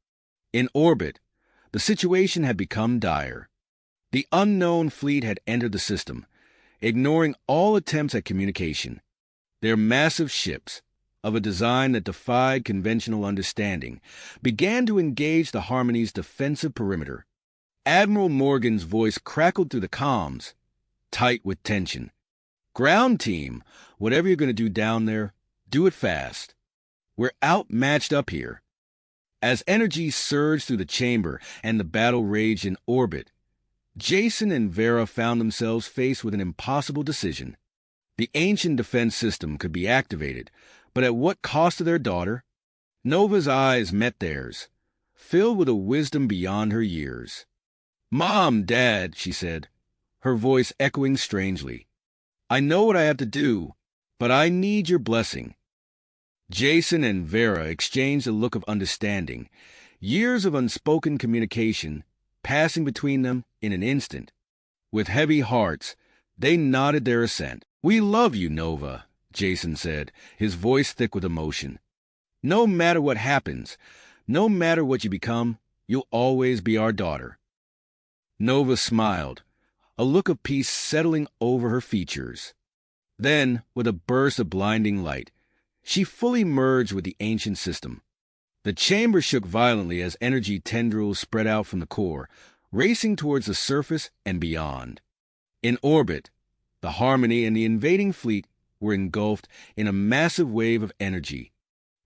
In orbit, the situation had become dire. The unknown fleet had entered the system, ignoring all attempts at communication. Their massive ships, of a design that defied conventional understanding, began to engage the Harmony's defensive perimeter. Admiral Morgan's voice crackled through the comms. tight with tension. "Ground team, whatever you're going to do down there, do it fast. We're outmatched up here." As energy surged through the chamber and the battle raged in orbit, Jason and Vera found themselves faced with an impossible decision. The ancient defense system could be activated, but at what cost to their daughter? Nova's eyes met theirs, filled with a wisdom beyond her years. "Mom, Dad," she said, her voice echoing strangely. "I know what I have to do, but I need your blessing." Jason and Vera exchanged a look of understanding, years of unspoken communication passing between them in an instant. With heavy hearts, they nodded their assent. "We love you, Nova," Jason said, his voice thick with emotion. "No matter what happens, no matter what you become, you'll always be our daughter." Nova smiled, a look of peace settling over her features. Then, with a burst of blinding light, she fully merged with the ancient system. The chamber shook violently as energy tendrils spread out from the core, racing towards the surface and beyond. In orbit, the Harmony and the invading fleet were engulfed in a massive wave of energy.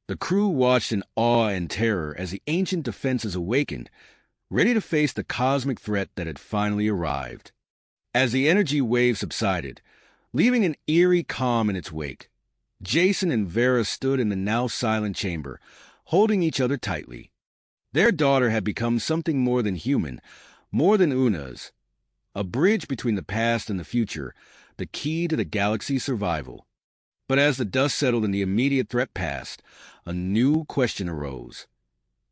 The crew watched in awe and terror as the ancient defenses awakened, ready to face the cosmic threat that had finally arrived. As the energy wave subsided, leaving an eerie calm in its wake, Jason and Vera stood in the now silent chamber, holding each other tightly. Their daughter had become something more than human, more than Una's, a bridge between the past and the future, the key to the galaxy's survival. But as the dust settled and the immediate threat passed, a new question arose.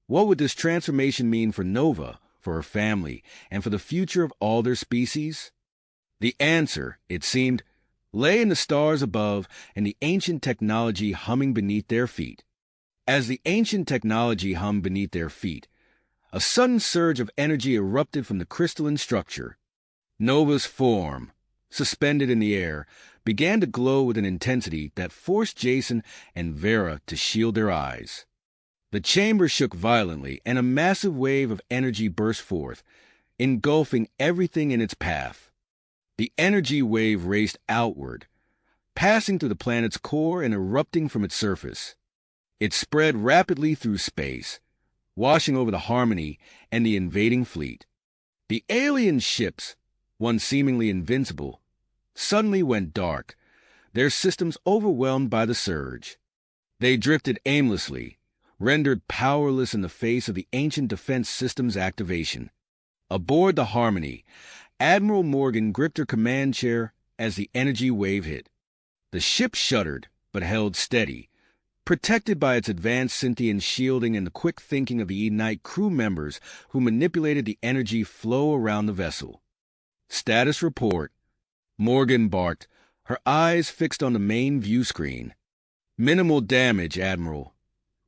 What would this transformation mean for Nova, for her family, and for the future of all their species? The answer, it seemed, lay in the stars above and the ancient technology humming beneath their feet. As the ancient technology hummed beneath their feet, a sudden surge of energy erupted from the crystalline structure. Nova's form, suspended in the air, began to glow with an intensity that forced Jason and Vera to shield their eyes. The chamber shook violently, and a massive wave of energy burst forth, engulfing everything in its path. The energy wave raced outward, passing through the planet's core and erupting from its surface. It spread rapidly through space, washing over the Harmony and the invading fleet. The alien ships, once seemingly invincible, suddenly went dark, their systems overwhelmed by the surge. They drifted aimlessly, rendered powerless in the face of the ancient defense system's activation. Aboard the Harmony, Admiral Morgan gripped her command chair as the energy wave hit. The ship shuddered, but held steady, protected by its advanced Synthian shielding and the quick thinking of the Enite crew members who manipulated the energy flow around the vessel. "Status report," Morgan barked, her eyes fixed on the main view screen. "Minimal damage, Admiral,"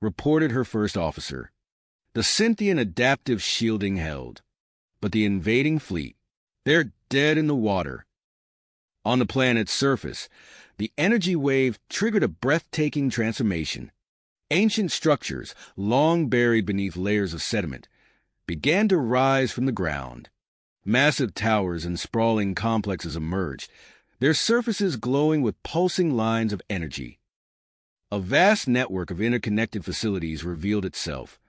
reported her first officer. The Synthian adaptive shielding held. But the invading fleet, they're dead in the water. On the planet's surface, the energy wave triggered a breathtaking transformation. Ancient structures, long buried beneath layers of sediment, began to rise from the ground. Massive towers and sprawling complexes emerged, their surfaces glowing with pulsing lines of energy. A vast network of interconnected facilities revealed itself,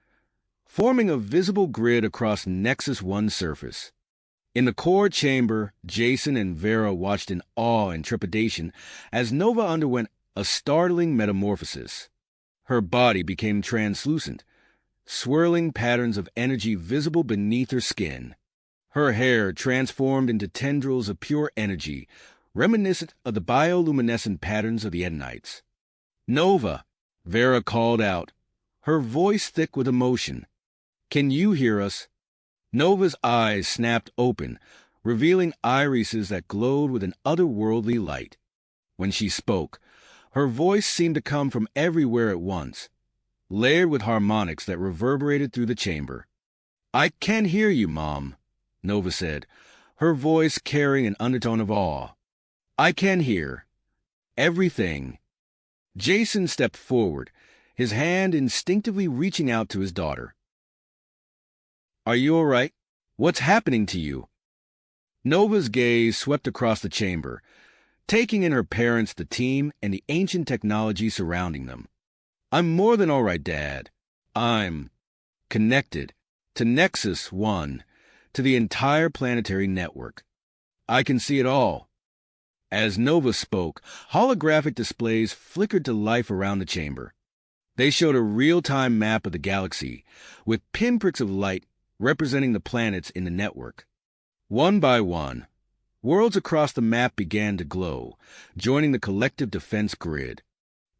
forming a visible grid across Nexus 1 surface. In the core chamber, Jason and Vera watched in awe and trepidation as Nova underwent a startling metamorphosis. Her body became translucent, swirling patterns of energy visible beneath her skin. Her hair transformed into tendrils of pure energy, reminiscent of the bioluminescent patterns of the Edenites. "Nova," Vera called out, her voice thick with emotion. "Can you hear us?" Nova's eyes snapped open, revealing irises that glowed with an otherworldly light. When she spoke, her voice seemed to come from everywhere at once, layered with harmonics that reverberated through the chamber. "I can hear you, Mom," Nova said, her voice carrying an undertone of awe. "I can hear everything." Jason stepped forward, his hand instinctively reaching out to his daughter. "Are you all right? What's happening to you?" Nova's gaze swept across the chamber, taking in her parents, the team, and the ancient technology surrounding them. I'm more than all right, Dad. I'm connected to Nexus 1, to the entire planetary network. I can see it all. As Nova spoke, holographic displays flickered to life around the chamber. They showed a real-time map of the galaxy, with pinpricks of light representing the planets in the network. One by one, worlds across the map began to glow, joining the collective defense grid.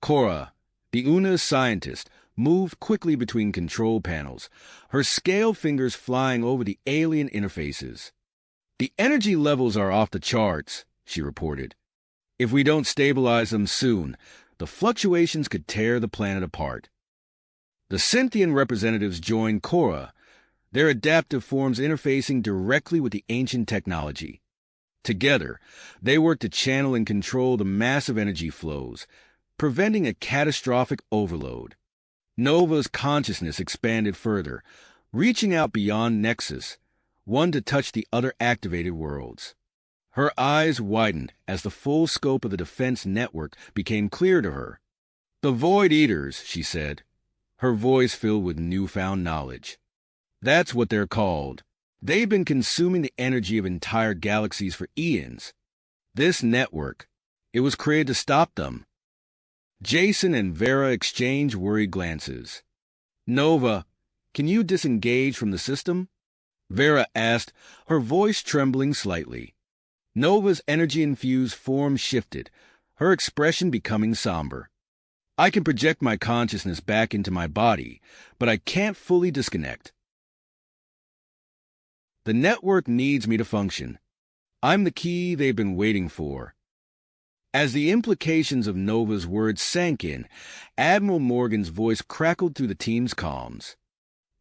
Cora, the UNA scientist, moved quickly between control panels, her scale fingers flying over the alien interfaces. The energy levels are off the charts, she reported. If we don't stabilize them soon, the fluctuations could tear the planet apart. The Cynthian representatives joined Cora, their adaptive forms interfacing directly with the ancient technology. Together, they worked to channel and control the massive energy flows, preventing a catastrophic overload. Nova's consciousness expanded further, reaching out beyond Nexus, one to touch the other activated worlds. Her eyes widened as the full scope of the defense network became clear to her. The Void Eaters, she said, her voice filled with newfound knowledge. That's what they're called. They've been consuming the energy of entire galaxies for eons. This network, it was created to stop them. Jason and Vera exchanged worried glances. Nova, can you disengage from the system? Vera asked, her voice trembling slightly. Nova's energy-infused form shifted, her expression becoming somber. I can project my consciousness back into my body, but I can't fully disconnect. The network needs me to function. I'm the key they've been waiting for. As the implications of Nova's words sank in, Admiral Morgan's voice crackled through the team's comms.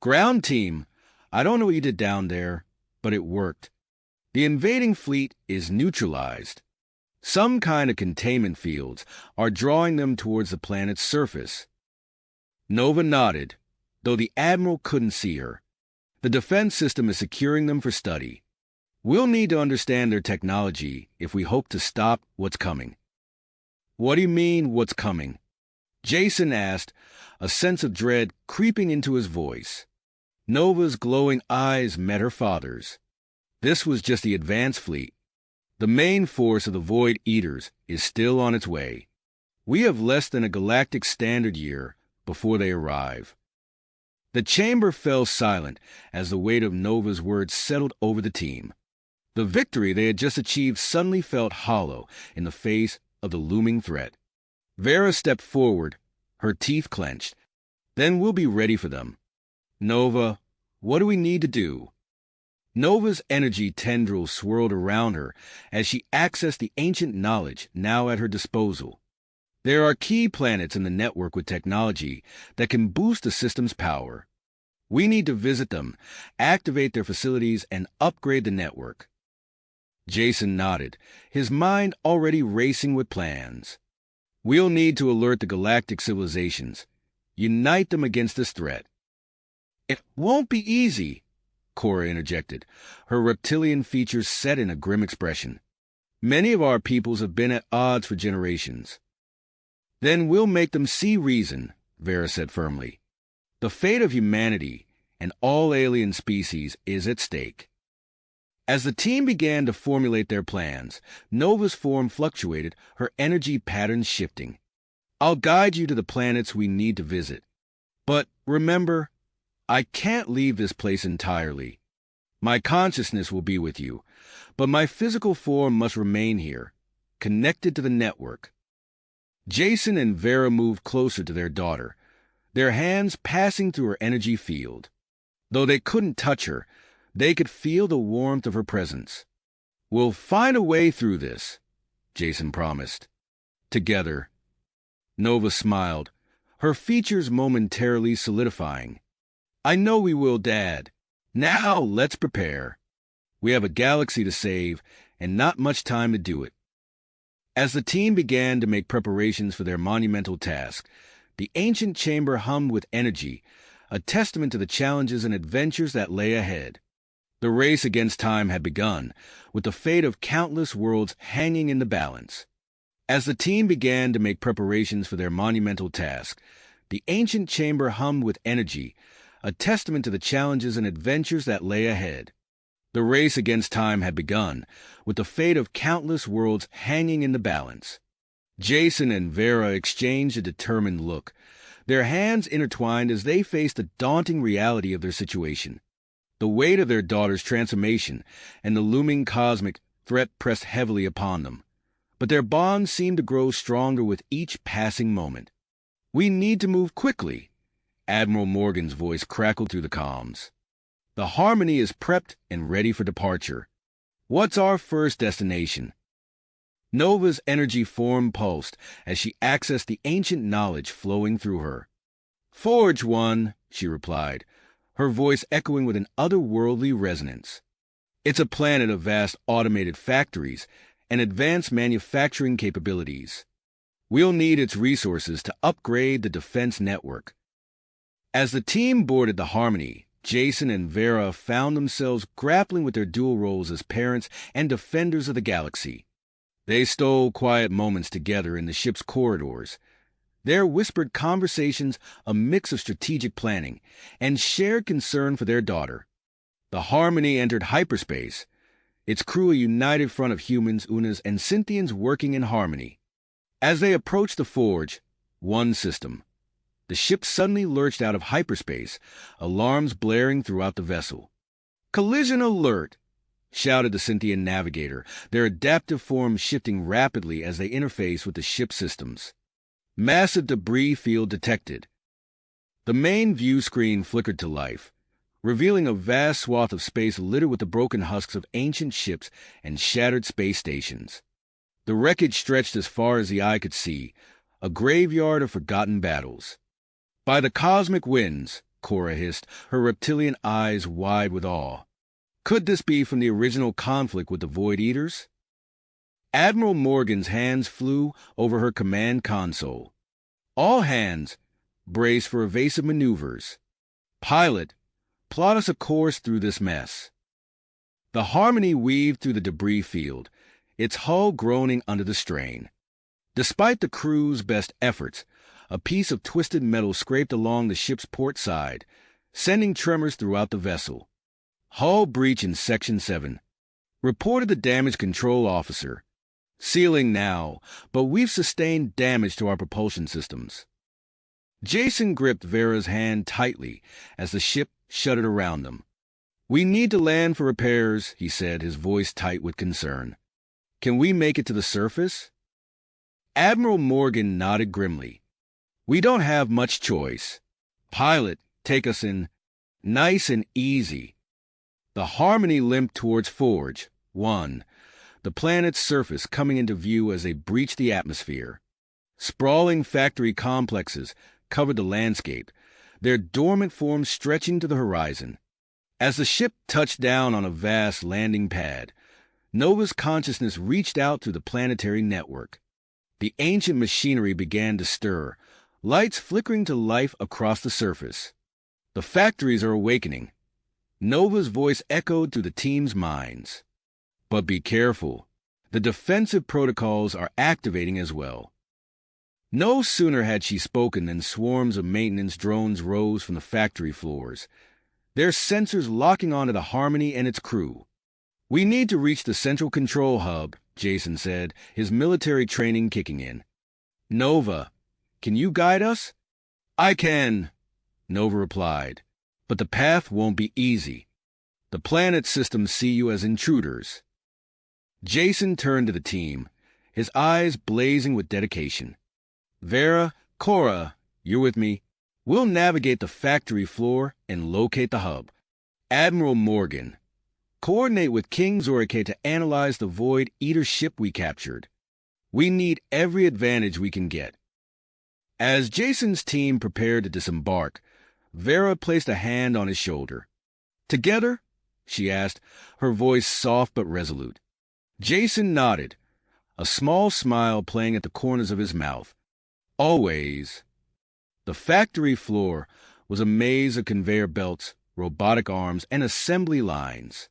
Ground team, I don't know what you did down there, but it worked. The invading fleet is neutralized. Some kind of containment fields are drawing them towards the planet's surface. Nova nodded, though the Admiral couldn't see her. The defense system is securing them for study. We'll need to understand their technology if we hope to stop what's coming. What do you mean, what's coming? Jason asked, a sense of dread creeping into his voice. Nova's glowing eyes met her father's. This was just the advance fleet. The main force of the Void Eaters is still on its way. We have less than a galactic standard year before they arrive. The chamber fell silent as the weight of Nova's words settled over the team. The victory they had just achieved suddenly felt hollow in the face of the looming threat. Vera stepped forward, her teeth clenched. Then we'll be ready for them. Nova, what do we need to do? Nova's energy tendrils swirled around her as she accessed the ancient knowledge now at her disposal. There are key planets in the network with technology that can boost the system's power. We need to visit them, activate their facilities, and upgrade the network. Jason nodded, his mind already racing with plans. We'll need to alert the galactic civilizations, unite them against this threat. It won't be easy, Cora interjected, her reptilian features set in a grim expression. Many of our peoples have been at odds for generations. Then we'll make them see reason, Vera said firmly. The fate of humanity and all alien species is at stake. As the team began to formulate their plans, Nova's form fluctuated, her energy patterns shifting. I'll guide you to the planets we need to visit. But remember, I can't leave this place entirely. My consciousness will be with you, but my physical form must remain here, connected to the network. Jason and Vera moved closer to their daughter, their hands passing through her energy field. Though they couldn't touch her, they could feel the warmth of her presence. We'll find a way through this, Jason promised. Together. Nova smiled, her features momentarily solidifying. I know we will, Dad. Now let's prepare. We have a galaxy to save, and not much time to do it. As the team began to make preparations for their monumental task, the ancient chamber hummed with energy, a testament to the challenges and adventures that lay ahead. The race against time had begun, with the fate of countless worlds hanging in the balance. As the team began to make preparations for their monumental task, the ancient chamber hummed with energy, a testament to the challenges and adventures that lay ahead. The race against time had begun, with the fate of countless worlds hanging in the balance. Jason and Vera exchanged a determined look, their hands intertwined as they faced the daunting reality of their situation. The weight of their daughter's transformation and the looming cosmic threat pressed heavily upon them, but their bond seemed to grow stronger with each passing moment. "We need to move quickly," Admiral Morgan's voice crackled through the comms. "The Harmony is prepped and ready for departure. What's our first destination?" Nova's energy form pulsed as she accessed the ancient knowledge flowing through her. "Forge 1," she replied, her voice echoing with an otherworldly resonance. "It's a planet of vast automated factories and advanced manufacturing capabilities. We'll need its resources to upgrade the defense network." As the team boarded the Harmony, Jason and Vera found themselves grappling with their dual roles as parents and defenders of the galaxy. They stole quiet moments together in the ship's corridors, their whispered conversations a mix of strategic planning and shared concern for their daughter. The Harmony entered hyperspace, its crew a united front of humans, Unas, and Cynthians working in harmony. As they approached the Forge 1 system, the ship suddenly lurched out of hyperspace, alarms blaring throughout the vessel. "Collision alert!" shouted the Cynthian navigator, their adaptive form shifting rapidly as they interfaced with the ship's systems. "Massive debris field detected." The main view screen flickered to life, revealing a vast swath of space littered with the broken husks of ancient ships and shattered space stations. The wreckage stretched as far as the eye could see, a graveyard of forgotten battles. "By the cosmic winds," Cora hissed, her reptilian eyes wide with awe. Could this be from the original conflict with the Void Eaters? Admiral Morgan's hands flew over her command console. "All hands, brace for evasive maneuvers. Pilot, plot us a course through this mess." The Harmony weaved through the debris field, its hull groaning under the strain. Despite the crew's best efforts, a piece of twisted metal scraped along the ship's port side, sending tremors throughout the vessel. "Hull breach in Section 7. Reported the damage control officer. Sealing now, but we've sustained damage to our propulsion systems." Jason gripped Vera's hand tightly as the ship shuddered around them. "We need to land for repairs," he said, his voice tight with concern. "Can we make it to the surface?" Admiral Morgan nodded grimly. "We don't have much choice. Pilot, take us in. Nice and easy." The Harmony limped towards Forge 1, the planet's surface coming into view as they breached the atmosphere. Sprawling factory complexes covered the landscape, their dormant forms stretching to the horizon. As the ship touched down on a vast landing pad, Nova's consciousness reached out through the planetary network. The ancient machinery began to stir, lights flickering to life across the surface. "The factories are awakening," Nova's voice echoed through the team's minds. "But be careful. The defensive protocols are activating as well." No sooner had she spoken than swarms of maintenance drones rose from the factory floors, their sensors locking onto the Harmony and its crew. "We need to reach the central control hub," Jason said, his military training kicking in. "Nova, can you guide us?" "I can," Nova replied. "But the path won't be easy. The planet systems see you as intruders." Jason turned to the team, his eyes blazing with dedication. "Vera, Cora, you're with me. We'll navigate the factory floor and locate the hub. Admiral Morgan, coordinate with King Zorike to analyze the Void Eater ship we captured. We need every advantage we can get." As Jason's team prepared to disembark, Vera placed a hand on his shoulder. "Together?" she asked, her voice soft but resolute. Jason nodded, a small smile playing at the corners of his mouth. "Always." The factory floor was a maze of conveyor belts, robotic arms, and assembly lines.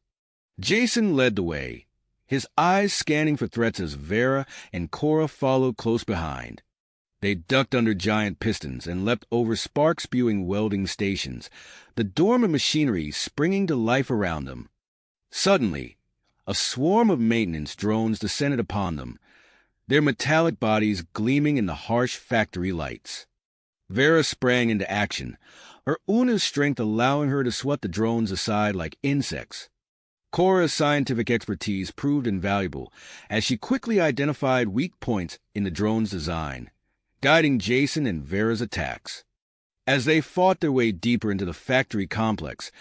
Jason led the way, his eyes scanning for threats as Vera and Cora followed close behind. They ducked under giant pistons and leapt over spark-spewing welding stations, the dormant machinery springing to life around them. Suddenly, a swarm of maintenance drones descended upon them, their metallic bodies gleaming in the harsh factory lights. Vera sprang into action, her Una's strength allowing her to swat the drones aside like insects. Cora's scientific expertise proved invaluable as she quickly identified weak points in the drone's design, guiding Jason and Vera's attacks. As they fought their way deeper into the factory complex,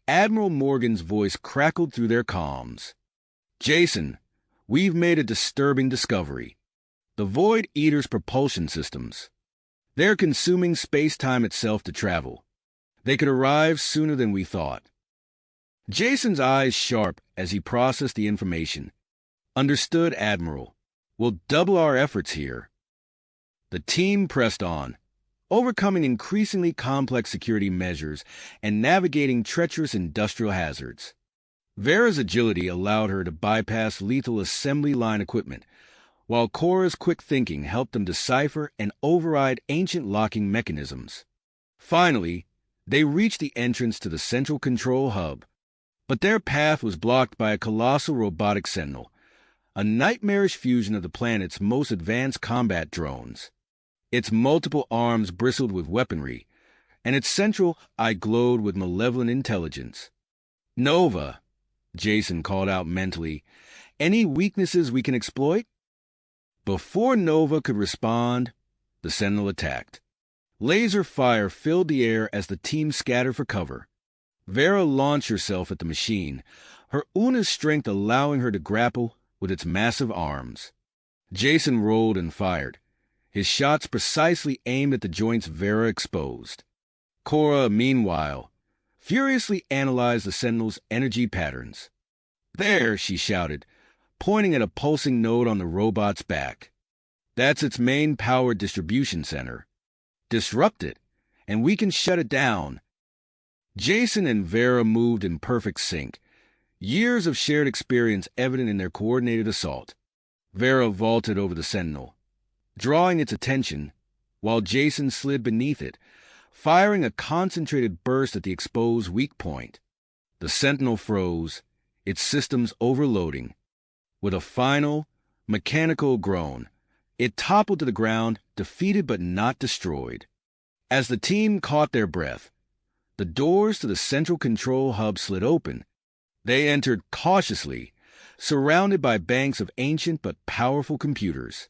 Admiral Morgan's voice crackled through their comms. "Jason, we've made a disturbing discovery. The Void Eater's propulsion systems. They're consuming space-time itself to travel. They could arrive sooner than we thought." Jason's eyes sharp as he processed the information. "Understood, Admiral. We'll double our efforts here." The team pressed on, overcoming increasingly complex security measures and navigating treacherous industrial hazards. Vera's agility allowed her to bypass lethal assembly line equipment, while Cora's quick thinking helped them decipher and override ancient locking mechanisms. Finally, they reached the entrance to the central control hub, but their path was blocked by a colossal robotic sentinel, a nightmarish fusion of the planet's most advanced combat drones. Its multiple arms bristled with weaponry, and its central eye glowed with malevolent intelligence. "Nova," Jason called out mentally, "any weaknesses we can exploit?" Before Nova could respond, the sentinel attacked. Laser fire filled the air as the team scattered for cover. Vera launched herself at the machine, her Una's strength allowing her to grapple with its massive arms. Jason rolled and fired, his shots precisely aimed at the joints Vera exposed. Cora, meanwhile, furiously analyzed the sentinel's energy patterns. "There," she shouted, pointing at a pulsing node on the robot's back. "That's its main power distribution center. Disrupt it, and we can shut it down." Jason and Vera moved in perfect sync, years of shared experience evident in their coordinated assault. Vera vaulted over the sentinel, drawing its attention, while Jason slid beneath it, firing a concentrated burst at the exposed weak point. The sentinel froze, its systems overloading. With a final, mechanical groan, it toppled to the ground, defeated but not destroyed. As the team caught their breath, the doors to the central control hub slid open. They entered cautiously, surrounded by banks of ancient but powerful computers.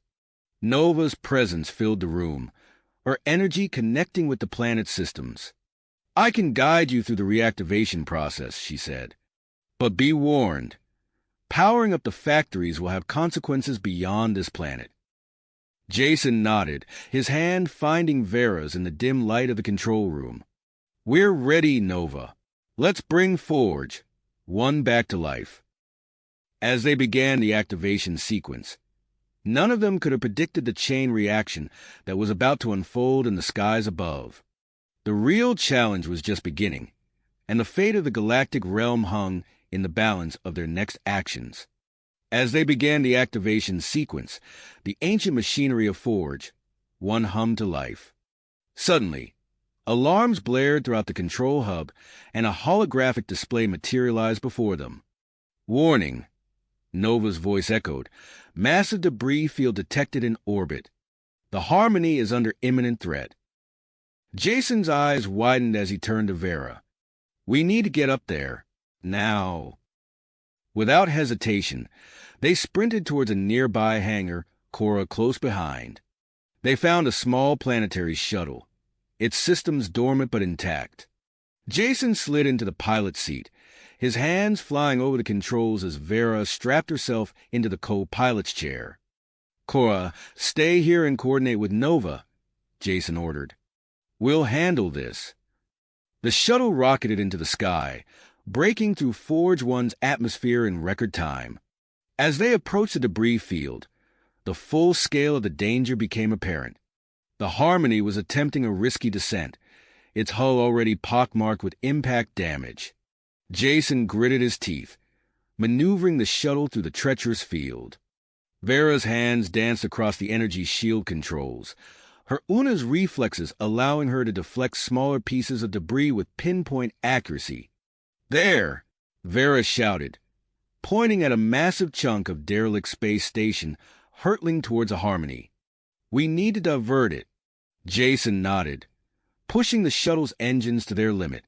Nova's presence filled the room, her energy connecting with the planet's systems. "I can guide you through the reactivation process," she said. "But be warned, powering up the factories will have consequences beyond this planet." Jason nodded, his hand finding Vera's in the dim light of the control room. "We're ready, Nova. Let's bring Forge, one back to life." As they began the activation sequence, none of them could have predicted the chain reaction that was about to unfold in the skies above. The real challenge was just beginning, and the fate of the galactic realm hung in the balance of their next actions. As they began the activation sequence, the ancient machinery of Forge, one hummed to life. Suddenly, alarms blared throughout the control hub, and a holographic display materialized before them. "Warning," Nova's voice echoed. "Massive debris field detected in orbit. The Harmony is under imminent threat." Jason's eyes widened as he turned to Vera. "We need to get up there. Now." Without hesitation, they sprinted towards a nearby hangar, Cora close behind. They found a small planetary shuttle, its systems dormant but intact. Jason slid into the pilot's seat, his hands flying over the controls as Vera strapped herself into the co-pilot's chair. "Cora, stay here and coordinate with Nova," Jason ordered. "We'll handle this." The shuttle rocketed into the sky, breaking through Forge One's atmosphere in record time. As they approached the debris field, the full scale of the danger became apparent. The Harmony was attempting a risky descent, its hull already pockmarked with impact damage. Jason gritted his teeth, maneuvering the shuttle through the treacherous field. Vera's hands danced across the energy shield controls, her Una's reflexes allowing her to deflect smaller pieces of debris with pinpoint accuracy. "There!" Vera shouted, pointing at a massive chunk of derelict space station hurtling towards a Harmony. "We need to divert it." Jason nodded, pushing the shuttle's engines to their limit.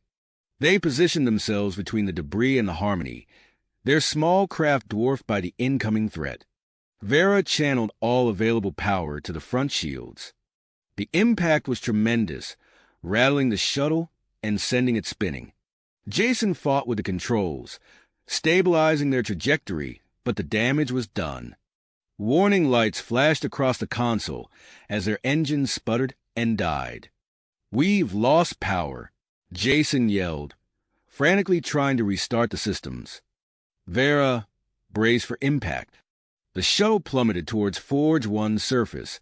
They positioned themselves between the debris and the Harmony, their small craft dwarfed by the incoming threat. Vera channeled all available power to the front shields. The impact was tremendous, rattling the shuttle and sending it spinning. Jason fought with the controls, stabilizing their trajectory, but the damage was done. Warning lights flashed across the console as their engines sputtered and died. "We've lost power," Jason yelled, frantically trying to restart the systems. Vera braced for impact. The shuttle plummeted towards Forge 1's surface,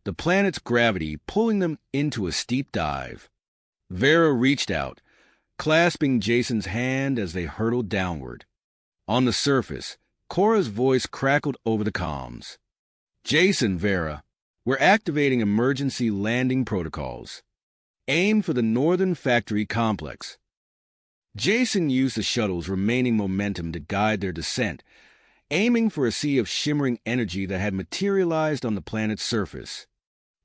the planet's gravity pulling them into a steep dive. Vera reached out, clasping Jason's hand as they hurtled downward. On the surface, Cora's voice crackled over the comms. "Jason, Vera, we're activating emergency landing protocols. Aim for the northern factory complex." Jason used the shuttle's remaining momentum to guide their descent, aiming for a sea of shimmering energy that had materialized on the planet's surface.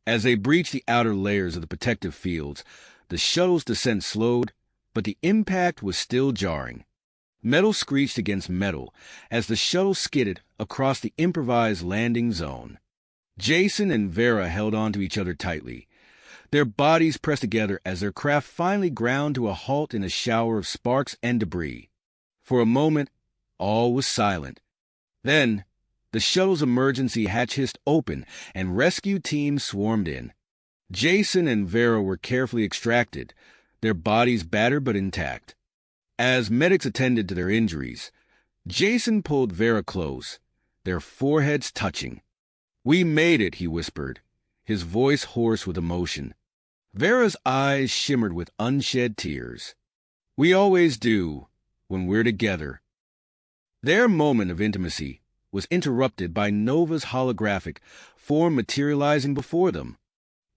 As they breached the outer layers of the protective fields, the shuttle's descent slowed, but the impact was still jarring. Metal screeched against metal as the shuttle skidded across the improvised landing zone. Jason and Vera held on to each other tightly, their bodies pressed together as their craft finally ground to a halt in a shower of sparks and debris. For a moment, all was silent. Then, the shuttle's emergency hatch hissed open and rescue teams swarmed in. Jason and Vera were carefully extracted, their bodies battered but intact. As medics attended to their injuries, Jason pulled Vera close, their foreheads touching. "We made it," he whispered, his voice hoarse with emotion. Vera's eyes shimmered with unshed tears. "We always do, when we're together." Their moment of intimacy was interrupted by Nova's holographic form materializing before them.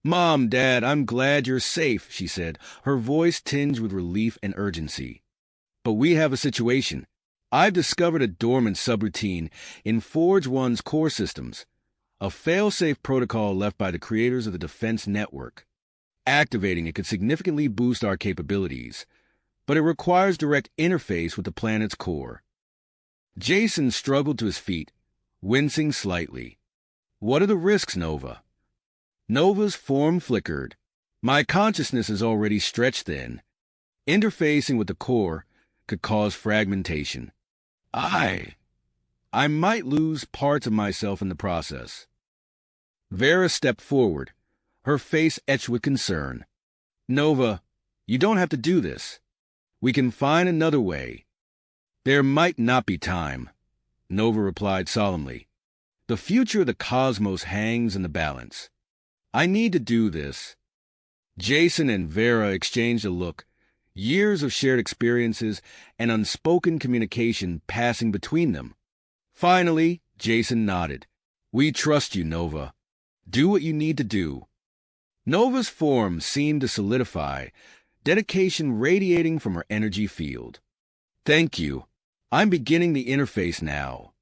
"Mom, Dad, I'm glad you're safe," she said, her voice tinged with relief and urgency. "But we have a situation. I've discovered a dormant subroutine in Forge 1's core systems, a fail-safe protocol left by the creators of the Defense Network. Activating it could significantly boost our capabilities, but it requires direct interface with the planet's core." Jason struggled to his feet, wincing slightly. "What are the risks, Nova?" Nova's form flickered. "My consciousness is already stretched thin. Interfacing with the core could cause fragmentation. I might lose parts of myself in the process." Vera stepped forward, her face etched with concern. "Nova, you don't have to do this. We can find another way." "There might not be time," Nova replied solemnly. "The future of the cosmos hangs in the balance. I need to do this." Jason and Vera exchanged a look, years of shared experiences and unspoken communication passing between them. Finally, Jason nodded. "We trust you, Nova. Do what you need to do." Nova's form seemed to solidify, dedication radiating from her energy field. "Thank you. I'm beginning the interface now."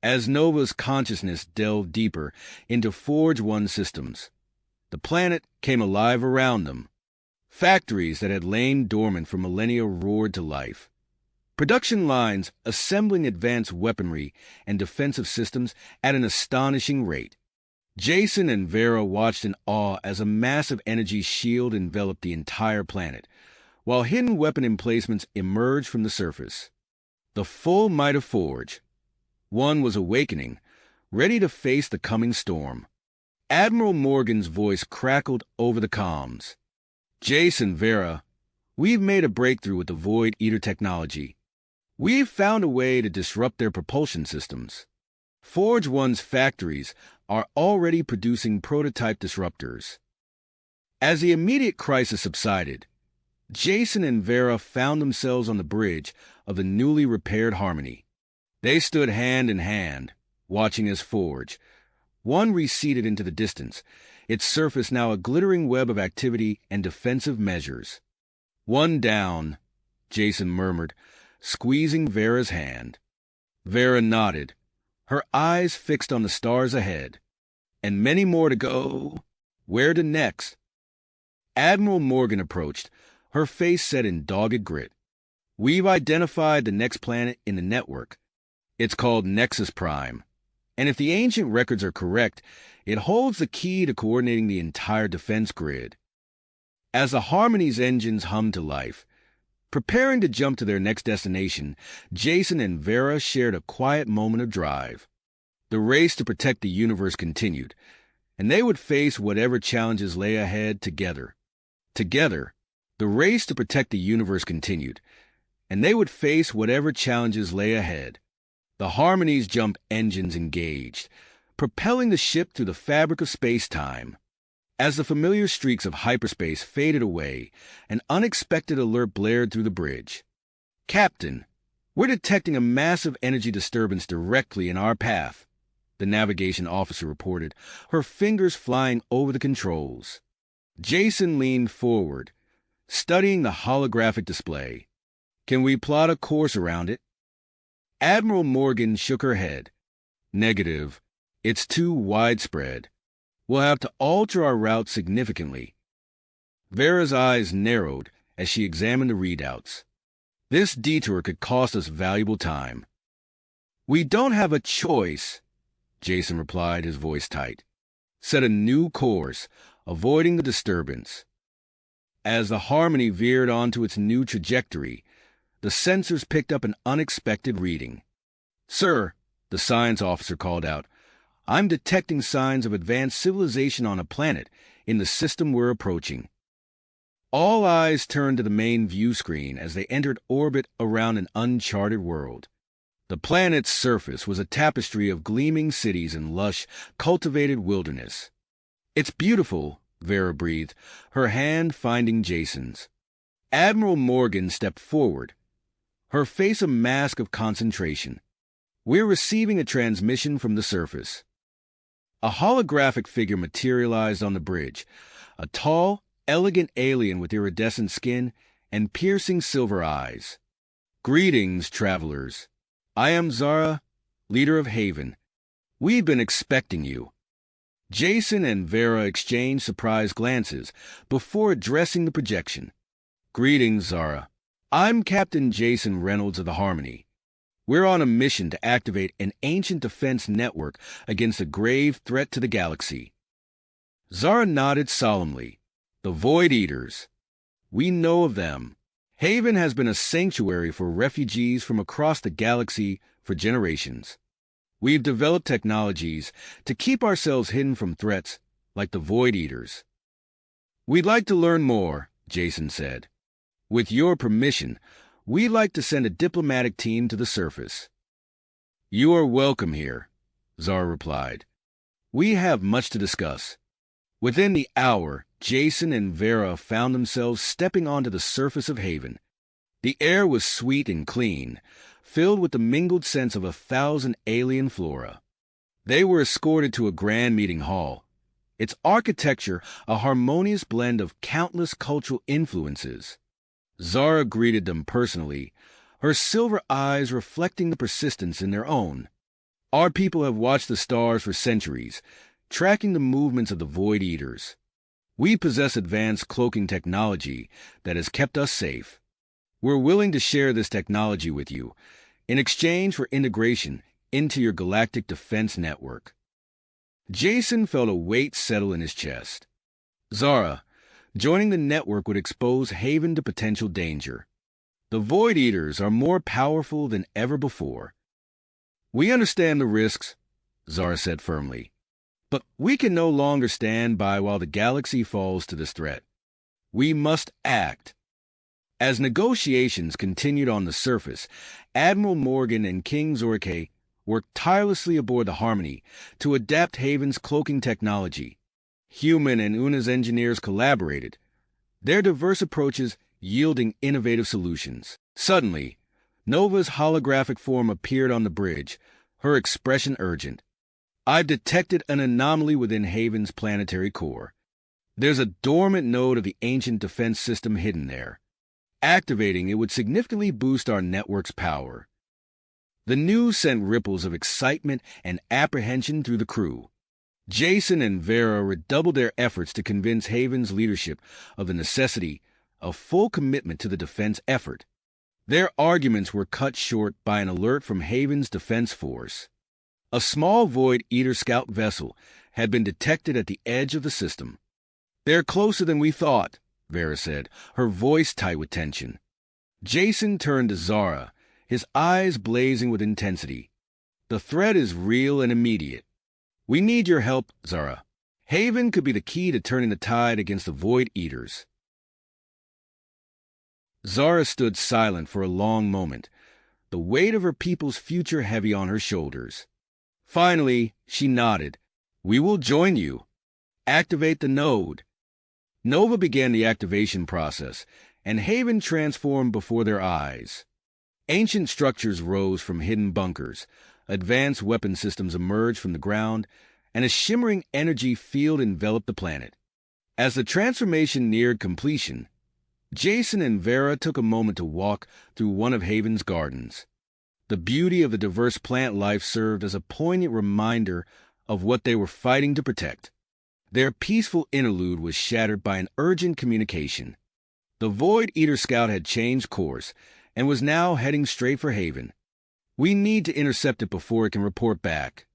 As Nova's consciousness delved deeper into Forge 1 systems, the planet came alive around them. Factories that had lain dormant for millennia roared to life. Production lines assembling advanced weaponry and defensive systems at an astonishing rate. Jason and Vera watched in awe as a massive energy shield enveloped the entire planet, while hidden weapon emplacements emerged from the surface. The full might of Forge. One was awakening, ready to face the coming storm. Admiral Morgan's voice crackled over the comms. "Jason, Vera, we've made a breakthrough with the Void Eater technology. We've found a way to disrupt their propulsion systems. Forge 1's factories are already producing prototype disruptors." As the immediate crisis subsided, Jason and Vera found themselves on the bridge of the newly repaired Harmony. They stood hand in hand, watching as forge. One receded into the distance, its surface now a glittering web of activity and defensive measures. "One down," Jason murmured, squeezing Vera's hand. Vera nodded, her eyes fixed on the stars ahead. "And many more to go. Where to next?" Admiral Morgan approached, her face set in dogged grit. "We've identified the next planet in the network. It's called Nexus Prime. And if the ancient records are correct, it holds the key to coordinating the entire defense grid." As the Harmony's engines hummed to life, preparing to jump to their next destination, Jason and Vera shared a quiet moment of drive. The race to protect the universe continued, and they would face whatever challenges lay ahead together. Together, the race to protect the universe continued, and they would face whatever challenges lay ahead. The Harmony's jump engines engaged, propelling the ship through the fabric of space-time. As the familiar streaks of hyperspace faded away, an unexpected alert blared through the bridge. "Captain, we're detecting a massive energy disturbance directly in our path," the navigation officer reported, her fingers flying over the controls. Jason leaned forward, studying the holographic display. "Can we plot a course around it?" Admiral Morgan shook her head. "Negative. It's too widespread. We'll have to alter our route significantly." Vera's eyes narrowed as she examined the readouts. "This detour could cost us valuable time." "We don't have a choice," Jason replied, his voice tight. "Set a new course, avoiding the disturbance." As the Harmony veered onto its new trajectory, the sensors picked up an unexpected reading. "Sir," the science officer called out, "I'm detecting signs of advanced civilization on a planet in the system we're approaching." All eyes turned to the main view screen as they entered orbit around an uncharted world. The planet's surface was a tapestry of gleaming cities and lush, cultivated wilderness. "It's beautiful," Vera breathed, her hand finding Jason's. Admiral Morgan stepped forward, her face a mask of concentration. "We're receiving a transmission from the surface." A holographic figure materialized on the bridge, a tall, elegant alien with iridescent skin and piercing silver eyes. "Greetings, travelers. I am Zara, leader of Haven. We've been expecting you." Jason and Vera exchanged surprised glances before addressing the projection. "Greetings, Zara. I'm Captain Jason Reynolds of the Harmony. We're on a mission to activate an ancient defense network against a grave threat to the galaxy." Zara nodded solemnly. "The Void Eaters. We know of them. Haven has been a sanctuary for refugees from across the galaxy for generations. We've developed technologies to keep ourselves hidden from threats like the Void Eaters." "We'd like to learn more," Jason said. "With your permission, we'd like to send a diplomatic team to the surface." "You are welcome here," Zara replied. "We have much to discuss." Within the hour, Jason and Vera found themselves stepping onto the surface of Haven. The air was sweet and clean, filled with the mingled scents of 1,000 alien flora. They were escorted to a grand meeting hall, its architecture a harmonious blend of countless cultural influences. Zara greeted them personally, her silver eyes reflecting the persistence in their own. "Our people have watched the stars for centuries, tracking the movements of the Void Eaters. We possess advanced cloaking technology that has kept us safe. We're willing to share this technology with you in exchange for integration into your galactic defense network." Jason felt a weight settle in his chest. "Zara, joining the network would expose Haven to potential danger. The Void Eaters are more powerful than ever before." "We understand the risks," Zara said firmly. "But we can no longer stand by while the galaxy falls to this threat. We must act." As negotiations continued on the surface, Admiral Morgan and King Zorke worked tirelessly aboard the Harmony to adapt Haven's cloaking technology. Human and UNA's engineers collaborated, their diverse approaches yielding innovative solutions. Suddenly, Nova's holographic form appeared on the bridge, her expression urgent. "I've detected an anomaly within Haven's planetary core. There's a dormant node of the ancient defense system hidden there. Activating it would significantly boost our network's power." The news sent ripples of excitement and apprehension through the crew. Jason and Vera redoubled their efforts to convince Haven's leadership of the necessity of full commitment to the defense effort. Their arguments were cut short by an alert from Haven's defense force. A small Void Eater scout vessel had been detected at the edge of the system. "They're closer than we thought," Vera said, her voice tight with tension. Jason turned to Zara, his eyes blazing with intensity. "The threat is real and immediate. We need your help, Zara. Haven could be the key to turning the tide against the Void Eaters." Zara stood silent for a long moment, the weight of her people's future heavy on her shoulders. Finally, she nodded. "We will join you. Activate the node." Nova began the activation process, and Haven transformed before their eyes. Ancient structures rose from hidden bunkers, advanced weapon systems emerged from the ground, and a shimmering energy field enveloped the planet. As the transformation neared completion, Jason and Vera took a moment to walk through one of Haven's gardens. The beauty of the diverse plant life served as a poignant reminder of what they were fighting to protect. Their peaceful interlude was shattered by an urgent communication. The Void Eater scout had changed course and was now heading straight for Haven. "We need to intercept it before it can report back,"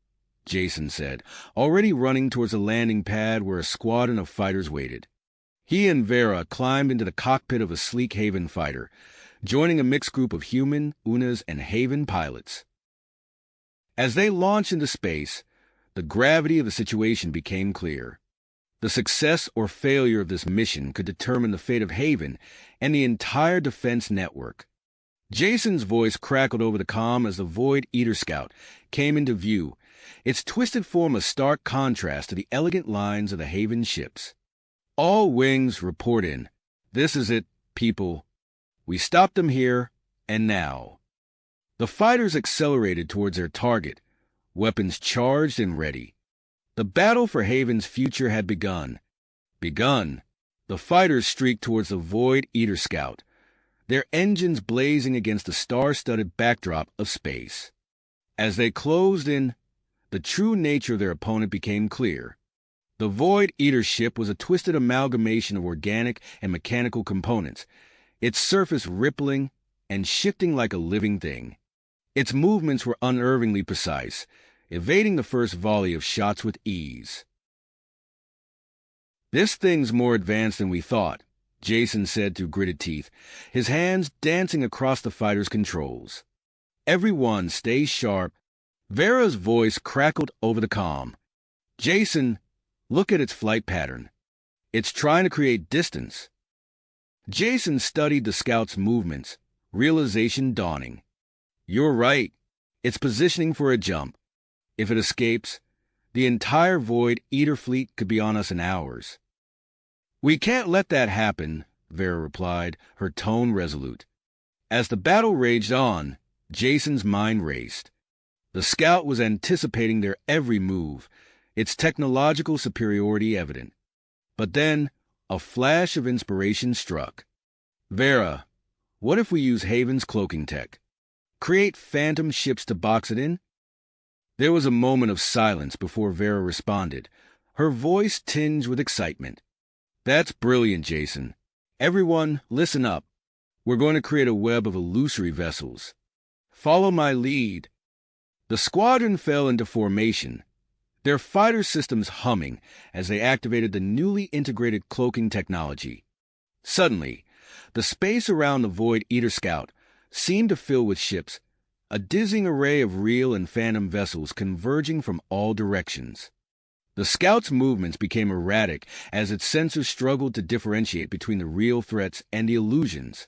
Jason said, already running towards the landing pad where a squadron of fighters waited. He and Vera climbed into the cockpit of a sleek Haven fighter, joining a mixed group of human, UNAs, and Haven pilots. As they launched into space, the gravity of the situation became clear. The success or failure of this mission could determine the fate of Haven and the entire defense network. Jason's voice crackled over the comm as the Void Eater scout came into view, its twisted form a stark contrast to the elegant lines of the Haven ships. "All wings report in. This is it, people. We stopped them here, and now." The fighters accelerated towards their target, weapons charged and ready. The battle for Haven's future had begun. The fighters streaked towards the Void Eater scout, their engines blazing against the star-studded backdrop of space. As they closed in, the true nature of their opponent became clear. The Void Eater ship was a twisted amalgamation of organic and mechanical components, its surface rippling and shifting like a living thing. Its movements were unnervingly precise, evading the first volley of shots with ease. "This thing's more advanced than we thought," Jason said through gritted teeth, his hands dancing across the fighter's controls. "Everyone stay sharp." Vera's voice crackled over the comm. "Jason, look at its flight pattern. It's trying to create distance." Jason studied the scout's movements, realization dawning. "You're right. It's positioning for a jump. If it escapes, the entire Void Eater fleet could be on us in hours." "We can't let that happen," Vera replied, her tone resolute. As the battle raged on, Jason's mind raced. The scout was anticipating their every move, its technological superiority evident. But then, a flash of inspiration struck. "Vera, what if we use Haven's cloaking tech? Create phantom ships to box it in?" There was a moment of silence before Vera responded, her voice tinged with excitement. "That's brilliant, Jason. Everyone, listen up. We're going to create a web of illusory vessels. Follow my lead." The squadron fell into formation, their fighter systems humming as they activated the newly integrated cloaking technology. Suddenly, the space around the Void Eater scout seemed to fill with ships, a dizzying array of real and phantom vessels converging from all directions. The scout's movements became erratic as its sensors struggled to differentiate between the real threats and the illusions.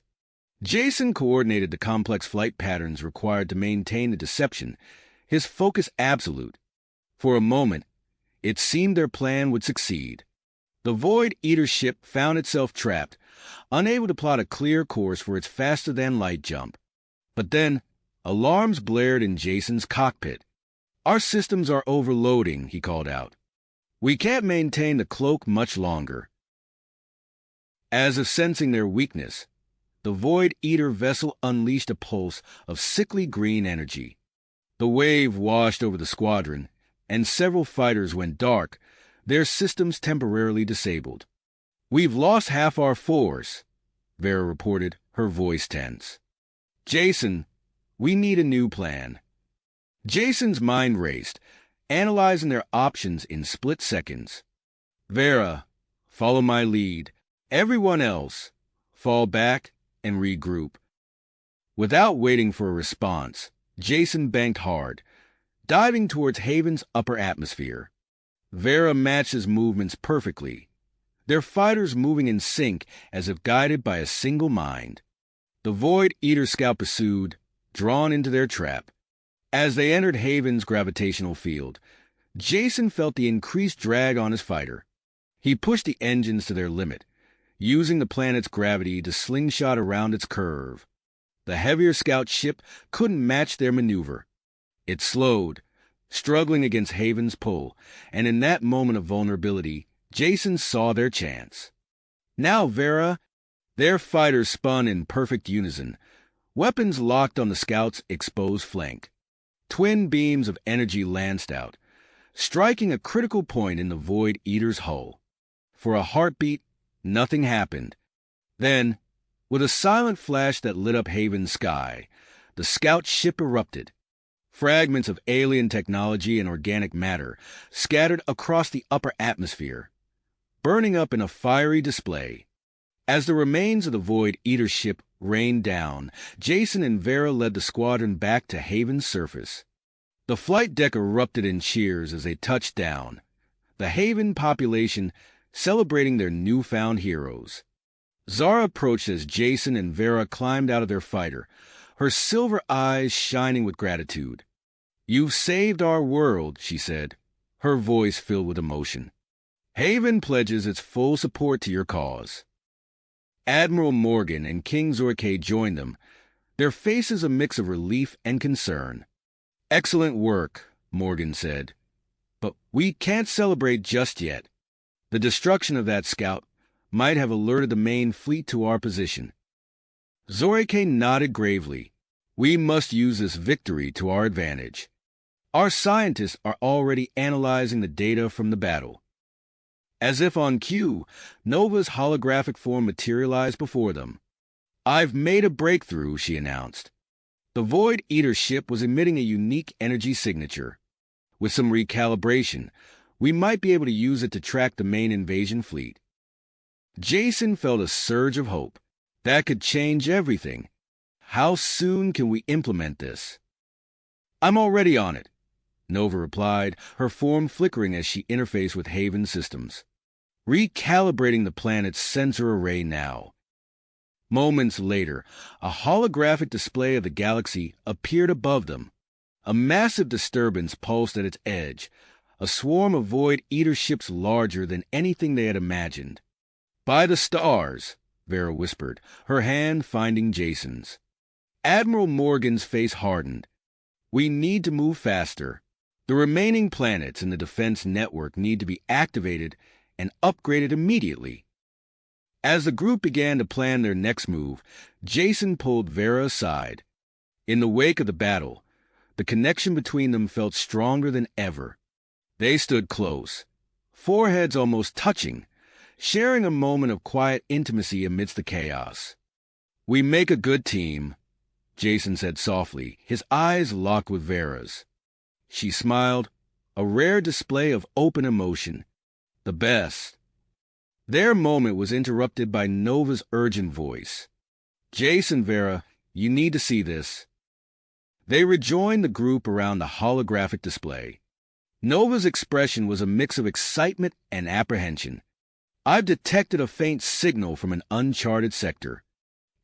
Jason coordinated the complex flight patterns required to maintain the deception, his focus absolute. For a moment, it seemed their plan would succeed. The Void Eater ship found itself trapped, unable to plot a clear course for its faster-than-light jump. But then, alarms blared in Jason's cockpit. "Our systems are overloading," he called out. "We can't maintain the cloak much longer." As if sensing their weakness, the Void Eater vessel unleashed a pulse of sickly green energy. The wave washed over the squadron, and several fighters went dark, their systems temporarily disabled. "We've lost half our force," Vera reported, her voice tense. "Jason, we need a new plan." Jason's mind raced, analyzing their options in split seconds. "Vera, follow my lead. Everyone else, fall back and regroup." Without waiting for a response, Jason banked hard, diving towards Haven's upper atmosphere. Vera matched his movements perfectly, their fighters moving in sync as if guided by a single mind. The Void Eater scout pursued, drawn into their trap. As they entered Haven's gravitational field, Jason felt the increased drag on his fighter. He pushed the engines to their limit, using the planet's gravity to slingshot around its curve. The heavier scout ship couldn't match their maneuver. It slowed, struggling against Haven's pull, and in that moment of vulnerability, Jason saw their chance. "Now, Vera!" Their fighters spun in perfect unison, weapons locked on the scout's exposed flank. Twin beams of energy lanced out, striking a critical point in the Void Eater's hull. For a heartbeat, nothing happened. Then, with a silent flash that lit up Haven's sky, the scout ship erupted. Fragments of alien technology and organic matter scattered across the upper atmosphere, burning up in a fiery display. As the remains of the Void Eater ship rained down, Jason and Vera led the squadron back to Haven's surface. The flight deck erupted in cheers as they touched down, the Haven population celebrating their newfound heroes. Zara approached as Jason and Vera climbed out of their fighter, her silver eyes shining with gratitude. "You've saved our world," she said, her voice filled with emotion. "Haven pledges its full support to your cause." Admiral Morgan and King Zorke joined them, their faces a mix of relief and concern. "Excellent work," Morgan said. "But we can't celebrate just yet. The destruction of that scout might have alerted the main fleet to our position." Zorke nodded gravely. "We must use this victory to our advantage. Our scientists are already analyzing the data from the battle." As if on cue, Nova's holographic form materialized before them. "I've made a breakthrough," she announced. The Void Eater ship was emitting a unique energy signature. With some recalibration, we might be able to use it to track the main invasion fleet. Jason felt a surge of hope. That could change everything. How soon can we implement this? "I'm already on it," Nova replied, her form flickering as she interfaced with Haven systems. "Recalibrating the planet's sensor array now." Moments later, a holographic display of the galaxy appeared above them. A massive disturbance pulsed at its edge, a swarm of Void Eater ships larger than anything they had imagined. "By the stars," Vera whispered, her hand finding Jason's. Admiral Morgan's face hardened. "We need to move faster. The remaining planets in the defense network need to be activated and upgraded immediately." As the group began to plan their next move, Jason pulled Vera aside. In the wake of the battle, the connection between them felt stronger than ever. They stood close, foreheads almost touching, sharing a moment of quiet intimacy amidst the chaos. "We make a good team," Jason said softly, his eyes locked with Vera's. She smiled, a rare display of open emotion. "The best." Their moment was interrupted by Nova's urgent voice. "Jason, Vera, you need to see this." They rejoined the group around the holographic display. Nova's expression was a mix of excitement and apprehension. "I've detected a faint signal from an uncharted sector.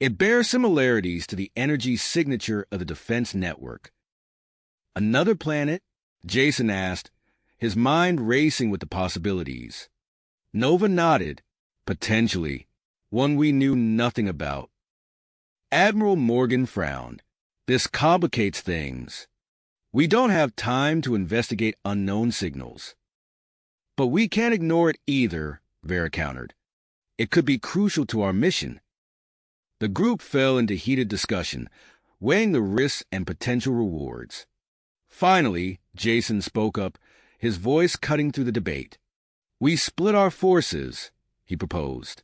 It bears similarities to the energy signature of the defense network." "Another planet?" Jason asked, his mind racing with the possibilities. Nova nodded. Potentially. One we knew nothing about. Admiral Morgan frowned. This complicates things. We don't have time to investigate unknown signals. But we can't ignore it either, Vera countered. It could be crucial to our mission. The group fell into heated discussion, weighing the risks and potential rewards. Finally, Jason spoke up, his voice cutting through the debate. We split our forces, he proposed.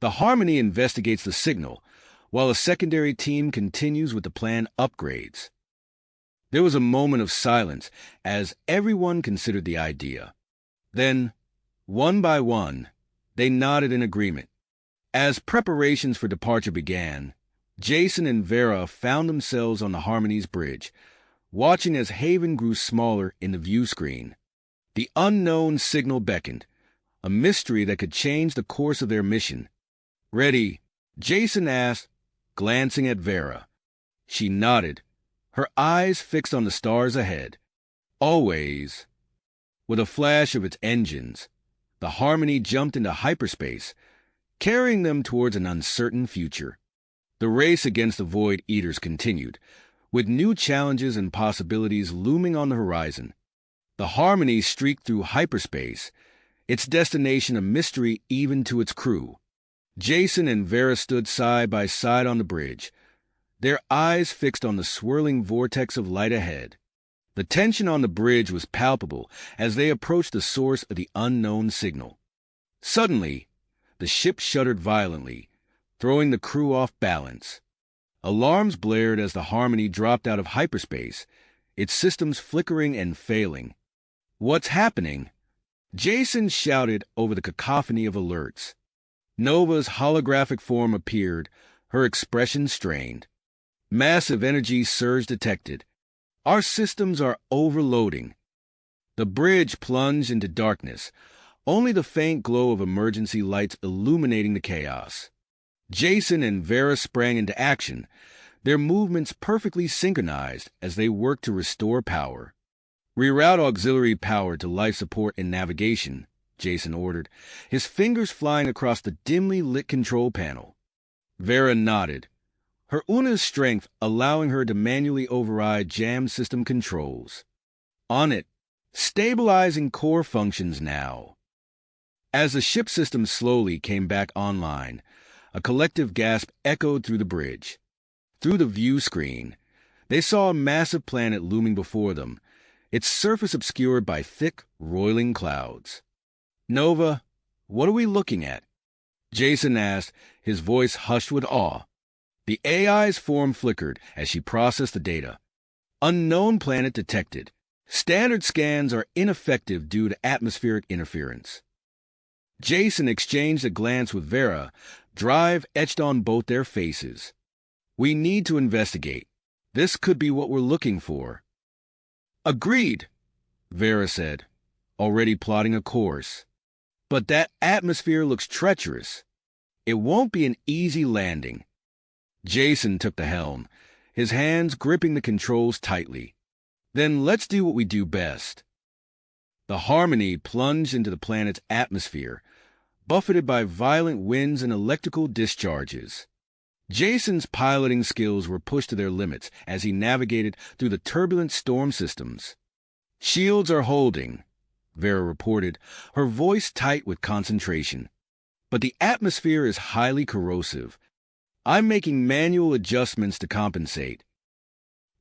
The Harmony investigates the signal, while a secondary team continues with the planned upgrades. There was a moment of silence as everyone considered the idea. Then, one by one, they nodded in agreement. As preparations for departure began, Jason and Vera found themselves on the Harmony's bridge, watching as Haven grew smaller in the view screen. The unknown signal beckoned, a mystery that could change the course of their mission. Ready? Jason asked, glancing at Vera. She nodded, her eyes fixed on the stars ahead. Always. With a flash of its engines, the Harmony jumped into hyperspace, carrying them towards an uncertain future. The race against the Void Eaters continued, with new challenges and possibilities looming on the horizon. The Harmony streaked through hyperspace, its destination a mystery even to its crew. Jason and Vera stood side by side on the bridge, their eyes fixed on the swirling vortex of light ahead. The tension on the bridge was palpable as they approached the source of the unknown signal. Suddenly, the ship shuddered violently, throwing the crew off balance. Alarms blared as the Harmony dropped out of hyperspace, its systems flickering and failing. What's happening? Jason shouted over the cacophony of alerts. Nova's holographic form appeared, her expression strained. Massive energy surge detected. Our systems are overloading. The bridge plunged into darkness, only the faint glow of emergency lights illuminating the chaos. Jason and Vera sprang into action, their movements perfectly synchronized as they worked to restore power. Reroute auxiliary power to life support and navigation, Jason ordered, his fingers flying across the dimly lit control panel. Vera nodded, her Una's strength allowing her to manually override jam system controls. On it, stabilizing core functions now. As the ship system slowly came back online, a collective gasp echoed through the bridge. Through the view screen, they saw a massive planet looming before them, its surface obscured by thick, roiling clouds. Nova, what are we looking at? Jason asked, his voice hushed with awe. The AI's form flickered as she processed the data. Unknown planet detected. Standard scans are ineffective due to atmospheric interference. Jason exchanged a glance with Vera, drive etched on both their faces. We need to investigate. This could be what we're looking for. Agreed, Vera said, already plotting a course. But that atmosphere looks treacherous. It won't be an easy landing. Jason took the helm, his hands gripping the controls tightly. Then let's do what we do best. The Harmony plunged into the planet's atmosphere, buffeted by violent winds and electrical discharges. Jason's piloting skills were pushed to their limits as he navigated through the turbulent storm systems. Shields are holding, Vera reported, her voice tight with concentration. But the atmosphere is highly corrosive. I'm making manual adjustments to compensate.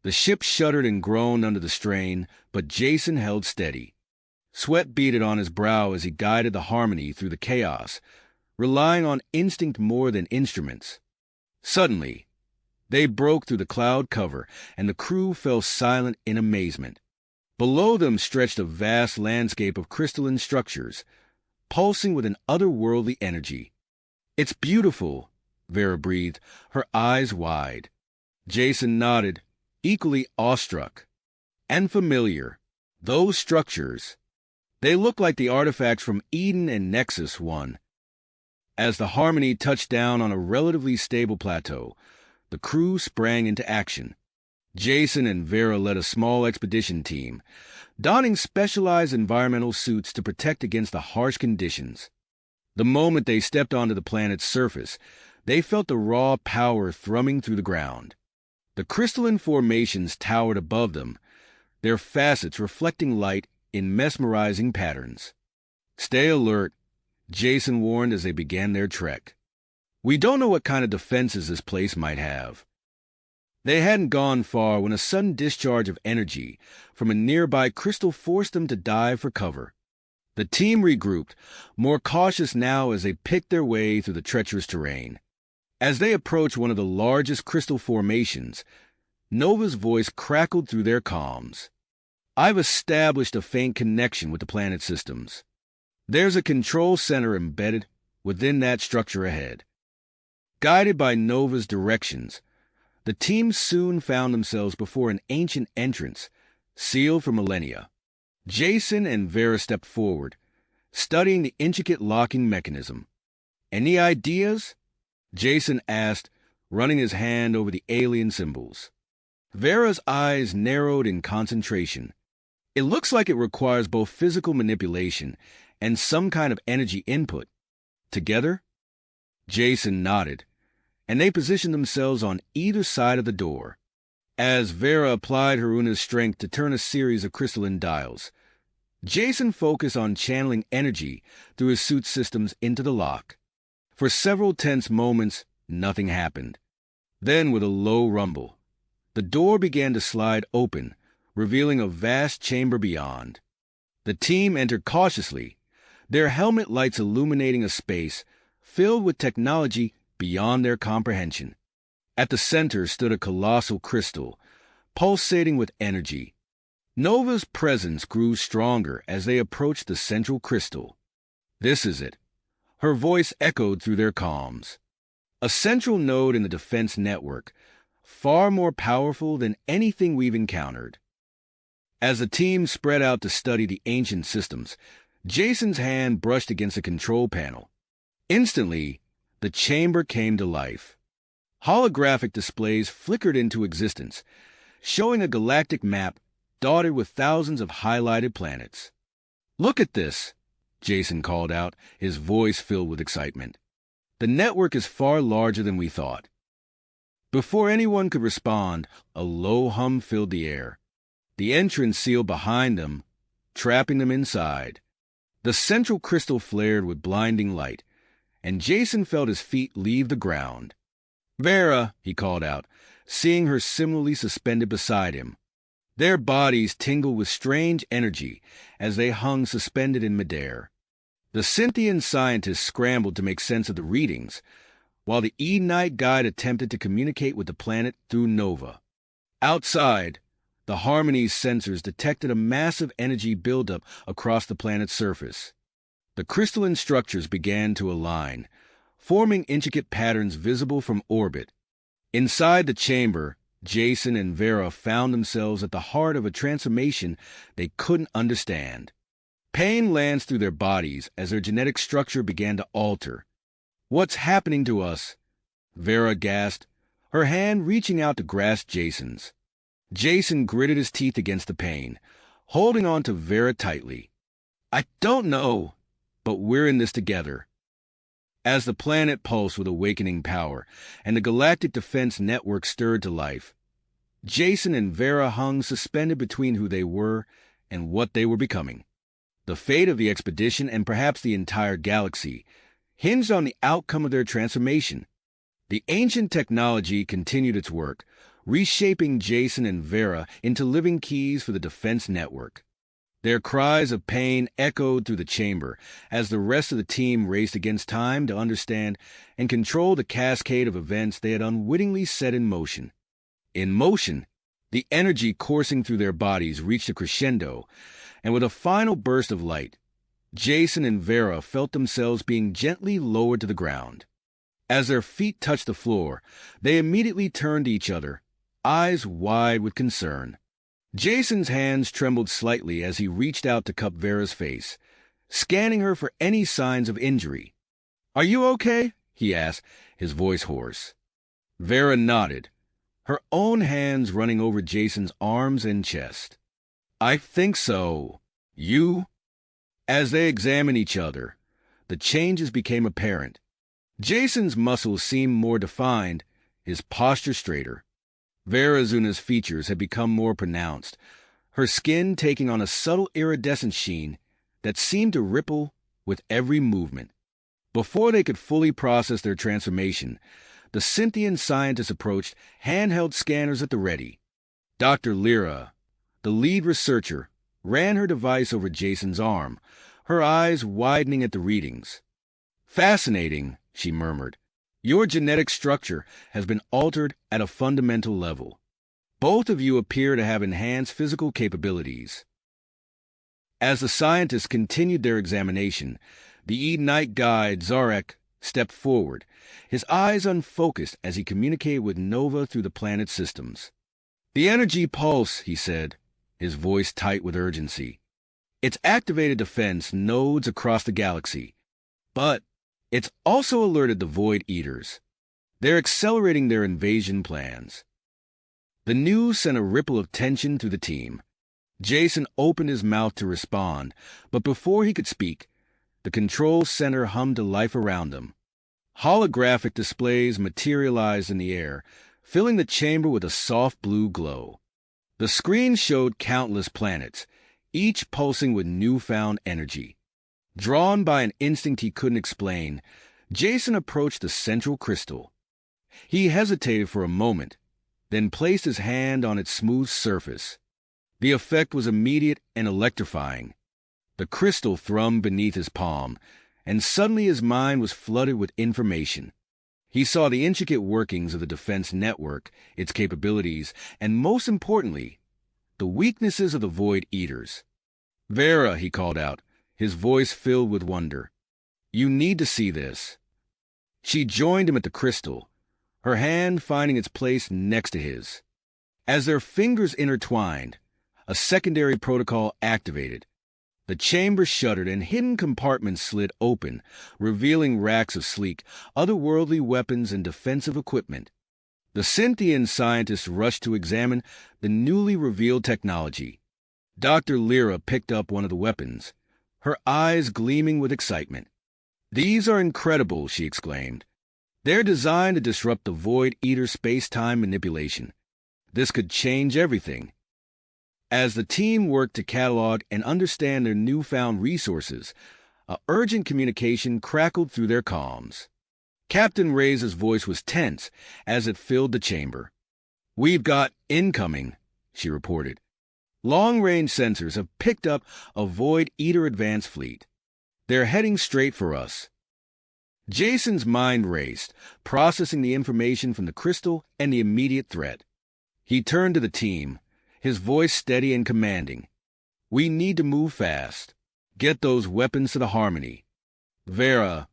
The ship shuddered and groaned under the strain, but Jason held steady. Sweat beaded on his brow as he guided the Harmony through the chaos, relying on instinct more than instruments. Suddenly, they broke through the cloud cover, and the crew fell silent in amazement. Below them stretched a vast landscape of crystalline structures, pulsing with an otherworldly energy. It's beautiful, Vera breathed, her eyes wide. Jason nodded, equally awestruck. And familiar. Those structures. They look like the artifacts from Eden and Nexus 1. As the Harmony touched down on a relatively stable plateau, the crew sprang into action. Jason and Vera led a small expedition team, donning specialized environmental suits to protect against the harsh conditions. The moment they stepped onto the planet's surface, they felt the raw power thrumming through the ground. The crystalline formations towered above them, their facets reflecting light in mesmerizing patterns. "Stay alert," Jason warned as they began their trek. "We don't know what kind of defenses this place might have." They hadn't gone far when a sudden discharge of energy from a nearby crystal forced them to dive for cover. The team regrouped, more cautious now as they picked their way through the treacherous terrain. As they approached one of the largest crystal formations, Nova's voice crackled through their comms. "I've established a faint connection with the planet systems. There's a control center embedded within that structure ahead." Guided by Nova's directions, the team soon found themselves before an ancient entrance, sealed for millennia. Jason and Vera stepped forward, studying the intricate locking mechanism. "Any ideas?" Jason asked, running his hand over the alien symbols. Vera's eyes narrowed in concentration. "It looks like it requires both physical manipulation and some kind of energy input. Together?" Jason nodded, and they positioned themselves on either side of the door. As Vera applied Haruna's strength to turn a series of crystalline dials, Jason focused on channeling energy through his suit systems into the lock. For several tense moments, nothing happened. Then, with a low rumble, the door began to slide open, revealing a vast chamber beyond. The team entered cautiously, their helmet lights illuminating a space filled with technology beyond their comprehension. At the center stood a colossal crystal, pulsating with energy. Nova's presence grew stronger as they approached the central crystal. "This is it." Her voice echoed through their comms. "A central node in the defense network, far more powerful than anything we've encountered." As the team spread out to study the ancient systems, Jason's hand brushed against a control panel. Instantly, the chamber came to life. Holographic displays flickered into existence, showing a galactic map dotted with thousands of highlighted planets. "Look at this," Jason called out, his voice filled with excitement. "The network is far larger than we thought." Before anyone could respond, a low hum filled the air. The entrance sealed behind them, trapping them inside. The central crystal flared with blinding light, and Jason felt his feet leave the ground. "Vera," he called out, seeing her similarly suspended beside him. Their bodies tingled with strange energy as they hung suspended in midair. The Cynthian scientists scrambled to make sense of the readings, while the Edenite guide attempted to communicate with the planet through Nova. Outside, the Harmony's sensors detected a massive energy buildup across the planet's surface. The crystalline structures began to align, forming intricate patterns visible from orbit. Inside the chamber, Jason and Vera found themselves at the heart of a transformation they couldn't understand. Pain lanced through their bodies as their genetic structure began to alter. "What's happening to us?" Vera gasped, her hand reaching out to grasp Jason's. Jason gritted his teeth against the pain, holding on to Vera tightly. "I don't know, but we're in this together." As the planet pulsed with awakening power and the galactic defense network stirred to life, Jason and Vera hung suspended between who they were and what they were becoming. The fate of the expedition, and perhaps the entire galaxy, hinged on the outcome of their transformation. The ancient technology continued its work, reshaping Jason and Vera into living keys for the defense network. Their cries of pain echoed through the chamber as the rest of the team raced against time to understand and control the cascade of events they had unwittingly set in motion. In motion, the energy coursing through their bodies reached a crescendo, and with a final burst of light, Jason and Vera felt themselves being gently lowered to the ground. As their feet touched the floor, they immediately turned to each other, eyes wide with concern. Jason's hands trembled slightly as he reached out to cup Vera's face, scanning her for any signs of injury. "Are you okay?" he asked, his voice hoarse. Vera nodded, her own hands running over Jason's arms and chest. "I think so. You?" As they examined each other, the changes became apparent. Jason's muscles seemed more defined, his posture straighter. Verazuna's features had become more pronounced, her skin taking on a subtle iridescent sheen that seemed to ripple with every movement. Before they could fully process their transformation, the Cynthian scientists approached, handheld scanners at the ready. Dr. Lyra, the lead researcher, ran her device over Jason's arm, her eyes widening at the readings. "Fascinating," she murmured. "Your genetic structure has been altered at a fundamental level. Both of you appear to have enhanced physical capabilities." As the scientists continued their examination, the Edenite guide, Zarek, stepped forward, his eyes unfocused as he communicated with Nova through the planet's systems. "The energy pulse," he said, his voice tight with urgency. "It's activated defense nodes across the galaxy, but it's also alerted the Void Eaters. They're accelerating their invasion plans." The news sent a ripple of tension through the team. Jason opened his mouth to respond, but before he could speak, the control center hummed to life around them. Holographic displays materialized in the air, filling the chamber with a soft blue glow. The screen showed countless planets, each pulsing with newfound energy. Drawn by an instinct he couldn't explain, Jason approached the central crystal. He hesitated for a moment, then placed his hand on its smooth surface. The effect was immediate and electrifying. The crystal thrummed beneath his palm, and suddenly his mind was flooded with information. He saw the intricate workings of the defense network, its capabilities, and most importantly, the weaknesses of the Void Eaters. "Vera," he called out, his voice filled with wonder. "You need to see this." She joined him at the crystal, her hand finding its place next to his. As their fingers intertwined, a secondary protocol activated. The chamber shuddered and hidden compartments slid open, revealing racks of sleek, otherworldly weapons and defensive equipment. The Cynthian scientists rushed to examine the newly revealed technology. Dr. Lyra picked up one of the weapons, her eyes gleaming with excitement. "These are incredible," she exclaimed. "They're designed to disrupt the Void Eater space-time manipulation. This could change everything." As the team worked to catalog and understand their newfound resources, a urgent communication crackled through their comms. Captain Reyes' voice was tense as it filled the chamber. "We've got incoming," she reported. "Long-range sensors have picked up a Void Eater advance fleet. They're heading straight for us." Jason's mind raced, processing the information from the crystal and the immediate threat. He turned to the team, his voice steady and commanding. "We need to move fast. Get those weapons to the Harmony. Vera,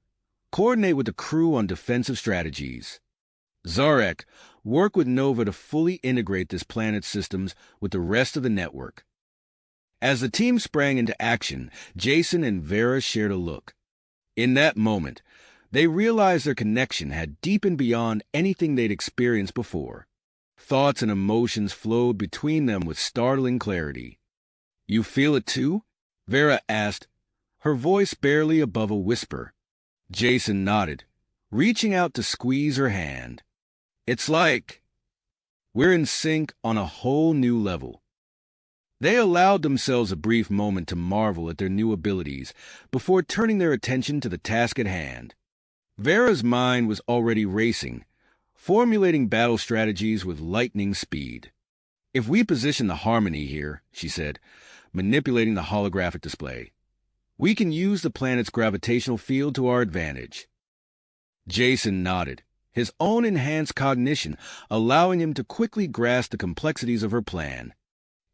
coordinate with the crew on defensive strategies. Zarek, work with Nova to fully integrate this planet's systems with the rest of the network." As the team sprang into action, Jason and Vera shared a look. In that moment, they realized their connection had deepened beyond anything they'd experienced before. Thoughts and emotions flowed between them with startling clarity. "You feel it too?" Vera asked, her voice barely above a whisper. Jason nodded, reaching out to squeeze her hand. "It's like we're in sync on a whole new level." They allowed themselves a brief moment to marvel at their new abilities before turning their attention to the task at hand. Vera's mind was already racing, formulating battle strategies with lightning speed. "If we position the Harmony here," she said, manipulating the holographic display, "we can use the planet's gravitational field to our advantage." Jason nodded, his own enhanced cognition allowing him to quickly grasp the complexities of her plan.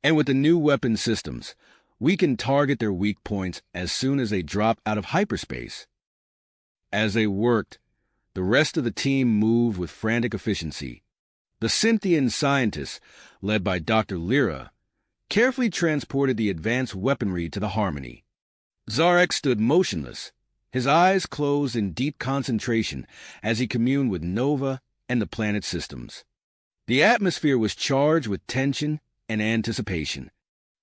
"And with the new weapon systems, we can target their weak points as soon as they drop out of hyperspace." As they worked, the rest of the team moved with frantic efficiency. The Cynthian scientists, led by Dr. Lyra, carefully transported the advanced weaponry to the Harmony. Zarek stood motionless, his eyes closed in deep concentration as he communed with Nova and the planet's systems. The atmosphere was charged with tension and anticipation.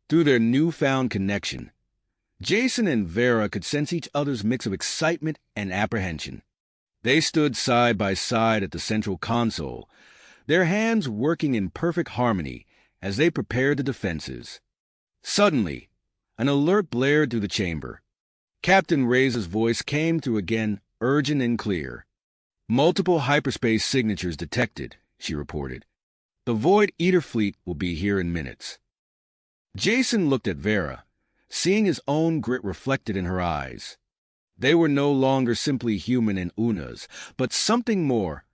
Through their newfound connection, Jason and Vera could sense each other's mix of excitement and apprehension. They stood side by side at the central console, their hands working in perfect harmony as they prepared the defenses. Suddenly, an alert blared through the chamber. Captain Reyes' voice came through again, urgent and clear. "Multiple hyperspace signatures detected," she reported. "The Void Eater fleet will be here in minutes." Jason looked at Vera, seeing his own grit reflected in her eyes. They were no longer simply human and Unas, but something more,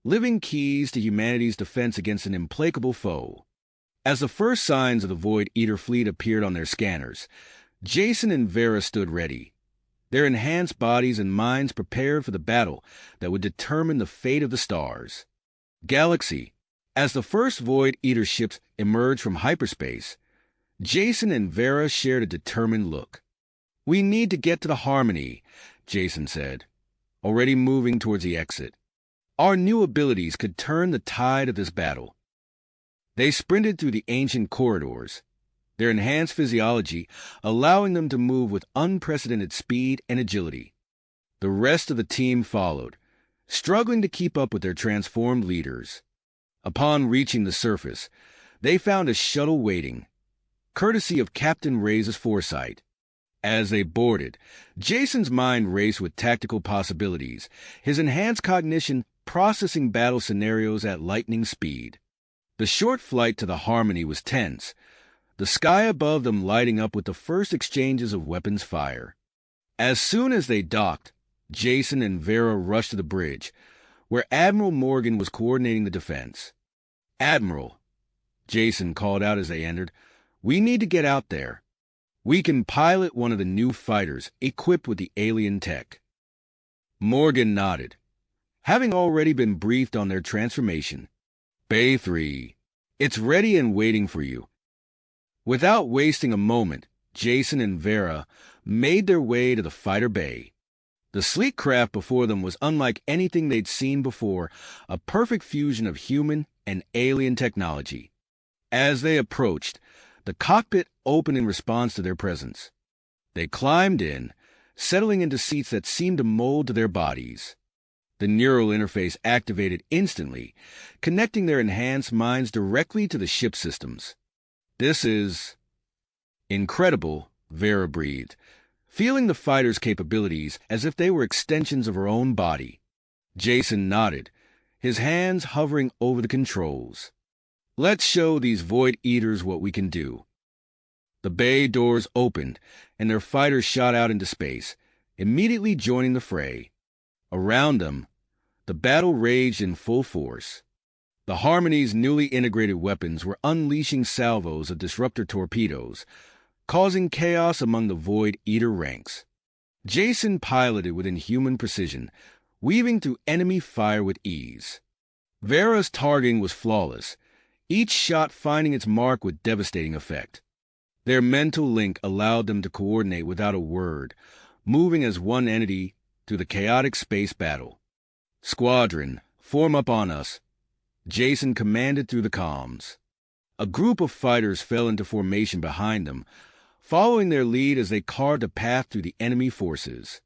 living keys to humanity's defense against an implacable foe. As the first signs of the Void Eater fleet appeared on their scanners, Jason and Vera stood ready, their enhanced bodies and minds prepared for the battle that would determine the fate of the stars. Galaxy. As the first Void Eater ships emerged from hyperspace, Jason and Vera shared a determined look. "We need to get to the Harmony," Jason said, already moving towards the exit. "Our new abilities could turn the tide of this battle." They sprinted through the ancient corridors, their enhanced physiology allowing them to move with unprecedented speed and agility. The rest of the team followed, struggling to keep up with their transformed leaders. Upon reaching the surface, they found a shuttle waiting, courtesy of Captain Reyes' foresight. As they boarded, Jason's mind raced with tactical possibilities, his enhanced cognition processing battle scenarios at lightning speed. The short flight to the Harmony was tense, the sky above them lighting up with the first exchanges of weapons fire. As soon as they docked, Jason and Vera rushed to the bridge, where Admiral Morgan was coordinating the defense. "Admiral," Jason called out as they entered, "we need to get out there. We can pilot one of the new fighters equipped with the alien tech." Morgan nodded, having already been briefed on their transformation. "Bay 3, it's ready and waiting for you." Without wasting a moment, Jason and Vera made their way to the fighter bay. The sleek craft before them was unlike anything they'd seen before, a perfect fusion of human and alien technology. As they approached, the cockpit opened in response to their presence. They climbed in, settling into seats that seemed to mold to their bodies. The neural interface activated instantly, connecting their enhanced minds directly to the ship systems. "This is incredible," Vera breathed, feeling the fighter's capabilities as if they were extensions of her own body. Jason nodded, his hands hovering over the controls. "Let's show these Void Eaters what we can do." The bay doors opened, and their fighters shot out into space, immediately joining the fray. Around them, the battle raged in full force. The Harmony's newly integrated weapons were unleashing salvos of disruptor torpedoes, causing chaos among the Void Eater ranks. Jason piloted with inhuman precision, weaving through enemy fire with ease. Vera's targeting was flawless, each shot finding its mark with devastating effect. Their mental link allowed them to coordinate without a word, moving as one entity through the chaotic space battle. "Squadron, form up on us," Jason commanded through the comms. A group of fighters fell into formation behind them, following their lead as they carved a path through the enemy forces.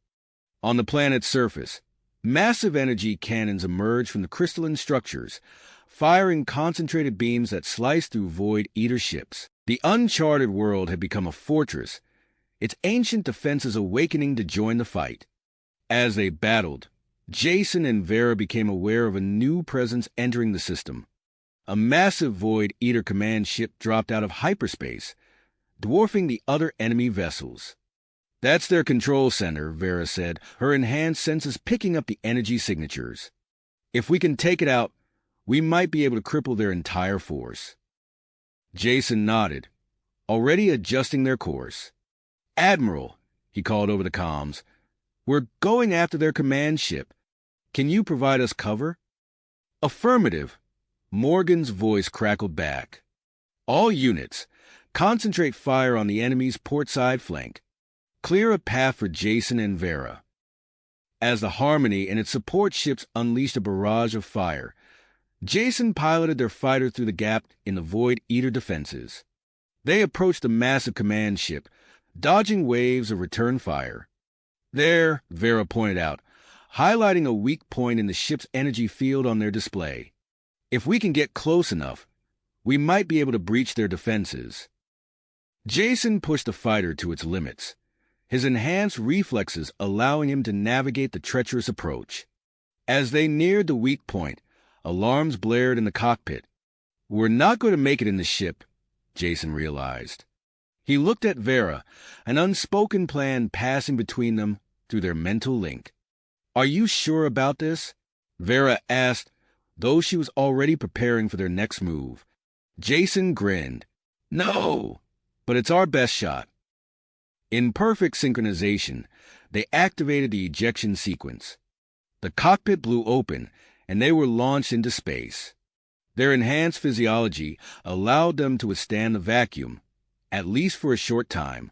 On the planet's surface, massive energy cannons emerged from the crystalline structures, firing concentrated beams that sliced through Void Eater ships. The uncharted world had become a fortress, its ancient defenses awakening to join the fight. As they battled, Jason and Vera became aware of a new presence entering the system. A massive Void Eater command ship dropped out of hyperspace, dwarfing the other enemy vessels. "That's their control center," Vera said, her enhanced senses picking up the energy signatures. "If we can take it out, we might be able to cripple their entire force." Jason nodded, already adjusting their course. "Admiral," he called over the comms, "we're going after their command ship. Can you provide us cover?" "Affirmative," Morgan's voice crackled back. "All units, concentrate fire on the enemy's portside flank. Clear a path for Jason and Vera." As the Harmony and its support ships unleashed a barrage of fire, Jason piloted their fighter through the gap in the Void Eater defenses. They approached the massive command ship, dodging waves of return fire. There, Vera pointed out, highlighting a weak point in the ship's energy field on their display. If we can get close enough, we might be able to breach their defenses. Jason pushed the fighter to its limits, his enhanced reflexes allowing him to navigate the treacherous approach. As they neared the weak point, alarms blared in the cockpit. "We're not going to make it in the ship," Jason realized. He looked at Vera, an unspoken plan passing between them through their mental link. "Are you sure about this?" Vera asked, though she was already preparing for their next move. Jason grinned. "No, but it's our best shot." In perfect synchronization, they activated the ejection sequence. The cockpit blew open, and they were launched into space. Their enhanced physiology allowed them to withstand the vacuum, at least for a short time.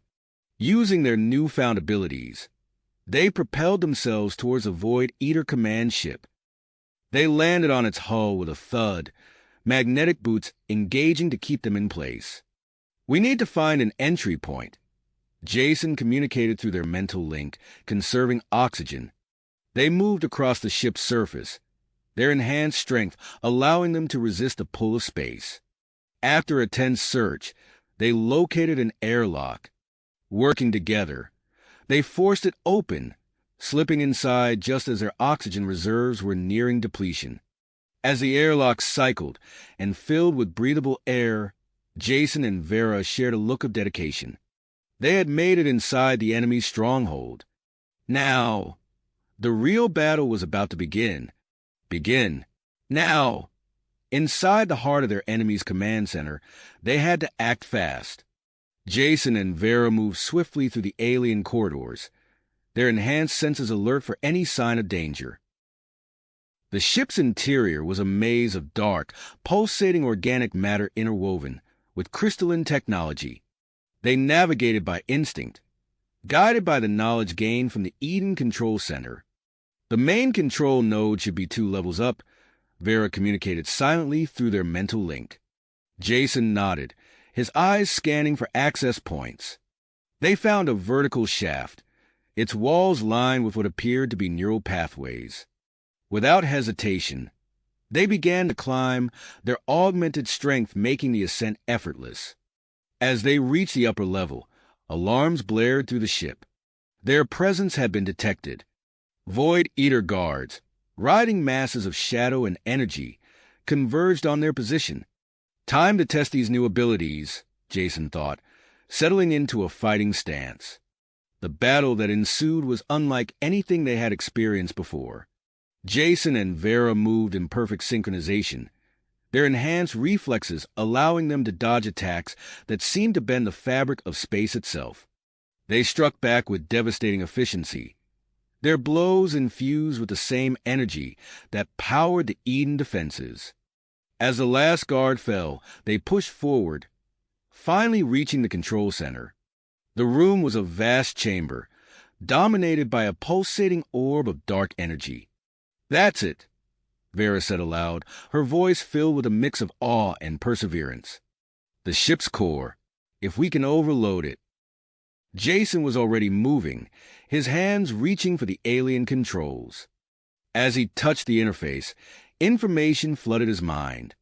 Using their newfound abilities, they propelled themselves towards a Void Eater command ship. They landed on its hull with a thud, magnetic boots engaging to keep them in place. "We need to find an entry point," Jason communicated through their mental link, conserving oxygen. They moved across the ship's surface, their enhanced strength allowing them to resist the pull of space. After a tense search, they located an airlock. Working together, they forced it open, slipping inside just as their oxygen reserves were nearing depletion. As the airlock cycled and filled with breathable air, Jason and Vera shared a look of dedication. They had made it inside the enemy's stronghold. Now, the real battle was about to begin. Now! Inside the heart of their enemy's command center, they had to act fast. Jason and Vera moved swiftly through the alien corridors, their enhanced senses alert for any sign of danger. The ship's interior was a maze of dark, pulsating organic matter interwoven with crystalline technology. They navigated by instinct, guided by the knowledge gained from the Eden Control Center. The main control node should be 2 levels up, Vera communicated silently through their mental link. Jason nodded, his eyes scanning for access points. They found a vertical shaft, its walls lined with what appeared to be neural pathways. Without hesitation, they began to climb, their augmented strength making the ascent effortless. As they reached the upper level, alarms blared through the ship. Their presence had been detected. Void Eater guards, riding masses of shadow and energy, converged on their position. Time to test these new abilities, Jason thought, settling into a fighting stance. The battle that ensued was unlike anything they had experienced before. Jason and Vera moved in perfect synchronization, their enhanced reflexes allowing them to dodge attacks that seemed to bend the fabric of space itself. They struck back with devastating efficiency, their blows infused with the same energy that powered the Eden defenses. As the last guard fell, they pushed forward, finally reaching the control center. The room was a vast chamber, dominated by a pulsating orb of dark energy. "That's it," Vera said aloud, her voice filled with a mix of awe and perseverance. "The ship's core. If we can overload it." Jason was already moving, his hands reaching for the alien controls. As he touched the interface, information flooded his mind.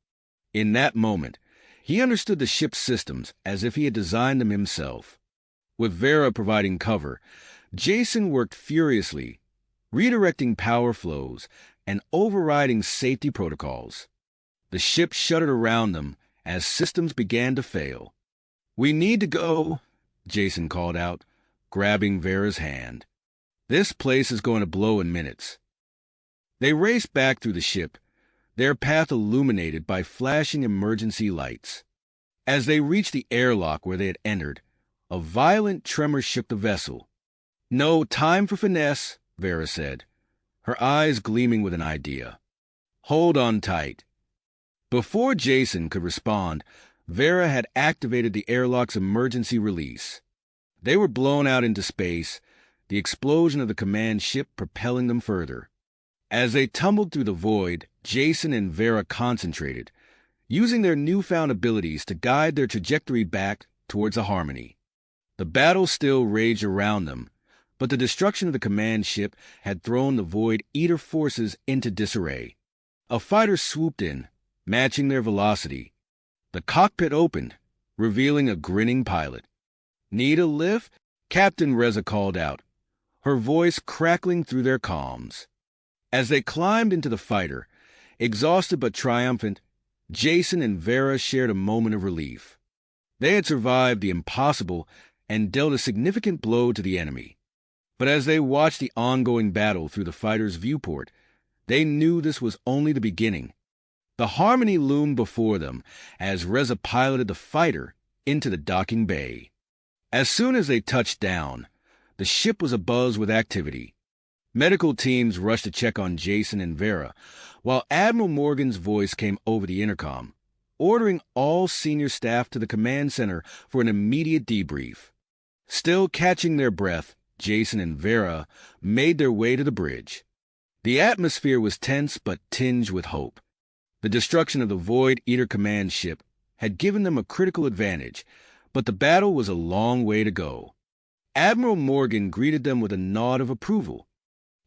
In that moment, he understood the ship's systems as if he had designed them himself. With Vera providing cover, Jason worked furiously, redirecting power flows and overriding safety protocols. The ship shuddered around them as systems began to fail. "We need to go," Jason called out, grabbing Vera's hand. "This place is going to blow in minutes." They raced back through the ship, their path illuminated by flashing emergency lights. As they reached the airlock where they had entered, a violent tremor shook the vessel. "No time for finesse," Vera said, her eyes gleaming with an idea. "Hold on tight." Before Jason could respond, Vera had activated the airlock's emergency release. They were blown out into space, the explosion of the command ship propelling them further. As they tumbled through the void, Jason and Vera concentrated, using their newfound abilities to guide their trajectory back towards a harmony. The battle still raged around them, but the destruction of the command ship had thrown the Void Eater forces into disarray. A fighter swooped in, matching their velocity. The cockpit opened, revealing a grinning pilot. "Need a lift?" Captain Reza called out, her voice crackling through their comms. As they climbed into the fighter, exhausted but triumphant, Jason and Vera shared a moment of relief. They had survived the impossible and dealt a significant blow to the enemy. But as they watched the ongoing battle through the fighter's viewport, they knew this was only the beginning. The Harmony loomed before them as Reza piloted the fighter into the docking bay. As soon as they touched down, the ship was abuzz with activity. Medical teams rushed to check on Jason and Vera, while Admiral Morgan's voice came over the intercom, ordering all senior staff to the command center for an immediate debrief. Still catching their breath, Jason and Vera made their way to the bridge. The atmosphere was tense but tinged with hope. The destruction of the Void Eater command ship had given them a critical advantage, but the battle was a long way to go. Admiral Morgan greeted them with a nod of approval.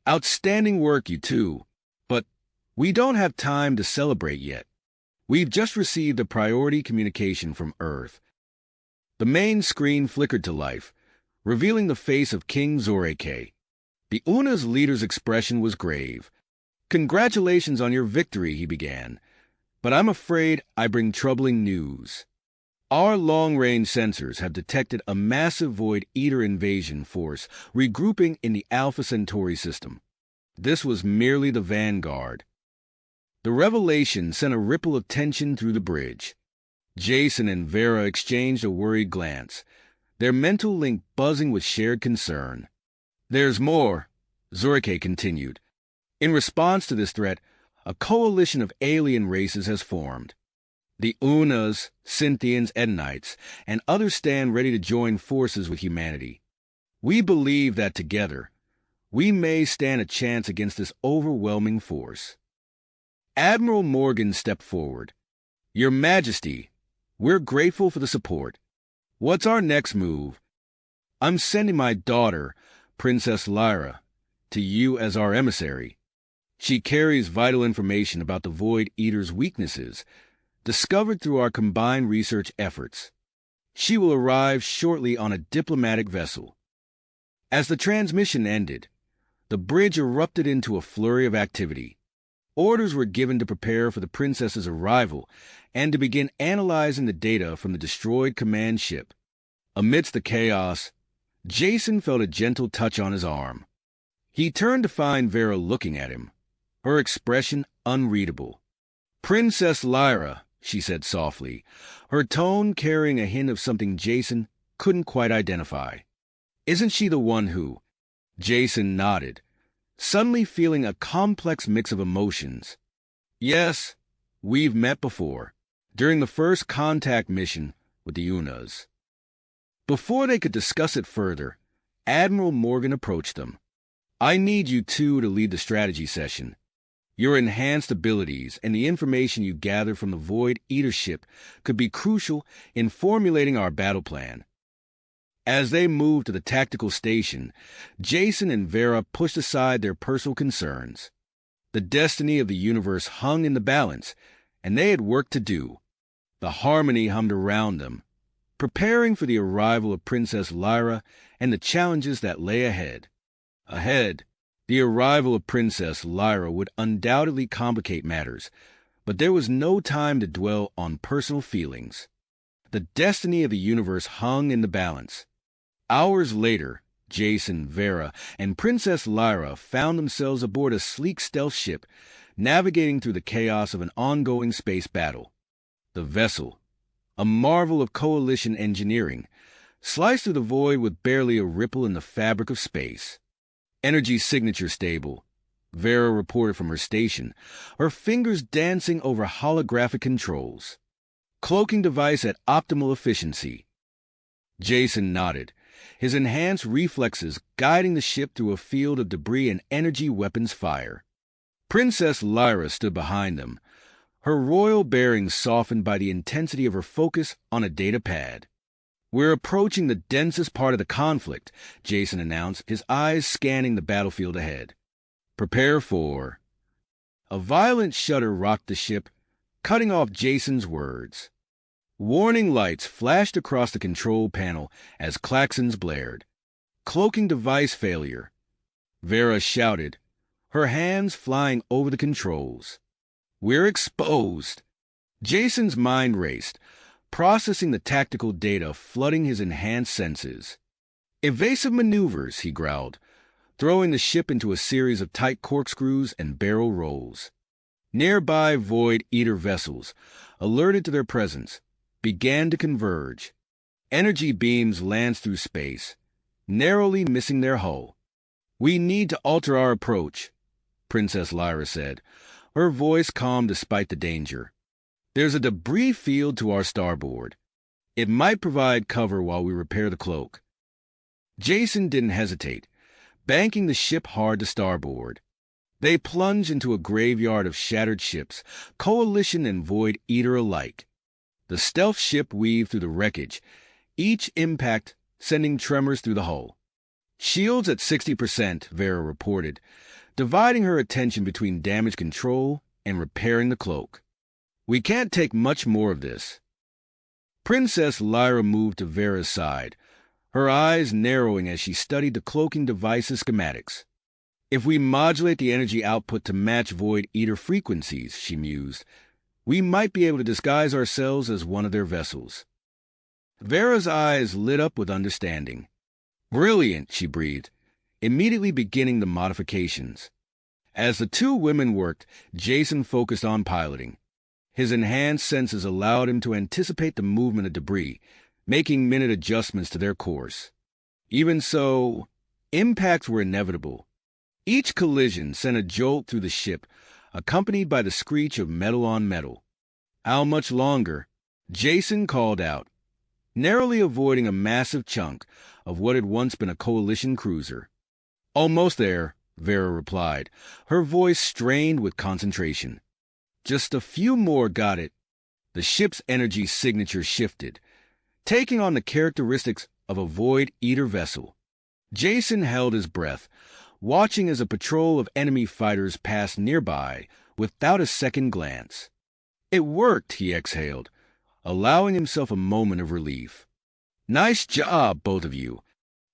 "Outstanding work, you two. But we don't have time to celebrate yet. We've just received a priority communication from Earth." The main screen flickered to life, revealing the face of King Zoreke. The UNA's leader's expression was grave. "Congratulations on your victory," he began. "But I'm afraid I bring troubling news. Our long-range sensors have detected a massive Void Eater invasion force regrouping in the Alpha Centauri system. This was merely the vanguard." The revelation sent a ripple of tension through the bridge. Jason and Vera exchanged a worried glance, their mental link buzzing with shared concern. "There's more," Zorike continued. "In response to this threat, a coalition of alien races has formed. The Unas, Cynthians, Edenites, and others stand ready to join forces with humanity. We believe that together, we may stand a chance against this overwhelming force." Admiral Morgan stepped forward. "Your Majesty, we're grateful for the support. What's our next move?" "I'm sending my daughter, Princess Lyra, to you as our emissary. She carries vital information about the Void Eater's weaknesses, discovered through our combined research efforts. She will arrive shortly on a diplomatic vessel." As the transmission ended, the bridge erupted into a flurry of activity. Orders were given to prepare for the princess's arrival and to begin analyzing the data from the destroyed command ship. Amidst the chaos, Jason felt a gentle touch on his arm. He turned to find Vera looking at him, her expression unreadable. "Princess Lyra," she said softly, her tone carrying a hint of something Jason couldn't quite identify. "Isn't she the one who—" Jason nodded, suddenly feeling a complex mix of emotions. "Yes, we've met before, during the first contact mission with the Unas." Before they could discuss it further, Admiral Morgan approached them. "I need you two to lead the strategy session. Your enhanced abilities and the information you gather from the Void Eater ship could be crucial in formulating our battle plan." As they moved to the tactical station, Jason and Vera pushed aside their personal concerns. The destiny of the universe hung in the balance, and they had work to do. The Harmony hummed around them, preparing for the arrival of Princess Lyra and the challenges that lay ahead. The arrival of Princess Lyra would undoubtedly complicate matters, but there was no time to dwell on personal feelings. The destiny of the universe hung in the balance. Hours later, Jason, Vera, and Princess Lyra found themselves aboard a sleek stealth ship, navigating through the chaos of an ongoing space battle. The vessel, a marvel of coalition engineering, sliced through the void with barely a ripple in the fabric of space. "Energy signature stable," Vera reported from her station, her fingers dancing over holographic controls. "Cloaking device at optimal efficiency." Jason nodded, his enhanced reflexes guiding the ship through a field of debris and energy weapons fire. Princess Lyra stood behind them, her royal bearing softened by the intensity of her focus on a data pad. "We're approaching the densest part of the conflict," Jason announced, his eyes scanning the battlefield ahead. "Prepare for—" A violent shudder rocked the ship, cutting off Jason's words. Warning lights flashed across the control panel as klaxons blared. "Cloaking device failure," Vera shouted, her hands flying over the controls. "We're exposed." Jason's mind raced, processing the tactical data flooding his enhanced senses. "Evasive maneuvers," he growled, throwing the ship into a series of tight corkscrews and barrel rolls. Nearby Void Eater vessels, alerted to their presence, began to converge. Energy beams lanced through space, narrowly missing their hull. "We need to alter our approach," Princess Lyra said, her voice calm despite the danger. "There's a debris field to our starboard. It might provide cover while we repair the cloak." Jason didn't hesitate, banking the ship hard to starboard. They plunged into a graveyard of shattered ships, Coalition and Void Eater alike. The stealth ship weaved through the wreckage, each impact sending tremors through the hull. "Shields at 60%, Vera reported, dividing her attention between damage control and repairing the cloak. "We can't take much more of this." Princess Lyra moved to Vera's side, her eyes narrowing as she studied the cloaking device's schematics. "If we modulate the energy output to match Void Eater frequencies," she mused, "we might be able to disguise ourselves as one of their vessels." Vera's eyes lit up with understanding. "Brilliant," she breathed, immediately beginning the modifications. As the two women worked, Jason focused on piloting. His enhanced senses allowed him to anticipate the movement of debris, making minute adjustments to their course. Even so, impacts were inevitable. Each collision sent a jolt through the ship, accompanied by the screech of metal on metal. "How much longer?" Jason called out, narrowly avoiding a massive chunk of what had once been a Coalition cruiser. "Almost there," Vera replied, her voice strained with concentration. "Just a few more, got it." The ship's energy signature shifted, taking on the characteristics of a Void Eater vessel. Jason held his breath, watching as a patrol of enemy fighters passed nearby without a second glance. "It worked," he exhaled, allowing himself a moment of relief. "Nice job, both of you."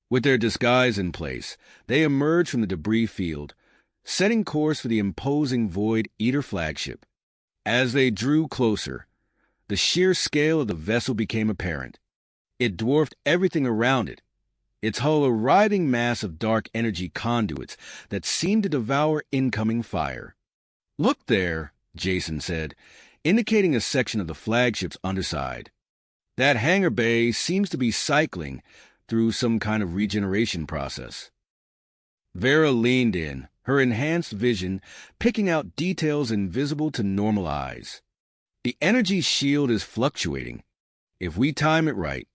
With their disguise in place, they emerged from the debris field, setting course for the imposing Void Eater flagship. As they drew closer, the sheer scale of the vessel became apparent. It dwarfed everything around it, its hull a writhing mass of dark energy conduits that seemed to devour incoming fire. "Look there," Jason said, indicating a section of the flagship's underside. "That hangar bay seems to be cycling through some kind of regeneration process." Vera leaned in, her enhanced vision picking out details invisible to normal eyes. "The energy shield is fluctuating. If we time it right,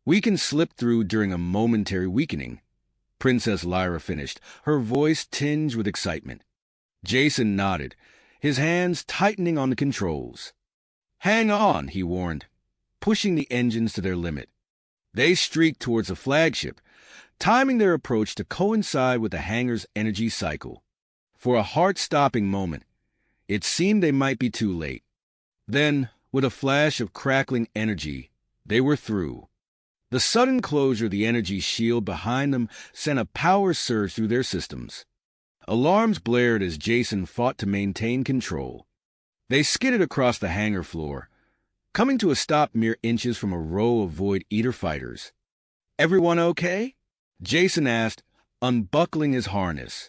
we can slip through during a momentary weakening," Princess Lyra finished, her voice tinged with excitement. Jason nodded, his hands tightening on the controls. "Hang on," he warned, pushing the engines to their limit. They streaked towards the flagship, timing their approach to coincide with the hangar's energy cycle. For a heart-stopping moment, it seemed they might be too late. Then, with a flash of crackling energy, they were through. The sudden closure of the energy shield behind them sent a power surge through their systems. Alarms blared as Jason fought to maintain control. They skidded across the hangar floor, coming to a stop mere inches from a row of Void Eater fighters. "Everyone okay?" Jason asked, unbuckling his harness.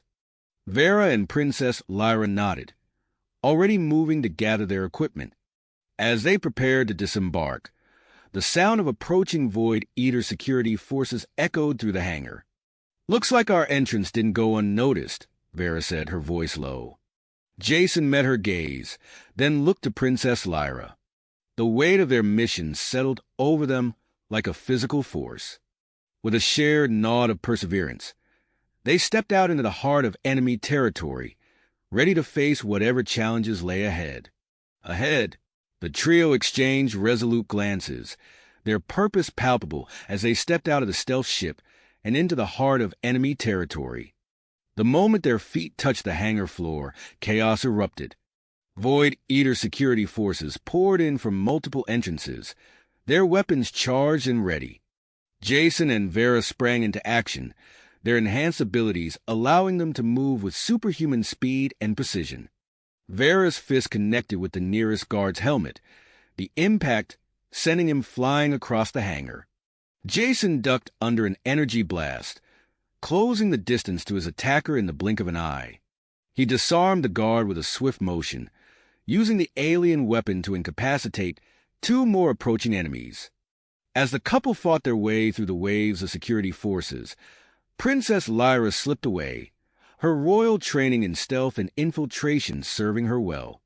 Vera and Princess Lyra nodded, already moving to gather their equipment. As they prepared to disembark, the sound of approaching Void Eater security forces echoed through the hangar. "Looks like our entrance didn't go unnoticed," Vera said, her voice low. Jason met her gaze, then looked to Princess Lyra. The weight of their mission settled over them like a physical force. With a shared nod of perseverance, they stepped out into the heart of enemy territory, ready to face whatever challenges lay ahead. Ahead, the trio exchanged resolute glances, their purpose palpable as they stepped out of the stealth ship and into the heart of enemy territory. The moment their feet touched the hangar floor, chaos erupted. Void Eater security forces poured in from multiple entrances, their weapons charged and ready. Jason and Vera sprang into action, their enhanced abilities allowing them to move with superhuman speed and precision. Vera's fist connected with the nearest guard's helmet, the impact sending him flying across the hangar. Jason ducked under an energy blast, closing the distance to his attacker in the blink of an eye. He disarmed the guard with a swift motion, using the alien weapon to incapacitate two more approaching enemies. As the couple fought their way through the waves of security forces, Princess Lyra slipped away, her royal training in stealth and infiltration serving her well.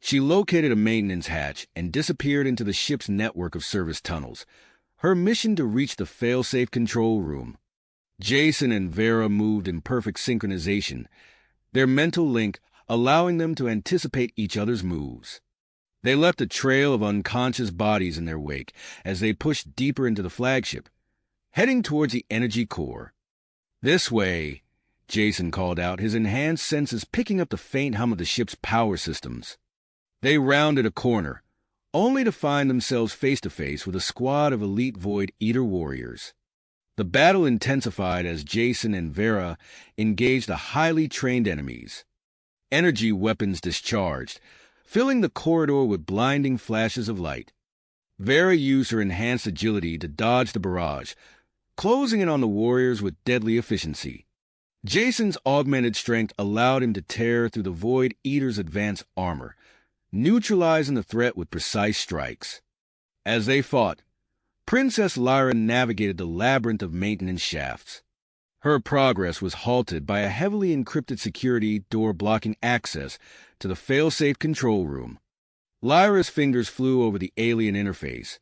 She located a maintenance hatch and disappeared into the ship's network of service tunnels, her mission to reach the fail-safe control room. Jason and Vera moved in perfect synchronization, their mental link allowing them to anticipate each other's moves. They left a trail of unconscious bodies in their wake as they pushed deeper into the flagship, heading towards the energy core. "This way," Jason called out, his enhanced senses picking up the faint hum of the ship's power systems. They rounded a corner, only to find themselves face-to-face with a squad of elite Void Eater warriors. The battle intensified as Jason and Vera engaged the highly trained enemies. Energy weapons discharged, filling the corridor with blinding flashes of light. Vera used her enhanced agility to dodge the barrage, closing in on the warriors with deadly efficiency. Jason's augmented strength allowed him to tear through the Void Eater's advanced armor, neutralizing the threat with precise strikes. As they fought, Princess Lyra navigated the labyrinth of maintenance shafts. Her progress was halted by a heavily encrypted security door blocking access to the fail-safe control room. Lyra's fingers flew over the alien interface,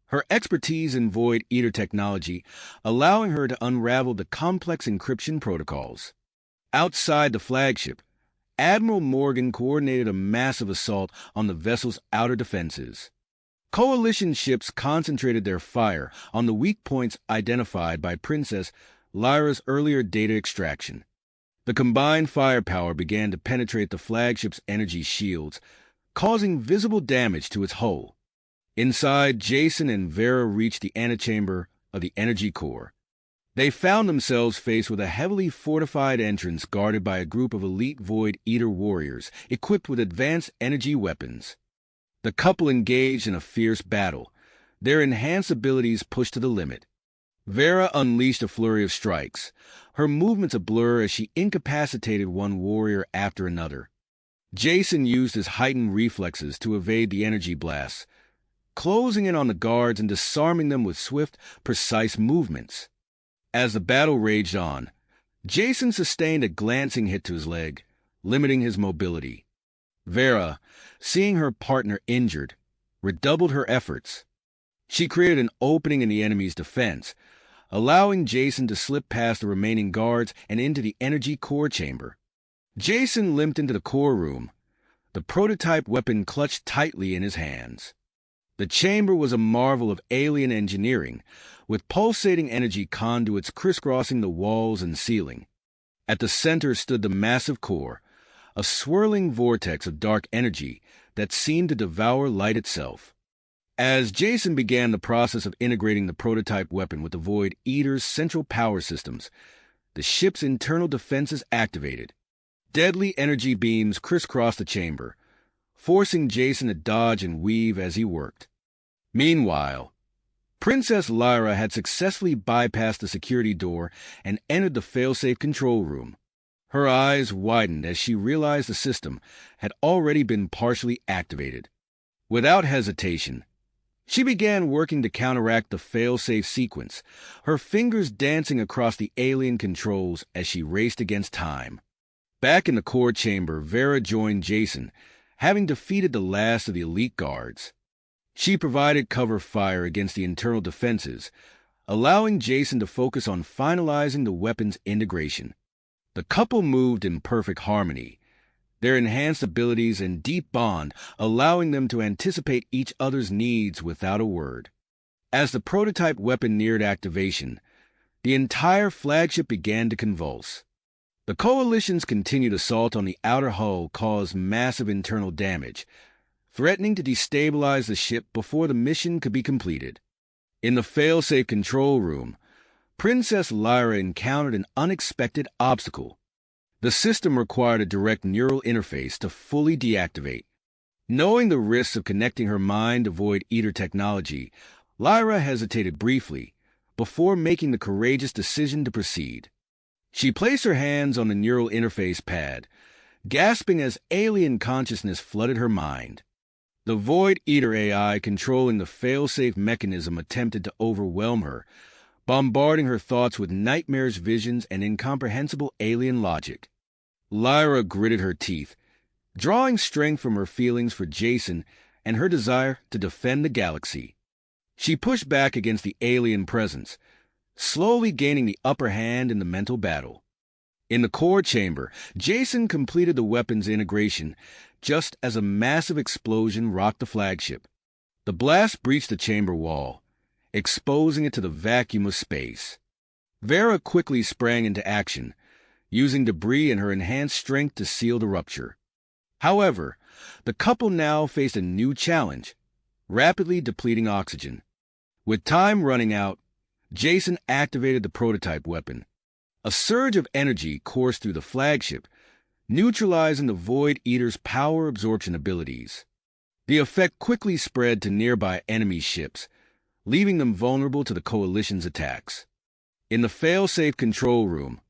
her expertise in Void Eater technology allowing her to unravel the complex encryption protocols. Outside the flagship, Admiral Morgan coordinated a massive assault on the vessel's outer defenses. Coalition ships concentrated their fire on the weak points identified by Princess Lyra's earlier data extraction. The combined firepower began to penetrate the flagship's energy shields, causing visible damage to its hull. Inside, Jason and Vera reached the antechamber of the energy core. They found themselves faced with a heavily fortified entrance guarded by a group of elite Void Eater warriors equipped with advanced energy weapons. The couple engaged in a fierce battle, their enhanced abilities pushed to the limit. Vera unleashed a flurry of strikes, her movements a blur as she incapacitated one warrior after another. Jason used his heightened reflexes to evade the energy blasts, closing in on the guards and disarming them with swift, precise movements. As the battle raged on, Jason sustained a glancing hit to his leg, limiting his mobility. Vera, seeing her partner injured, redoubled her efforts. She created an opening in the enemy's defense, allowing Jason to slip past the remaining guards and into the energy core chamber. Jason limped into the core room, the prototype weapon clutched tightly in his hands. The chamber was a marvel of alien engineering, with pulsating energy conduits crisscrossing the walls and ceiling. At the center stood the massive core, a swirling vortex of dark energy that seemed to devour light itself. As Jason began the process of integrating the prototype weapon with the Void Eater's central power systems, the ship's internal defenses activated. Deadly energy beams crisscrossed the chamber, forcing Jason to dodge and weave as he worked. Meanwhile, Princess Lyra had successfully bypassed the security door and entered the failsafe control room. Her eyes widened as she realized the system had already been partially activated. Without hesitation, she began working to counteract the failsafe sequence, her fingers dancing across the alien controls as she raced against time. Back in the core chamber, Vera joined Jason, having defeated the last of the elite guards. She provided cover fire against the internal defenses, allowing Jason to focus on finalizing the weapon's integration. The couple moved in perfect harmony, their enhanced abilities and deep bond allowing them to anticipate each other's needs without a word. As the prototype weapon neared activation, the entire flagship began to convulse. The Coalition's continued assault on the outer hull caused massive internal damage, threatening to destabilize the ship before the mission could be completed. In the fail-safe control room, Princess Lyra encountered an unexpected obstacle. The system required a direct neural interface to fully deactivate. Knowing the risks of connecting her mind to Void Eater technology, Lyra hesitated briefly before making the courageous decision to proceed. She placed her hands on the neural interface pad, gasping as alien consciousness flooded her mind. The Void Eater AI controlling the fail-safe mechanism attempted to overwhelm her, bombarding her thoughts with nightmarish visions and incomprehensible alien logic. Lyra gritted her teeth, drawing strength from her feelings for Jason and her desire to defend the galaxy. She pushed back against the alien presence, slowly gaining the upper hand in the mental battle. In the core chamber, Jason completed the weapon's integration just as a massive explosion rocked the flagship. The blast breached the chamber wall, exposing it to the vacuum of space. Vera quickly sprang into action, using debris and her enhanced strength to seal the rupture. However, the couple now faced a new challenge, rapidly depleting oxygen. With time running out, Jason activated the prototype weapon. A surge of energy coursed through the flagship, neutralizing the Void Eater's power absorption abilities. The effect quickly spread to nearby enemy ships, leaving them vulnerable to the Coalition's attacks. In the fail-safe control room,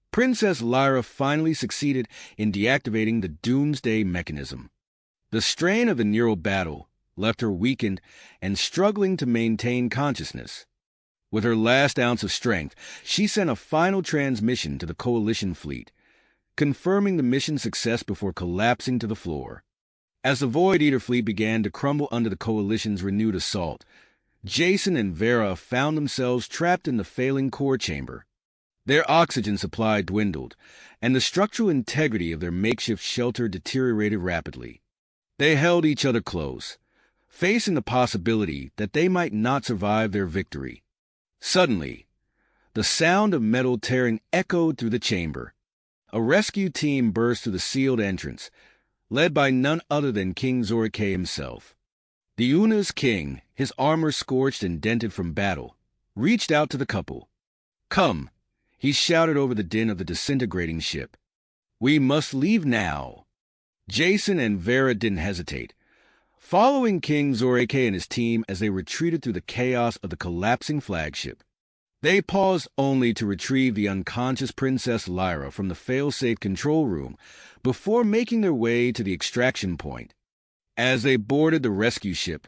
Princess Lyra finally succeeded in deactivating the Doomsday mechanism. The strain of the neural battle left her weakened and struggling to maintain consciousness. With her last ounce of strength, she sent a final transmission to the Coalition fleet, confirming the mission's success before collapsing to the floor. As the Void Eater fleet began to crumble under the Coalition's renewed assault, Jason and Vera found themselves trapped in the failing core chamber. Their oxygen supply dwindled, and the structural integrity of their makeshift shelter deteriorated rapidly. They held each other close, facing the possibility that they might not survive their victory. Suddenly, the sound of metal tearing echoed through the chamber. A rescue team burst through the sealed entrance, led by none other than King Zorike himself. The Una's king, his armor scorched and dented from battle, reached out to the couple. "Come," he shouted over the din of the disintegrating ship. "We must leave now." Jason and Vera didn't hesitate, following King Zorike and his team as they retreated through the chaos of the collapsing flagship. They paused only to retrieve the unconscious Princess Lyra from the fail-safe control room before making their way to the extraction point. As they boarded the rescue ship,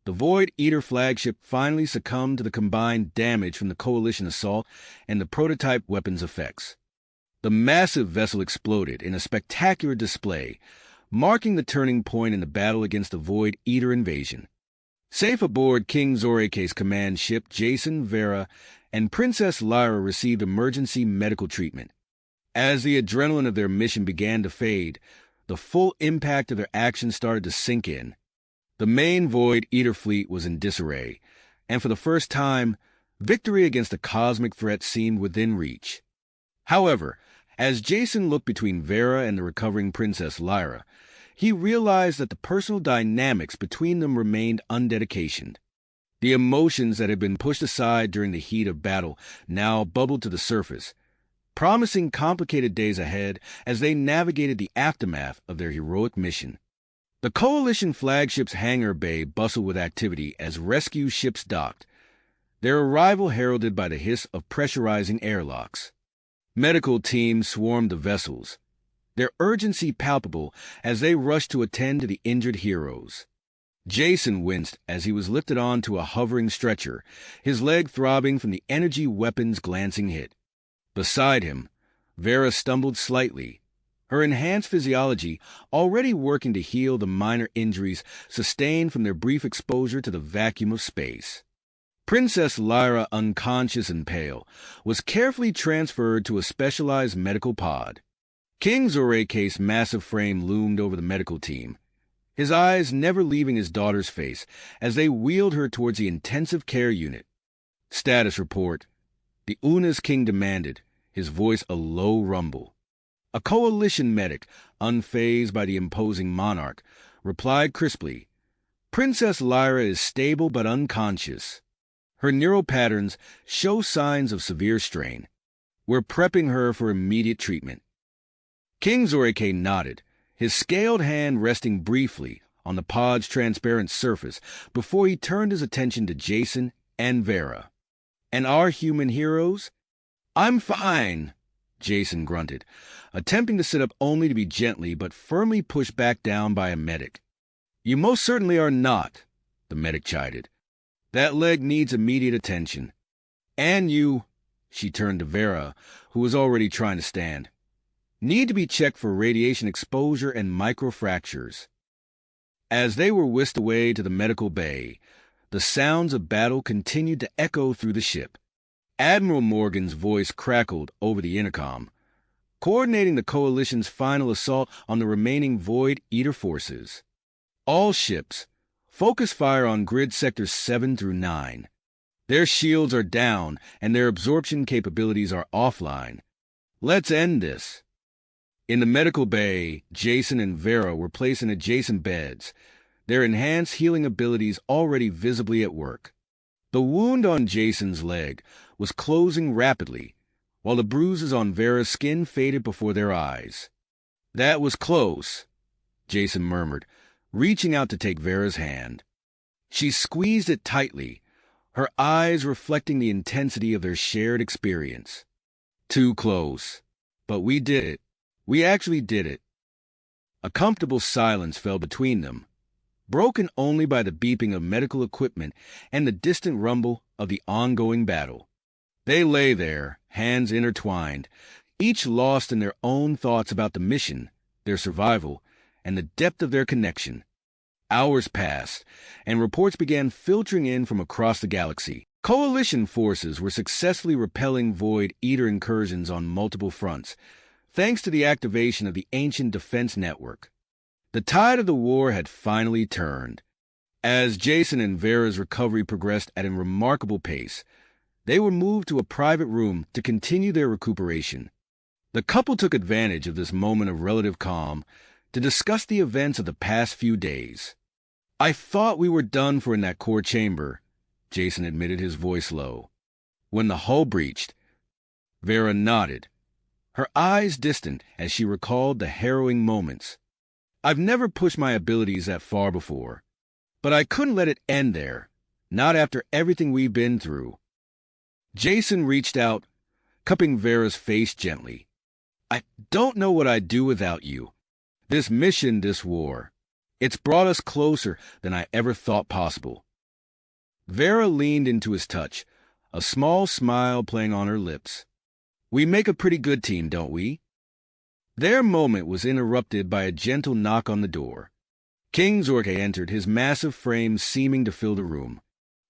the Void Eater flagship finally succumbed to the combined damage from the Coalition assault and the prototype weapon's effects. The massive vessel exploded in a spectacular display, marking the turning point in the battle against the Void Eater invasion. Safe aboard King Zorike's command ship, Jason, Vera, and Princess Lyra received emergency medical treatment. As the adrenaline of their mission began to fade, the full impact of their actions started to sink in. The main Void Eater fleet was in disarray, and for the first time, victory against the cosmic threat seemed within reach. However, as Jason looked between Vera and the recovering Princess Lyra, he realized that the personal dynamics between them remained undedicationed. The emotions that had been pushed aside during the heat of battle now bubbled to the surface, promising complicated days ahead as they navigated the aftermath of their heroic mission. The Coalition flagship's hangar bay bustled with activity as rescue ships docked, their arrival heralded by the hiss of pressurizing airlocks. Medical teams swarmed the vessels, their urgency palpable as they rushed to attend to the injured heroes. Jason winced as he was lifted onto a hovering stretcher, his leg throbbing from the energy weapon's glancing hit. Beside him, Vera stumbled slightly, her enhanced physiology already working to heal the minor injuries sustained from their brief exposure to the vacuum of space. Princess Lyra, unconscious and pale, was carefully transferred to a specialized medical pod. King Zorike's massive frame loomed over the medical team, his eyes never leaving his daughter's face as they wheeled her towards the intensive care unit. "Status report," the Una's king demanded, his voice a low rumble. A coalition medic, unfazed by the imposing monarch, replied crisply, "Princess Lyra is stable but unconscious. Her neural patterns show signs of severe strain. We're prepping her for immediate treatment." King Zorike nodded, his scaled hand resting briefly on the pod's transparent surface before he turned his attention to Jason and Vera. "And our human heroes?" "I'm fine," Jason grunted, attempting to sit up only to be gently but firmly pushed back down by a medic. "You most certainly are not," the medic chided. "That leg needs immediate attention. And you," she turned to Vera, who was already trying to stand, "need to be checked for radiation exposure and microfractures." As they were whisked away to the medical bay, the sounds of battle continued to echo through the ship. Admiral Morgan's voice crackled over the intercom, coordinating the Coalition's final assault on the remaining Void Eater forces. "All ships, focus fire on grid sectors 7 through 9. Their shields are down and their absorption capabilities are offline. Let's end this." In the medical bay, Jason and Vera were placed in adjacent beds, their enhanced healing abilities already visibly at work. The wound on Jason's leg was closing rapidly, while the bruises on Vera's skin faded before their eyes. "That was close," Jason murmured, reaching out to take Vera's hand. She squeezed it tightly, her eyes reflecting the intensity of their shared experience. "Too close. But we did it. We actually did it." A comfortable silence fell between them, broken only by the beeping of medical equipment and the distant rumble of the ongoing battle. They lay there, hands intertwined, each lost in their own thoughts about the mission, their survival, and the depth of their connection. Hours passed, and reports began filtering in from across the galaxy. Coalition forces were successfully repelling Void Eater incursions on multiple fronts, thanks to the activation of the ancient defense network. The tide of the war had finally turned. As Jason and Vera's recovery progressed at a remarkable pace, they were moved to a private room to continue their recuperation. The couple took advantage of this moment of relative calm to discuss the events of the past few days. "I thought we were done for in that core chamber," Jason admitted, his voice low. "When the hull breached." Vera nodded, her eyes distant as she recalled the harrowing moments. "I've never pushed my abilities that far before, but I couldn't let it end there, not after everything we've been through." Jason reached out, cupping Vera's face gently. "I don't know what I'd do without you. This mission, this war, it's brought us closer than I ever thought possible." Vera leaned into his touch, a small smile playing on her lips. "We make a pretty good team, don't we?" Their moment was interrupted by a gentle knock on the door. King Zorke entered, his massive frame seeming to fill the room.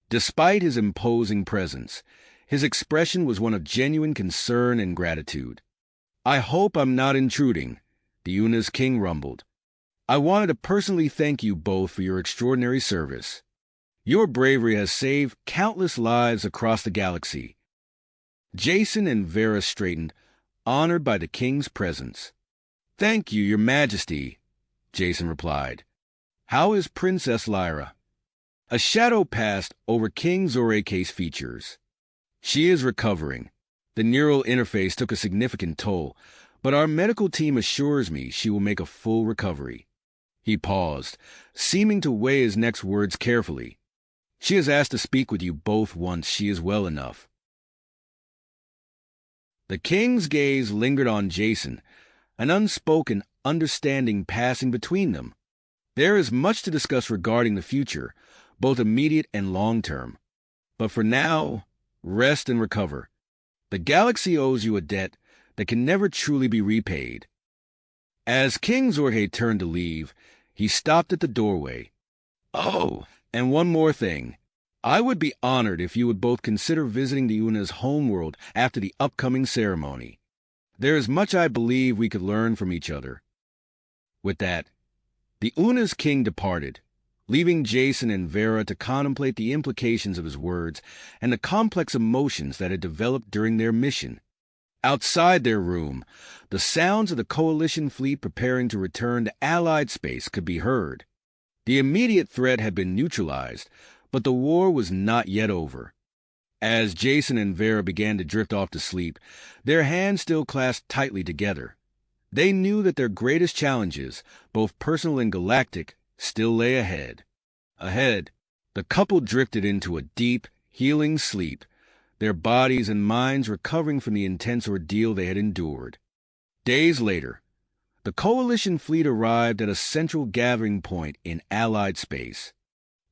Despite his imposing presence, his expression was one of genuine concern and gratitude. "I hope I'm not intruding," the Una's king rumbled. "I wanted to personally thank you both for your extraordinary service. Your bravery has saved countless lives across the galaxy." Jason and Vera straightened, honored by the king's presence. "Thank you, your majesty," Jason replied. "How is Princess Lyra?" A shadow passed over King Zorike's features. "She is recovering. The neural interface took a significant toll, but our medical team assures me she will make a full recovery." He paused, seeming to weigh his next words carefully. "She has asked to speak with you both once she is well enough." The king's gaze lingered on Jason, an unspoken understanding passing between them. There is much to discuss regarding the future, both immediate and long-term. But for now, rest and recover. The galaxy owes you a debt that can never truly be repaid. As King Zorge turned to leave, he stopped at the doorway. "Oh, and one more thing. I would be honored if you would both consider visiting the Una's homeworld after the upcoming ceremony. There is much I believe we could learn from each other." With that, The Una's king departed, leaving Jason and Vera to contemplate the implications of his words and the complex emotions that had developed during their mission. Outside their room, the sounds of the Coalition fleet preparing to return to Allied space could be heard. The immediate threat had been neutralized, but the war was not yet over. As Jason and Vera began to drift off to sleep, their hands still clasped tightly together. They knew that their greatest challenges, both personal and galactic, still lay ahead. The couple drifted into a deep, healing sleep, their bodies and minds recovering from the intense ordeal they had endured. Days later, the Coalition fleet arrived at a central gathering point in Allied space.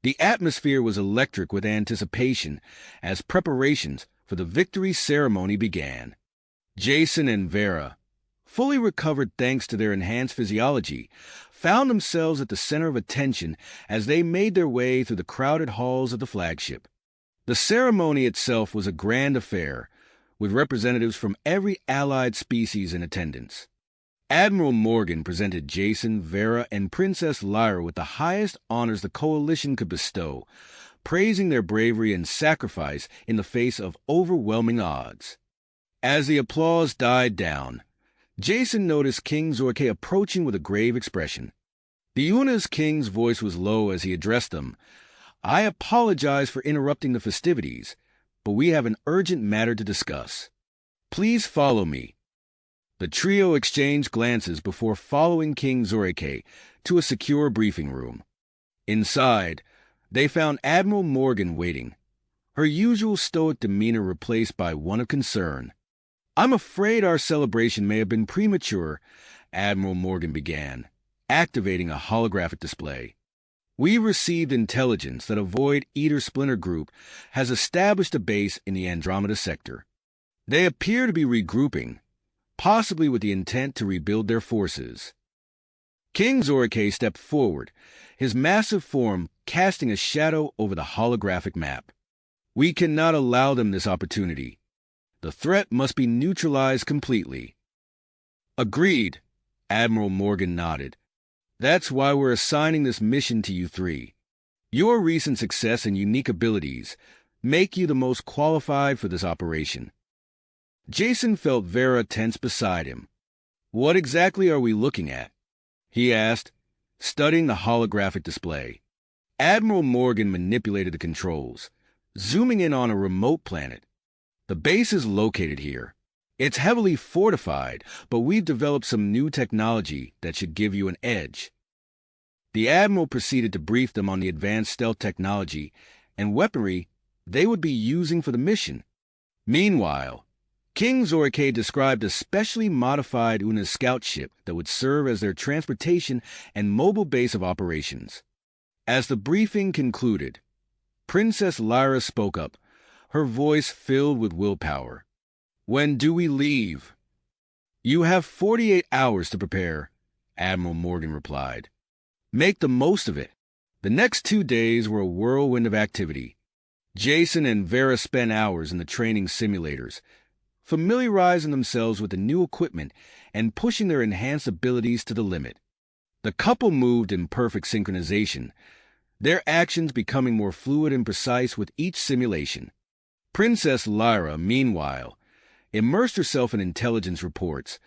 The atmosphere was electric with anticipation as preparations for the victory ceremony began. Jason and Vera, fully recovered thanks to their enhanced physiology, found themselves at the center of attention as they made their way through the crowded halls of the flagship. The ceremony itself was a grand affair, with representatives from every Allied species in attendance. Admiral Morgan presented Jason, Vera, and Princess Lyra with the highest honors the Coalition could bestow, praising their bravery and sacrifice in the face of overwhelming odds. As the applause died down, Jason noticed King Zorke approaching with a grave expression. The Una's king's voice was low as he addressed them. "I apologize for interrupting the festivities, but we have an urgent matter to discuss. Please follow me." The trio exchanged glances before following King Zorke to a secure briefing room. Inside, they found Admiral Morgan waiting, her usual stoic demeanor replaced by one of concern. "I'm afraid our celebration may have been premature," Admiral Morgan began, activating a holographic display. "We received intelligence that a Void Eater splinter group has established a base in the Andromeda sector. They appear to be regrouping, possibly with the intent to rebuild their forces." King Zorke stepped forward, his massive form casting a shadow over the holographic map. "We cannot allow them this opportunity. The threat must be neutralized completely." "Agreed," Admiral Morgan nodded. "That's why we're assigning this mission to you three. Your recent success and unique abilities make you the most qualified for this operation." Jason felt Vera tense beside him. "What exactly are we looking at?" he asked, studying the holographic display. Admiral Morgan manipulated the controls, zooming in on a remote planet. "The base is located here. It's heavily fortified, but we've developed some new technology that should give you an edge." The Admiral proceeded to brief them on the advanced stealth technology and weaponry they would be using for the mission. Meanwhile, King Zorke described a specially modified Una scout ship that would serve as their transportation and mobile base of operations. As the briefing concluded, Princess Lyra spoke up, her voice filled with willpower. "When do we leave?" "You have 48 hours to prepare," Admiral Morgan replied. "Make the most of it." The next 2 days were a whirlwind of activity. Jason and Vera spent hours in the training simulators, familiarizing themselves with the new equipment and pushing their enhanced abilities to the limit. The couple moved in perfect synchronization, their actions becoming more fluid and precise with each simulation. Princess Lyra, meanwhile, immersed herself in intelligence reports,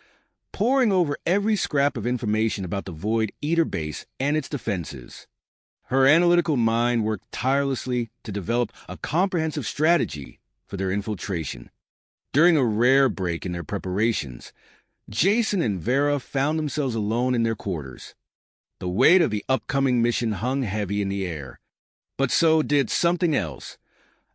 poring over every scrap of information about the Void Eater base and its defenses. Her analytical mind worked tirelessly to develop a comprehensive strategy for their infiltration. During a rare break in their preparations, Jason and Vera found themselves alone in their quarters. The weight of the upcoming mission hung heavy in the air, but so did something else,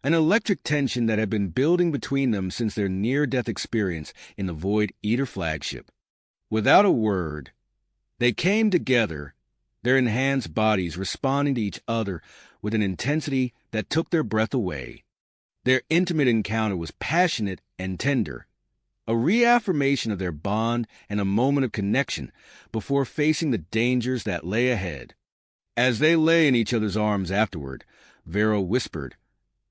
an electric tension that had been building between them since their near-death experience in the Void Eater flagship. Without a word, they came together, their enhanced bodies responding to each other with an intensity that took their breath away. Their intimate encounter was passionate and tender, a reaffirmation of their bond and a moment of connection before facing the dangers that lay ahead. As they lay in each other's arms afterward, Vera whispered,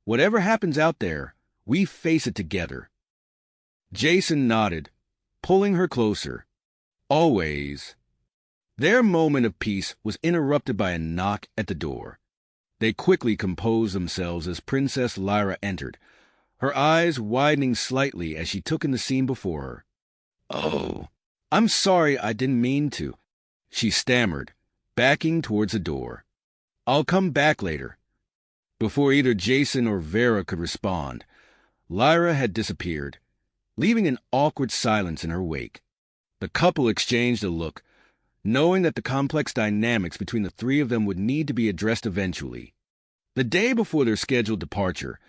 "Whatever happens out there, we face it together." Jason nodded, pulling her closer. "Always." Their moment of peace was interrupted by a knock at the door. They quickly composed themselves as Princess Lyra entered, her eyes widening slightly as she took in the scene before her. "Oh, I'm sorry, I didn't mean to," she stammered, backing towards the door. "I'll come back later." Before either Jason or Vera could respond, Lyra had disappeared, leaving an awkward silence in her wake. The couple exchanged a look, knowing that the complex dynamics between the three of them would need to be addressed eventually. The day before their scheduled departure,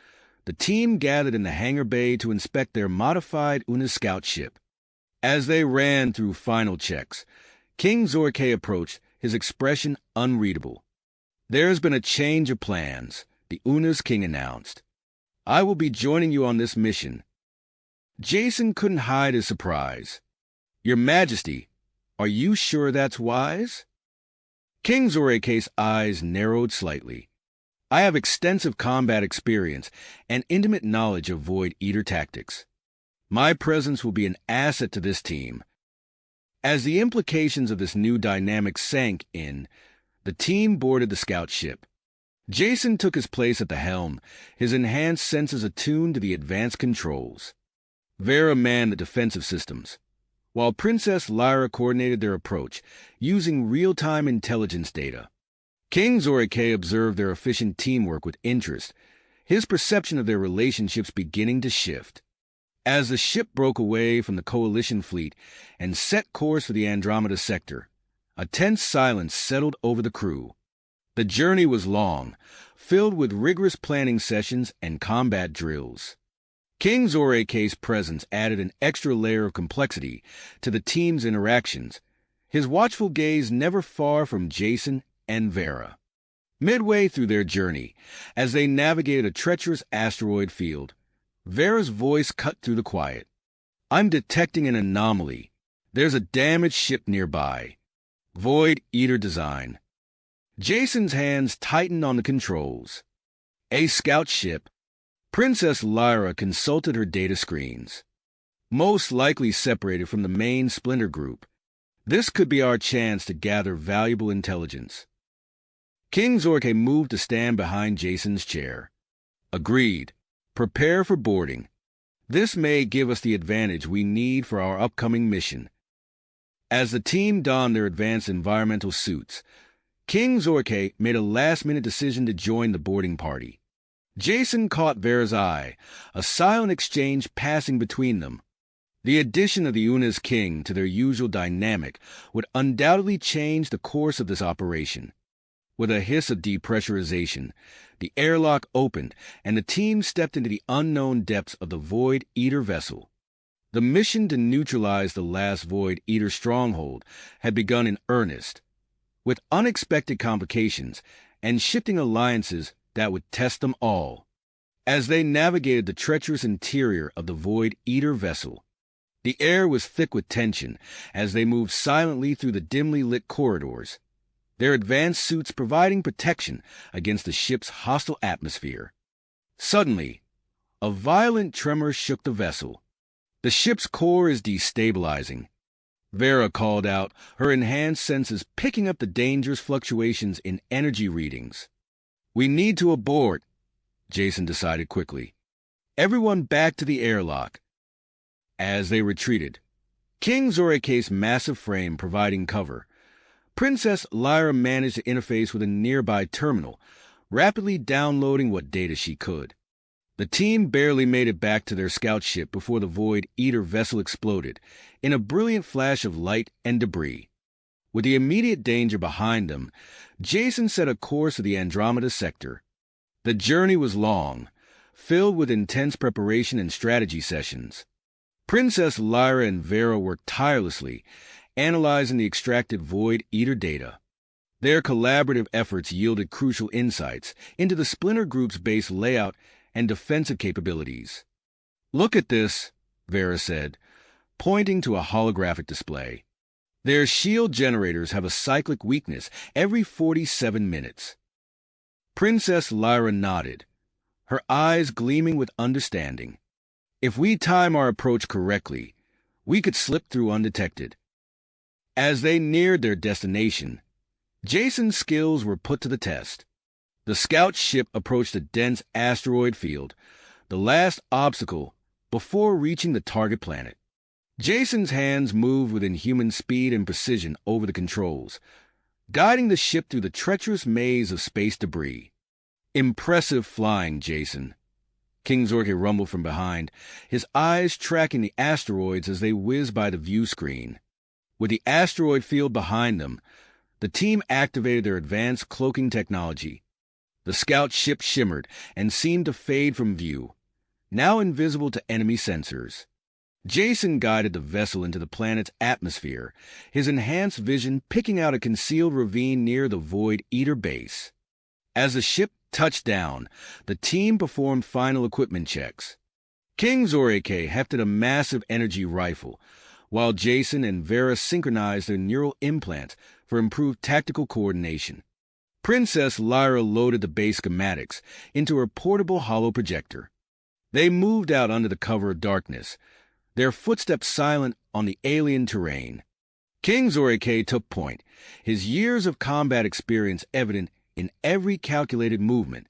the team gathered in the hangar bay to inspect their modified Una scout ship. As they ran through final checks, King Zorke approached, his expression unreadable. "There has been a change of plans," the Una's king announced. "I will be joining you on this mission." Jason couldn't hide his surprise. "Your Majesty, are you sure that's wise?" King Zoreke's eyes narrowed slightly. "I have extensive combat experience and intimate knowledge of Void Eater tactics. My presence will be an asset to this team." As the implications of this new dynamic sank in, the team boarded the scout ship. Jason took his place at the helm, his enhanced senses attuned to the advanced controls. Vera manned the defensive systems, while Princess Lyra coordinated their approach, using real-time intelligence data. King Zorike observed their efficient teamwork with interest, his perception of their relationships beginning to shift. As the ship broke away from the Coalition fleet and set course for the Andromeda sector, a tense silence settled over the crew. The journey was long, filled with rigorous planning sessions and combat drills. King Zoreke's presence added an extra layer of complexity to the team's interactions, his watchful gaze never far from Jason and Vera. Midway through their journey, as they navigated a treacherous asteroid field, Vera's voice cut through the quiet. "I'm detecting an anomaly. There's a damaged ship nearby. Void Eater design." Jason's hands tightened on the controls. "A scout ship." Princess Lyra consulted her data screens. "Most likely separated from the main splinter group. This could be our chance to gather valuable intelligence." King Zorke moved to stand behind Jason's chair. "Agreed. Prepare for boarding. This may give us the advantage we need for our upcoming mission." As the team donned their advanced environmental suits, King Zorke made a last-minute decision to join the boarding party. Jason caught Vera's eye, a silent exchange passing between them. The addition of the Una's king to their usual dynamic would undoubtedly change the course of this operation. With a hiss of depressurization, the airlock opened, and the team stepped into the unknown depths of the Void Eater vessel. The mission to neutralize the last Void Eater stronghold had begun in earnest, with unexpected complications and shifting alliances that would test them all. As they navigated the treacherous interior of the Void Eater vessel, the air was thick with tension as they moved silently through the dimly lit corridors, their advanced suits providing protection against the ship's hostile atmosphere. Suddenly, a violent tremor shook the vessel. "The ship's core is destabilizing," Vera called out, her enhanced senses picking up the dangerous fluctuations in energy readings. "We need to abort," Jason decided quickly. "Everyone back to the airlock." As they retreated, King Zoreke's massive frame providing cover, Princess Lyra managed to interface with a nearby terminal, rapidly downloading what data she could. The team barely made it back to their scout ship before the Void Eater vessel exploded, in a brilliant flash of light and debris. With the immediate danger behind them, Jason set a course for the Andromeda sector. The journey was long, filled with intense preparation and strategy sessions. Princess Lyra and Vera worked tirelessly, analyzing the extracted Void Eater data. Their collaborative efforts yielded crucial insights into the Splinter Group's base layout and defensive capabilities. "Look at this," Vera said, pointing to a holographic display. "Their shield generators have a cyclic weakness every 47 minutes. Princess Lyra nodded, her eyes gleaming with understanding. "If we time our approach correctly, we could slip through undetected." As they neared their destination, Jason's skills were put to the test. The scout ship approached a dense asteroid field, the last obstacle before reaching the target planet. Jason's hands moved with inhuman speed and precision over the controls, guiding the ship through the treacherous maze of space debris. "Impressive flying, Jason," King Zorke rumbled from behind, his eyes tracking the asteroids as they whizzed by the view screen. With the asteroid field behind them, the team activated their advanced cloaking technology. The scout ship shimmered and seemed to fade from view, now invisible to enemy sensors. Jason guided the vessel into the planet's atmosphere, his enhanced vision picking out a concealed ravine near the Void Eater base. As the ship touched down, the team performed final equipment checks. King Zorke hefted a massive energy rifle, while Jason and Vera synchronized their neural implants for improved tactical coordination. Princess Lyra loaded the base schematics into her portable holoprojector. They moved out under the cover of darkness, their footsteps silent on the alien terrain. King Zorke took point, his years of combat experience evident in every calculated movement.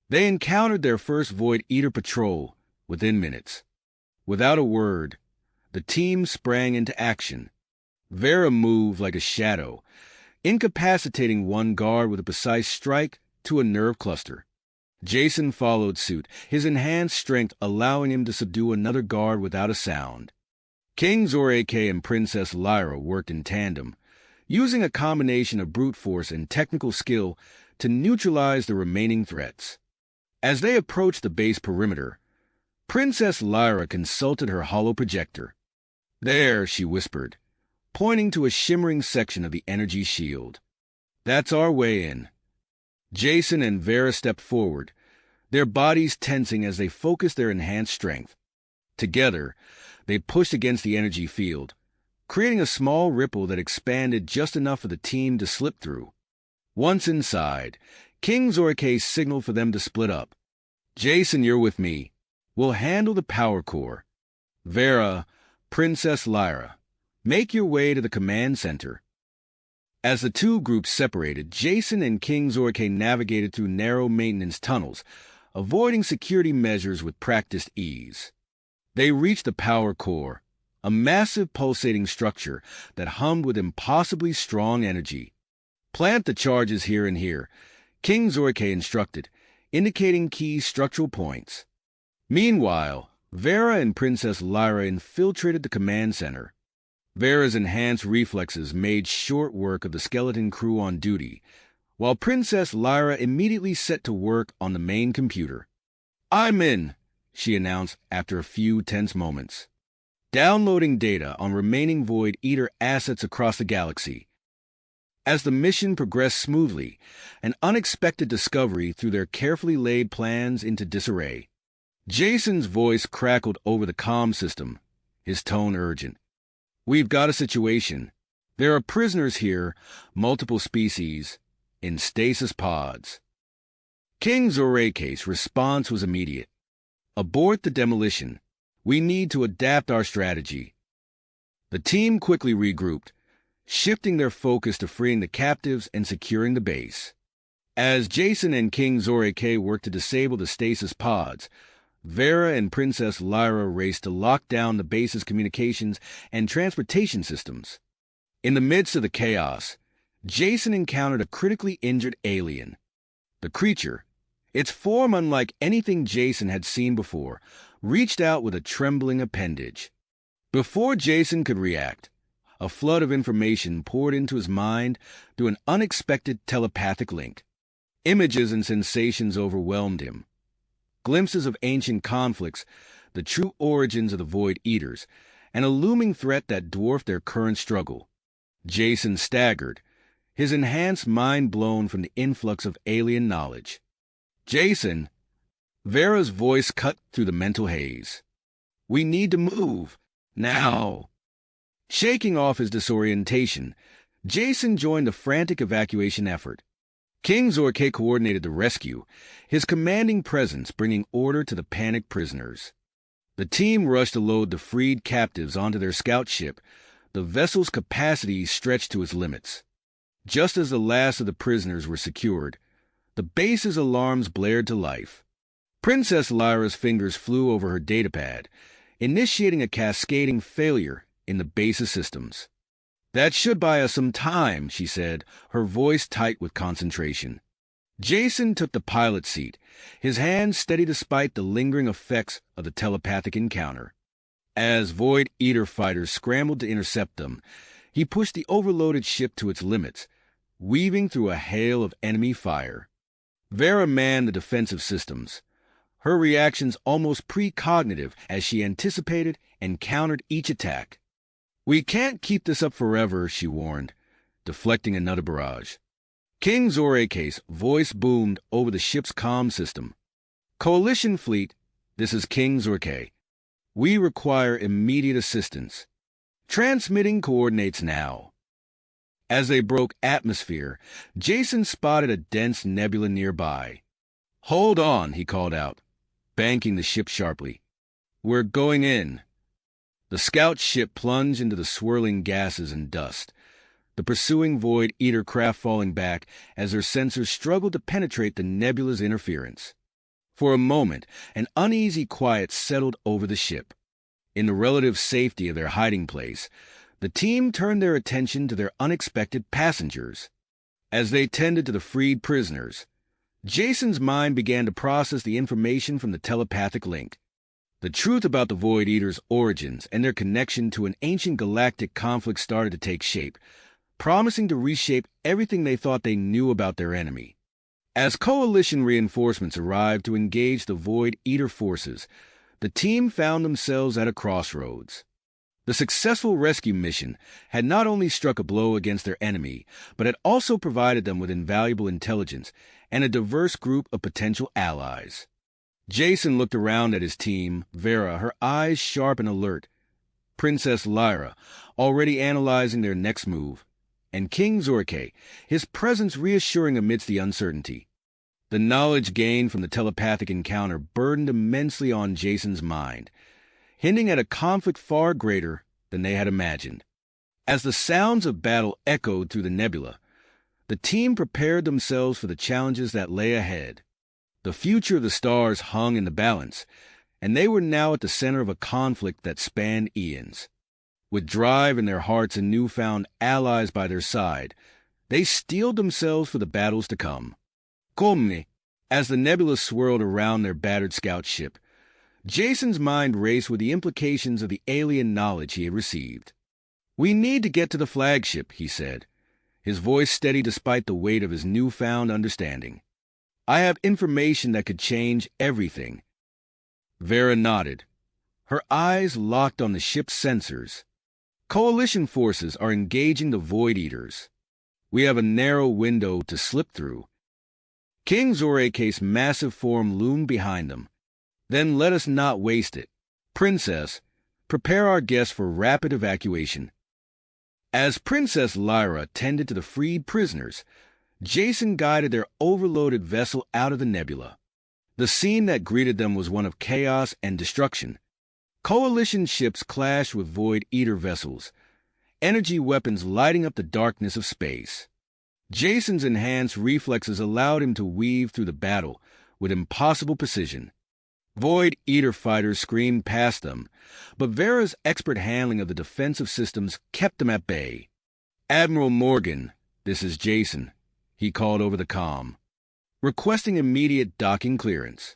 They encountered their first Void Eater patrol within minutes. Without a word, the team sprang into action. Vera moved like a shadow, incapacitating one guard with a precise strike to a nerve cluster. Jason followed suit, his enhanced strength allowing him to subdue another guard without a sound. King Zorke and Princess Lyra worked in tandem, using a combination of brute force and technical skill to neutralize the remaining threats. As they approached the base perimeter, Princess Lyra consulted her holoprojector. "There," she whispered, pointing to a shimmering section of the energy shield. "That's our way in." Jason and Vera stepped forward, their bodies tensing as they focused their enhanced strength. Together, they pushed against the energy field, creating a small ripple that expanded just enough for the team to slip through. Once inside, King Zorke signaled for them to split up. "Jason, you're with me. We'll handle the power core. Vera, Princess Lyra, make your way to the command center." As the two groups separated, Jason and King Zorke navigated through narrow maintenance tunnels, avoiding security measures with practiced ease. They reached the power core, a massive pulsating structure that hummed with impossibly strong energy. "Plant the charges here and here," King Zorke instructed, indicating key structural points. Meanwhile, Vera and Princess Lyra infiltrated the command center. Vera's enhanced reflexes made short work of the skeleton crew on duty, while Princess Lyra immediately set to work on the main computer. "I'm in," she announced after a few tense moments. Downloading data on remaining Void Eater assets across the galaxy. As the mission progressed smoothly, an unexpected discovery threw their carefully laid plans into disarray. Jason's voice crackled over the comm system, his tone urgent. "We've got a situation. There are prisoners here, multiple species, in stasis pods." King Zorke's response was immediate. "Abort the demolition. We need to adapt our strategy." The team quickly regrouped, shifting their focus to freeing the captives and securing the base. As Jason and King Zorke worked to disable the stasis pods, Vera and Princess Lyra raced to lock down the base's communications and transportation systems. In the midst of the chaos, Jason encountered a critically injured alien. The creature, its form unlike anything Jason had seen before, reached out with a trembling appendage. Before Jason could react, a flood of information poured into his mind through an unexpected telepathic link. Images and sensations overwhelmed him. Glimpses of ancient conflicts, the true origins of the Void Eaters, and a looming threat that dwarfed their current struggle. Jason staggered, his enhanced mind blown from the influx of alien knowledge. "Jason!" Vera's voice cut through the mental haze. "We need to move. Now!" Shaking off his disorientation, Jason joined the frantic evacuation effort. King Zorke coordinated the rescue, his commanding presence bringing order to the panicked prisoners. The team rushed to load the freed captives onto their scout ship, The vessel's capacity stretched to its limits. Just as the last of the prisoners were secured, the base's alarms blared to life. Princess Lyra's fingers flew over her datapad, initiating a cascading failure in the base's systems. "That should buy us some time," she said, her voice tight with concentration. Jason took the pilot seat, his hands steady despite the lingering effects of the telepathic encounter. As Void Eater fighters scrambled to intercept them, he pushed the overloaded ship to its limits, weaving through a hail of enemy fire. Vera manned the defensive systems, her reactions almost precognitive as she anticipated and countered each attack. "We can't keep this up forever," she warned, deflecting another barrage. King Zorake's voice boomed over the ship's comm system. "Coalition fleet, this is King Zorke. We require immediate assistance. Transmitting coordinates now." As they broke atmosphere, Jason spotted a dense nebula nearby. "Hold on," he called out, banking the ship sharply. "We're going in." The scout ship plunged into the swirling gases and dust, the pursuing Void Eater craft falling back as their sensors struggled to penetrate the nebula's interference. For a moment, an uneasy quiet settled over the ship. In the relative safety of their hiding place, the team turned their attention to their unexpected passengers. As they tended to the freed prisoners, Jason's mind began to process the information from the telepathic link. The truth about the Void Eaters' origins and their connection to an ancient galactic conflict started to take shape, promising to reshape everything they thought they knew about their enemy. As coalition reinforcements arrived to engage the Void Eater forces, the team found themselves at a crossroads. The successful rescue mission had not only struck a blow against their enemy, but had also provided them with invaluable intelligence and a diverse group of potential allies. Jason looked around at his team, Vera, her eyes sharp and alert, Princess Lyra, already analyzing their next move, and King Zorke, his presence reassuring amidst the uncertainty. The knowledge gained from the telepathic encounter burdened immensely on Jason's mind, hinting at a conflict far greater than they had imagined. As the sounds of battle echoed through the nebula, the team prepared themselves for the challenges that lay ahead. The future of the stars hung in the balance, and they were now at the center of a conflict that spanned eons. With drive in their hearts and newfound allies by their side, they steeled themselves for the battles to come. Come, as the nebula swirled around their battered scout ship, Jason's mind raced with the implications of the alien knowledge he had received. "We need to get to the flagship," he said, his voice steady despite the weight of his newfound understanding. "I have information that could change everything." Vera nodded, her eyes locked on the ship's sensors. "Coalition forces are engaging the Void Eaters. We have a narrow window to slip through." King Zorake's massive form loomed behind them. "Then let us not waste it. Princess, prepare our guests for rapid evacuation." As Princess Lyra tended to the freed prisoners, Jason guided their overloaded vessel out of the nebula. The scene that greeted them was one of chaos and destruction. Coalition ships clashed with Void Eater vessels, energy weapons lighting up the darkness of space. Jason's enhanced reflexes allowed him to weave through the battle with impossible precision. Void Eater fighters screamed past them, but Vera's expert handling of the defensive systems kept them at bay. "Admiral Morgan, this is Jason," he called over the comm, requesting immediate docking clearance.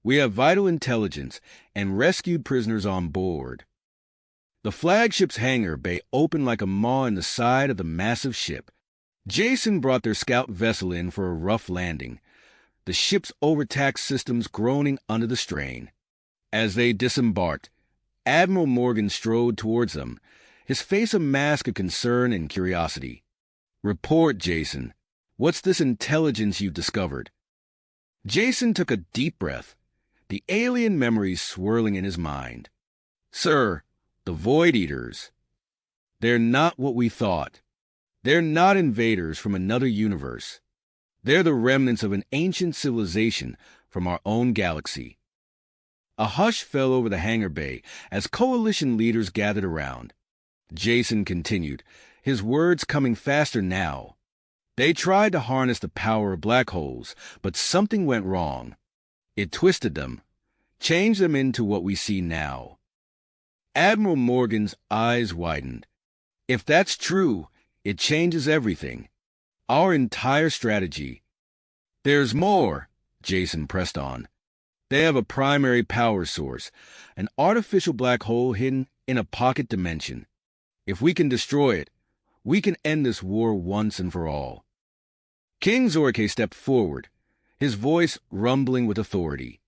"We have vital intelligence and rescued prisoners on board." The flagship's hangar bay opened like a maw in the side of the massive ship. Jason brought their scout vessel in for a rough landing, the ship's overtaxed systems groaning under the strain. As they disembarked, Admiral Morgan strode towards them, his face a mask of concern and curiosity. "Report, Jason. What's this intelligence you've discovered?" Jason took a deep breath, the alien memories swirling in his mind. "Sir, the Void Eaters. They're not what we thought. They're not invaders from another universe. They're the remnants of an ancient civilization from our own galaxy." A hush fell over the hangar bay as coalition leaders gathered around. Jason continued, his words coming faster now. They tried to harness the power of black holes, but something went wrong. It twisted them, changed them into what we see now. Admiral Morgan's eyes widened. If that's true, it changes everything. Our entire strategy. There's more, Jason pressed on. They have a primary power source, an artificial black hole hidden in a pocket dimension. If we can destroy it, we can end this war once and for all. King Zorke stepped forward, his voice rumbling with authority.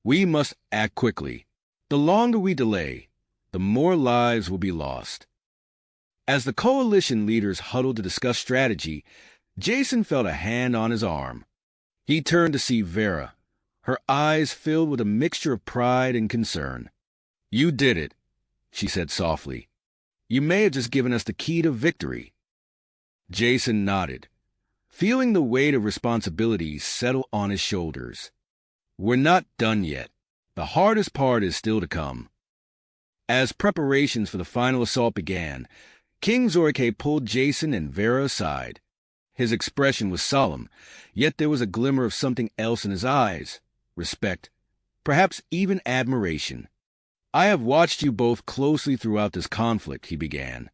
We must act quickly. The longer we delay, the more lives will be lost. As the coalition leaders huddled to discuss strategy, Jason felt a hand on his arm. He turned to see Vera, her eyes filled with a mixture of pride and concern. You did it, she said softly. You may have just given us the key to victory. Jason nodded, feeling the weight of responsibility settle on his shoulders. We're not done yet. The hardest part is still to come. As preparations for the final assault began, King Zorke pulled Jason and Vera aside. His expression was solemn, yet there was a glimmer of something else in his eyes. Respect, perhaps even admiration. I have watched you both closely throughout this conflict, he began.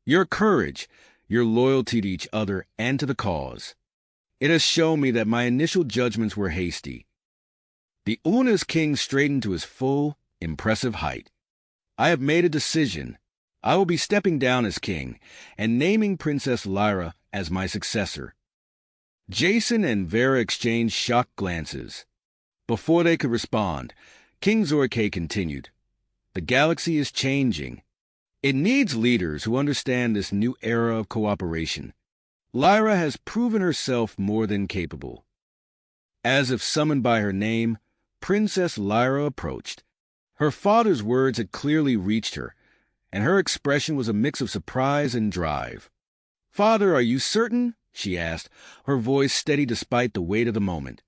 Your courage, your loyalty to each other and to the cause. It has shown me that my initial judgments were hasty. The Una's king straightened to his full, impressive height. I have made a decision. I will be stepping down as king and naming Princess Lyra as my successor. Jason and Vera exchanged shocked glances. Before they could respond, King Zorke continued. The galaxy is changing. It needs leaders who understand this new era of cooperation. Lyra has proven herself more than capable. As if summoned by her name, Princess Lyra approached. Her father's words had clearly reached her, and her expression was a mix of surprise and drive. Father, are you certain? She asked, her voice steady despite the weight of the moment.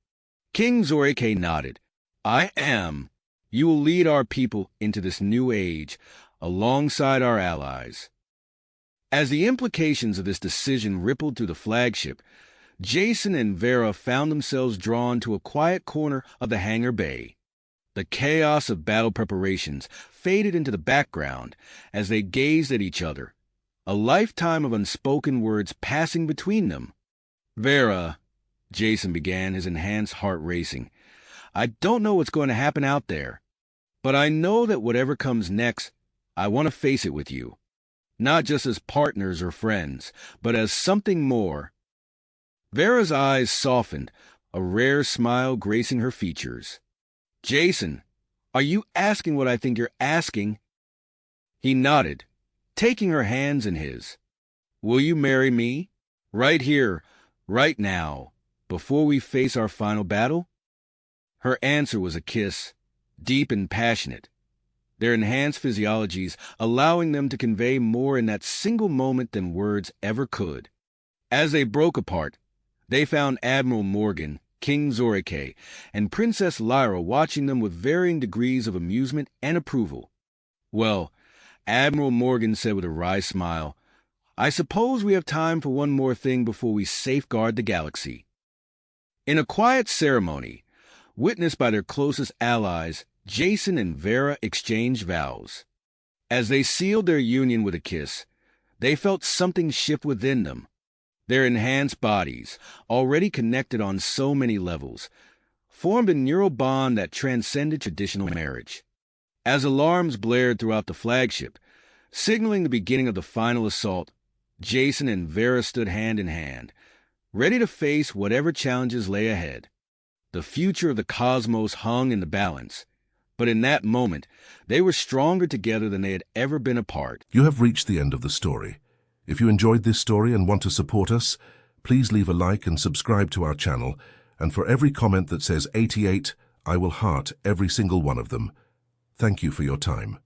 King Zorke nodded. I am. You will lead our people into this new age, alongside our allies. As the implications of this decision rippled through the flagship, Jason and Vera found themselves drawn to a quiet corner of the hangar bay. The chaos of battle preparations faded into the background as they gazed at each other, a lifetime of unspoken words passing between them. Vera, Jason began, his enhanced heart racing, I don't know what's going to happen out there, but I know that whatever comes next, I want to face it with you. Not just as partners or friends, but as something more. Vera's eyes softened, a rare smile gracing her features. Jason, are you asking what I think you're asking? He nodded, taking her hands in his. Will you marry me? Right here, right now, before we face our final battle? Her answer was a kiss, deep and passionate, their enhanced physiologies allowing them to convey more in that single moment than words ever could. As they broke apart, they found Admiral Morgan, King Zorke, and Princess Lyra watching them with varying degrees of amusement and approval. Well, Admiral Morgan said with a wry smile, I suppose we have time for one more thing before we safeguard the galaxy. In a quiet ceremony, witnessed by their closest allies, Jason and Vera exchanged vows. As they sealed their union with a kiss, they felt something shift within them. Their enhanced bodies, already connected on so many levels, formed a neural bond that transcended traditional marriage. As alarms blared throughout the flagship, signaling the beginning of the final assault, Jason and Vera stood hand in hand, ready to face whatever challenges lay ahead. The future of the cosmos hung in the balance, but in that moment, they were stronger together than they had ever been apart. You have reached the end of the story. If you enjoyed this story and want to support us, please leave a like and subscribe to our channel, and for every comment that says 88, I will heart every single one of them. Thank you for your time.